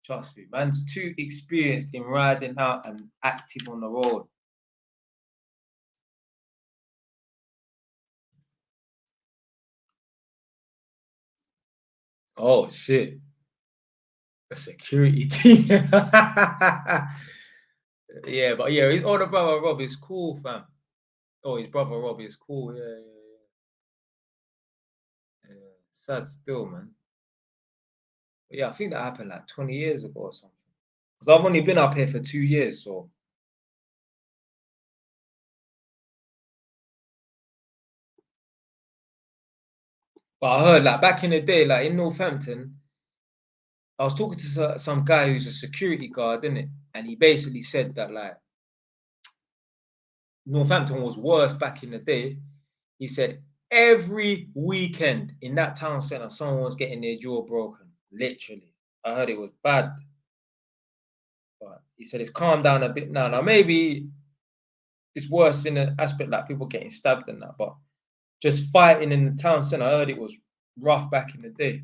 Trust me. Man's too experienced in riding out and active on the road. Oh shit. A security team. Yeah, but yeah, his older brother Rob is cool, fam. Oh, his brother Rob is cool. Yeah. Sad still, man. But yeah, I think that happened like 20 years ago or something. Because I've only been up here for 2 years, so. But I heard like back in the day, like in Northampton, I was talking to some guy who's a security guard, innit? And he basically said that like Northampton was worse back in the day. He said every weekend in that town centre, someone was getting their jaw broken. Literally. I heard it was bad. But he said it's calmed down a bit now. Now maybe it's worse in the aspect like people getting stabbed and that, but just fighting in the town centre, I heard it was rough back in the day.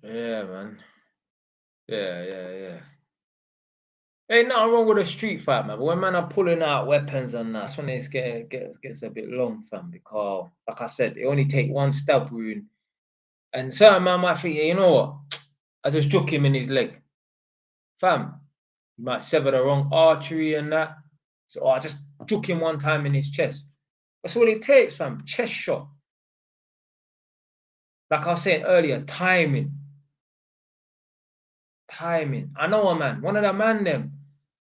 Yeah, man. Yeah. Ain't nothing wrong with a street fight, man. But when man are pulling out weapons and that's when it gets a bit long, fam. Because, like I said, they only take one stab wound, and certain man might think, yeah, you know what? I just juke him in his leg, fam. You might sever the wrong artery and that. So I just Took him one time in his chest. That's all it takes, fam. Chest shot. Like I was saying earlier, timing. Timing. I know a man, one of the man them.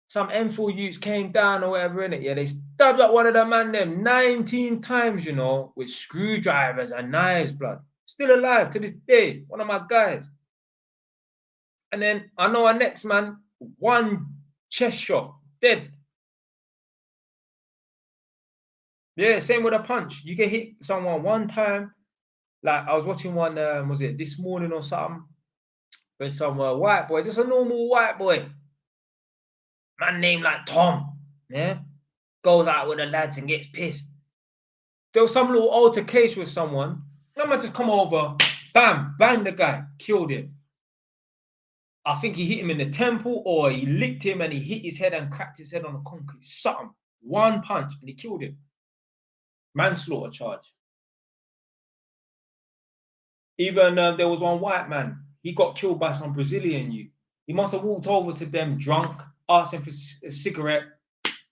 Some M4 youths came down or whatever, innit? Yeah, they stabbed up one of the man them 19 times, you know, with screwdrivers and knives, blood. Still alive to this day. One of my guys. And then I know our next man, one chest shot, dead. Yeah, same with a punch. You can hit someone one time. Like I was watching one, was it this morning or something? With some white boy, just a normal white boy. Man named like Tom. Yeah. Goes out with the lads and gets pissed. There was some little altercation with someone. No man just come over, bam, bang the guy, killed him. I think he hit him in the temple or he licked him and he hit his head and cracked his head on the concrete. Something. One punch and he killed him. Manslaughter charge. Even there was one white man. He got killed by some Brazilian youth. He must have walked over to them drunk, asked him for a cigarette.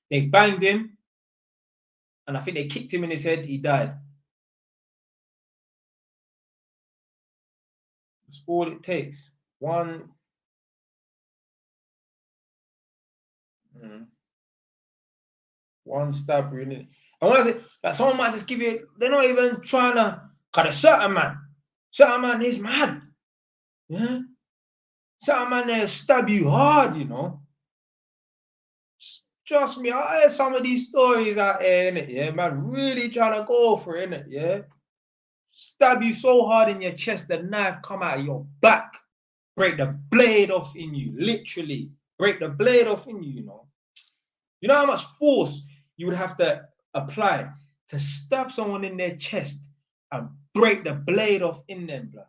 They banged him. And I think they kicked him in his head. He died. That's all it takes. One stab in it. And when I say like someone might just give you, they're not even trying to cut a certain man is mad. Yeah. Certain man they'll stab you hard, you know. Trust me, I heard some of these stories out here, innit? Yeah, man, really trying to go for it, innit? Yeah. Stab you so hard in your chest, the knife come out of your back. Break the blade off in you, literally. Break the blade off in you, you know. You know how much force you would have to apply to stab someone in their chest and break the blade off in them, blood.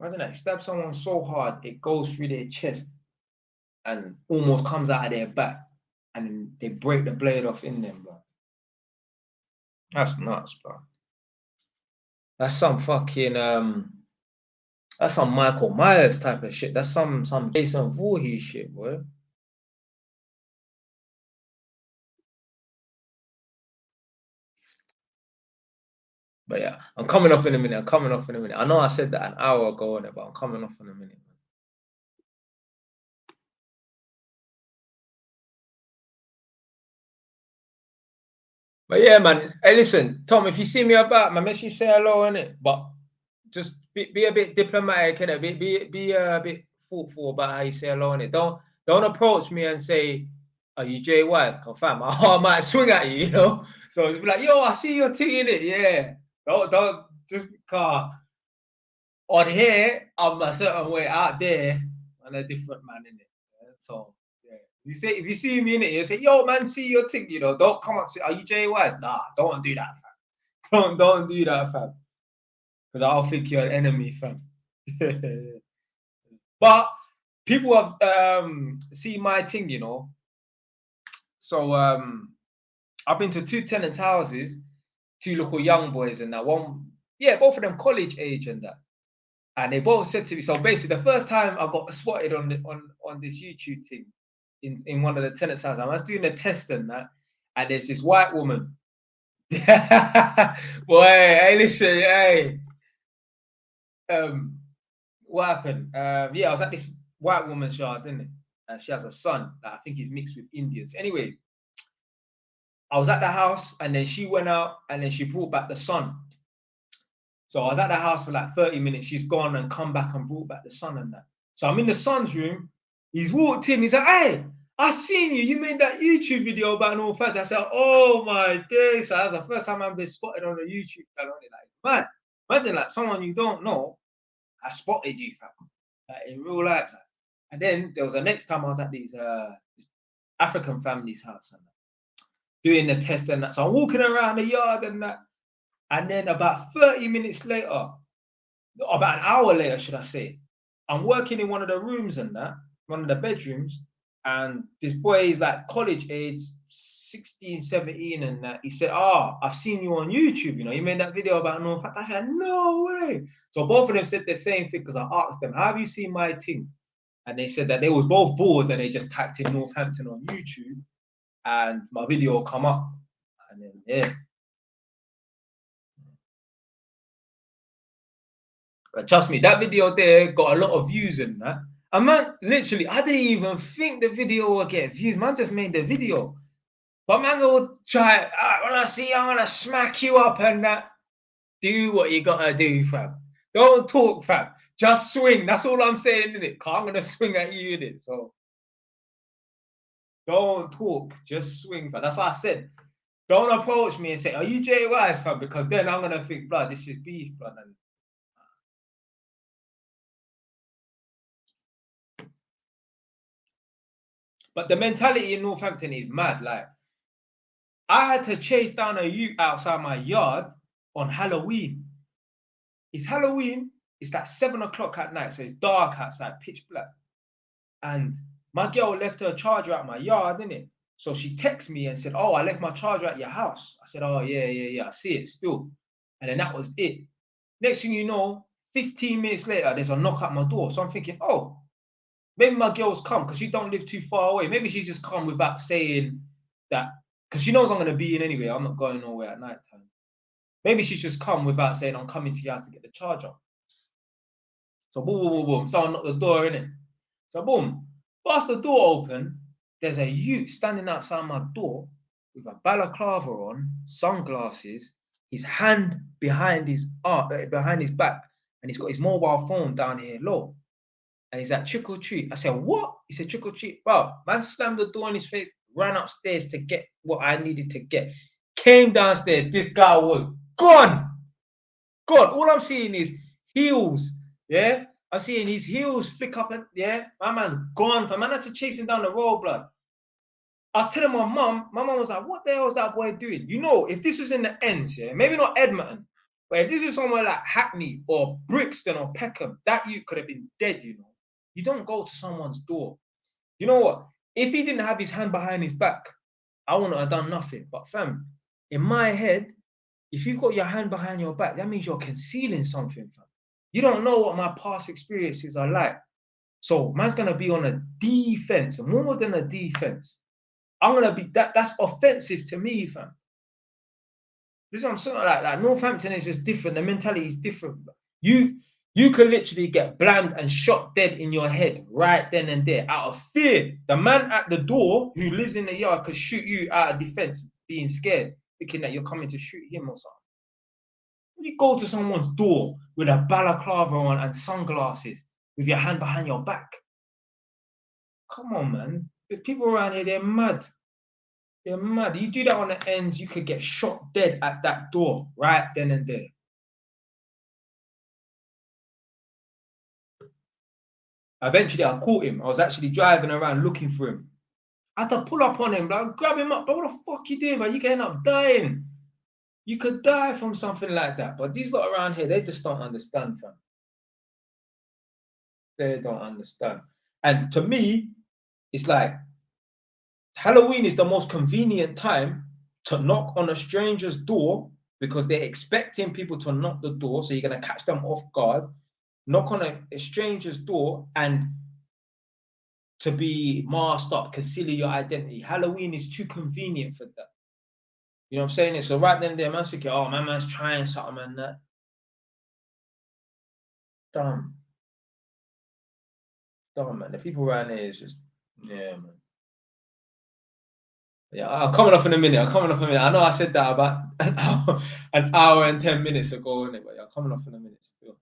Imagine that, stab someone so hard, it goes through their chest and almost comes out of their back and then they break the blade off in them, blood. That's nuts, bro. That's some fucking, that's some Michael Myers type of shit. That's some Jason Voorhees shit, boy. But yeah, I'm coming off in a minute. I know I said that an hour ago on it, but I'm coming off in a minute. But yeah, man. Hey, listen, Tom, if you see me about, man, make sure you say hello, innit? But just be a bit diplomatic, innit? Be a bit thoughtful about how you say hello, innit? Don't approach me and say, "Are you JY?" Confirm. I might swing at you, you know. So just be like, "Yo, I see your thing in it." Yeah. Don't just car on here. I'm a certain way out there. I'm a different man in it. Yeah? So yeah. If you see me in it, you say, "Yo, man, see your thing." You know, don't come up to, "Are you JYs?" Nah, don't do that, fam. Don't do that, fam. Because I'll think you're an enemy, fam. But people have seen my thing, you know. So I've been to two tenants' houses, two local young boys, and that one, yeah, both of them college age and that. And they both said to me, so basically the first time I got spotted on this YouTube thing in one of the tenants' houses, I was doing a test and that, and there's this white woman. Boy, hey, listen, hey. What happened? Yeah, I was at this white woman's yard, didn't it? And she has a son that I think he's mixed with Indians. Anyway, I was at the house and then she went out and then she brought back the son. So I was at the house for like 30 minutes. She's gone and come back and brought back the son and that. So I'm in the son's room. He's walked in. He's like, "Hey, I seen you. You made that YouTube video about an orphanage." I said, "Oh my days." So that's the first time I've been spotted on a YouTube channel. Like, man, imagine like someone you don't know, I spotted you, fam, like in real life. Like. And then there was the next time I was at these African family's house and doing the test and that. So I'm walking around the yard and that. And then about 30 minutes later, about an hour later, should I say, I'm working in one of the rooms and that, one of the bedrooms, And this boy is like college age, 16, 17, and that. He said, "Ah, I've seen you on YouTube, you know, you made that video about North." I said, "No way." So both of them said the same thing because I asked them, "Have you seen my thing?" And they said that they was both bored and they just typed in Northampton on YouTube and my video will come up. And then, yeah. But trust me, that video there got a lot of views in that. And man, literally, I didn't even think the video would get views. Man just made the video. But man will try, when I see you, I'm gonna smack you up and that. Do what you gotta do, fam. Don't talk, fam. Just swing. That's all I'm saying, innit? Cause I'm gonna swing at you, innit? So don't talk, just swing, fam. That's what I said. Don't approach me and say, "Are you Jay Wise, fam?" Because then I'm gonna think, blood, this is beef, blood. And but the mentality in Northampton is mad. Like, I had to chase down a youth outside my yard on Halloween. It's Halloween. It's like 7 o'clock at night, so it's dark outside, pitch black. And my girl left her charger at my yard, innit? So she texted me and said, "Oh, I left my charger at your house." I said, "Oh, yeah, yeah, yeah, I see it still." And then that was it. Next thing you know, 15 minutes later, there's a knock at my door. So I'm thinking, oh, maybe my girl's come because she don't live too far away. Maybe she just come without saying that, because she knows I'm going to be in anyway. I'm not going nowhere at night time. Maybe she's just come without saying, "I'm coming to your house to get the charger." So boom, boom, boom, boom. Someone knocked the door, innit? So boom, whilst the door open, there's a youth standing outside my door with a balaclava on, sunglasses, his hand behind his behind his back, and he's got his mobile phone down here low. And he's like, "Trick or treat." I said, "What?" He said, "Trick or treat." Bro, man slammed the door in his face, ran upstairs to get what I needed to get. Came downstairs, this guy was gone. God, all I'm seeing is heels. Yeah, I'm seeing his heels flick up, and yeah, my man's gone. For man had to chase him down the road, blood. I was telling my mum was like, "What the hell is that boy doing?" You know, if this was in the ends, yeah, maybe not Edmonton, but if this is somewhere like Hackney or Brixton or Peckham, that you could have been dead. You know, you don't go to someone's door. You know what? If he didn't have his hand behind his back, I wouldn't have done nothing. But fam, in my head, if you've got your hand behind your back, that means you're concealing something, fam. You don't know what my past experiences are like. So man's gonna be on a defense, more than a defense. I'm gonna be that's offensive to me, fam. This is what I'm saying. Like Northampton is just different. The mentality is different. You you could literally get blammed and shot dead in your head right then and there out of fear. The man at the door who lives in the yard could shoot you out of defense, being scared, thinking that you're coming to shoot him or something. You go to someone's door with a balaclava on and sunglasses with your hand behind your back. Come on, man. The people around here, they're mad. They're mad. You do that on the ends, you could get shot dead at that door right then and there. Eventually, I caught him. I was actually driving around looking for him. I had to pull up on him, like, grab him up. But what the fuck you doing, man? You can end up dying. You could die from something like that. But these lot around here, they just don't understand, fam. They don't understand. And to me, it's like Halloween is the most convenient time to knock on a stranger's door because they're expecting people to knock the door. So you're going to catch them off guard, knock on a stranger's door and to be masked up, concealing your identity. Halloween is too convenient for that. You know what I'm saying? So right then there, man's thinking, "Oh, my man's trying something and that." Dumb. Dumb, man. The people around here is just, yeah, man. Yeah, I'm coming off in a minute. I'm coming off in a minute. I know I said that about an hour and 10 minutes ago, innit? But yeah, I'm coming off in a minute still.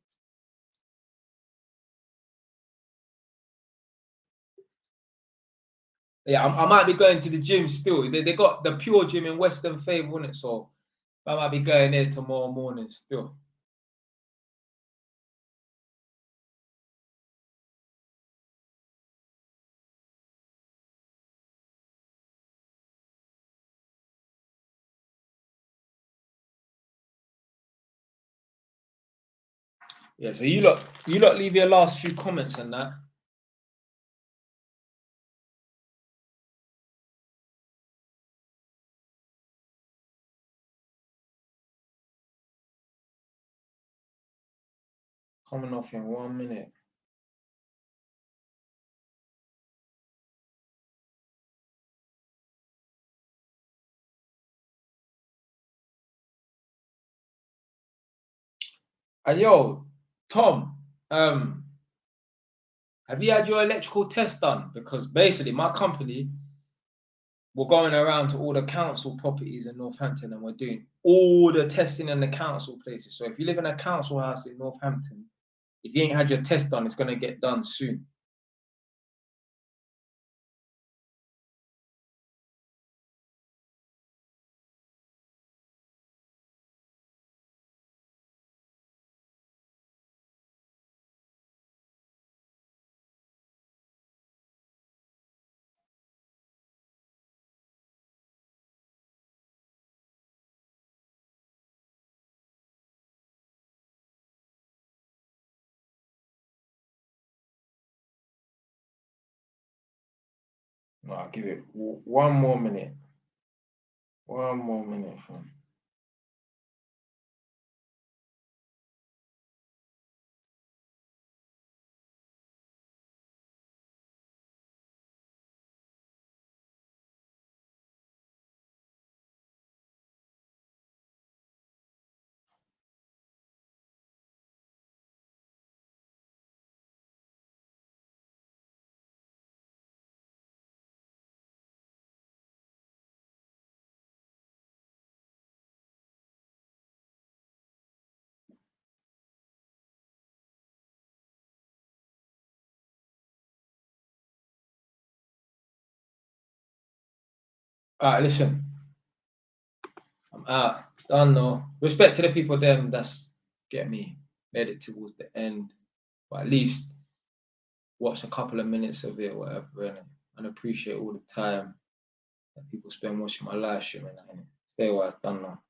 Yeah, I might be going to the gym still. They got the Pure Gym in Western Favour, innit? So I might be going there tomorrow morning still. Yeah, so you lot leave your last few comments and that. Coming off in 1 minute. Yo, Tom, have you had your electrical test done? Because basically my company, we're going around to all the council properties in Northampton and we're doing all the testing in the council places. So if you live in a council house in Northampton, if you ain't had your test done, it's going to get done soon. No, I'll give it 1 more minute. 1 more minute, fam. All right, listen. I'm out. Done though. Respect to the people them that's get me made it towards the end. But at least watch a couple of minutes of it, whatever, and appreciate all the time that people spend watching my live stream and that. Stay wise, done now.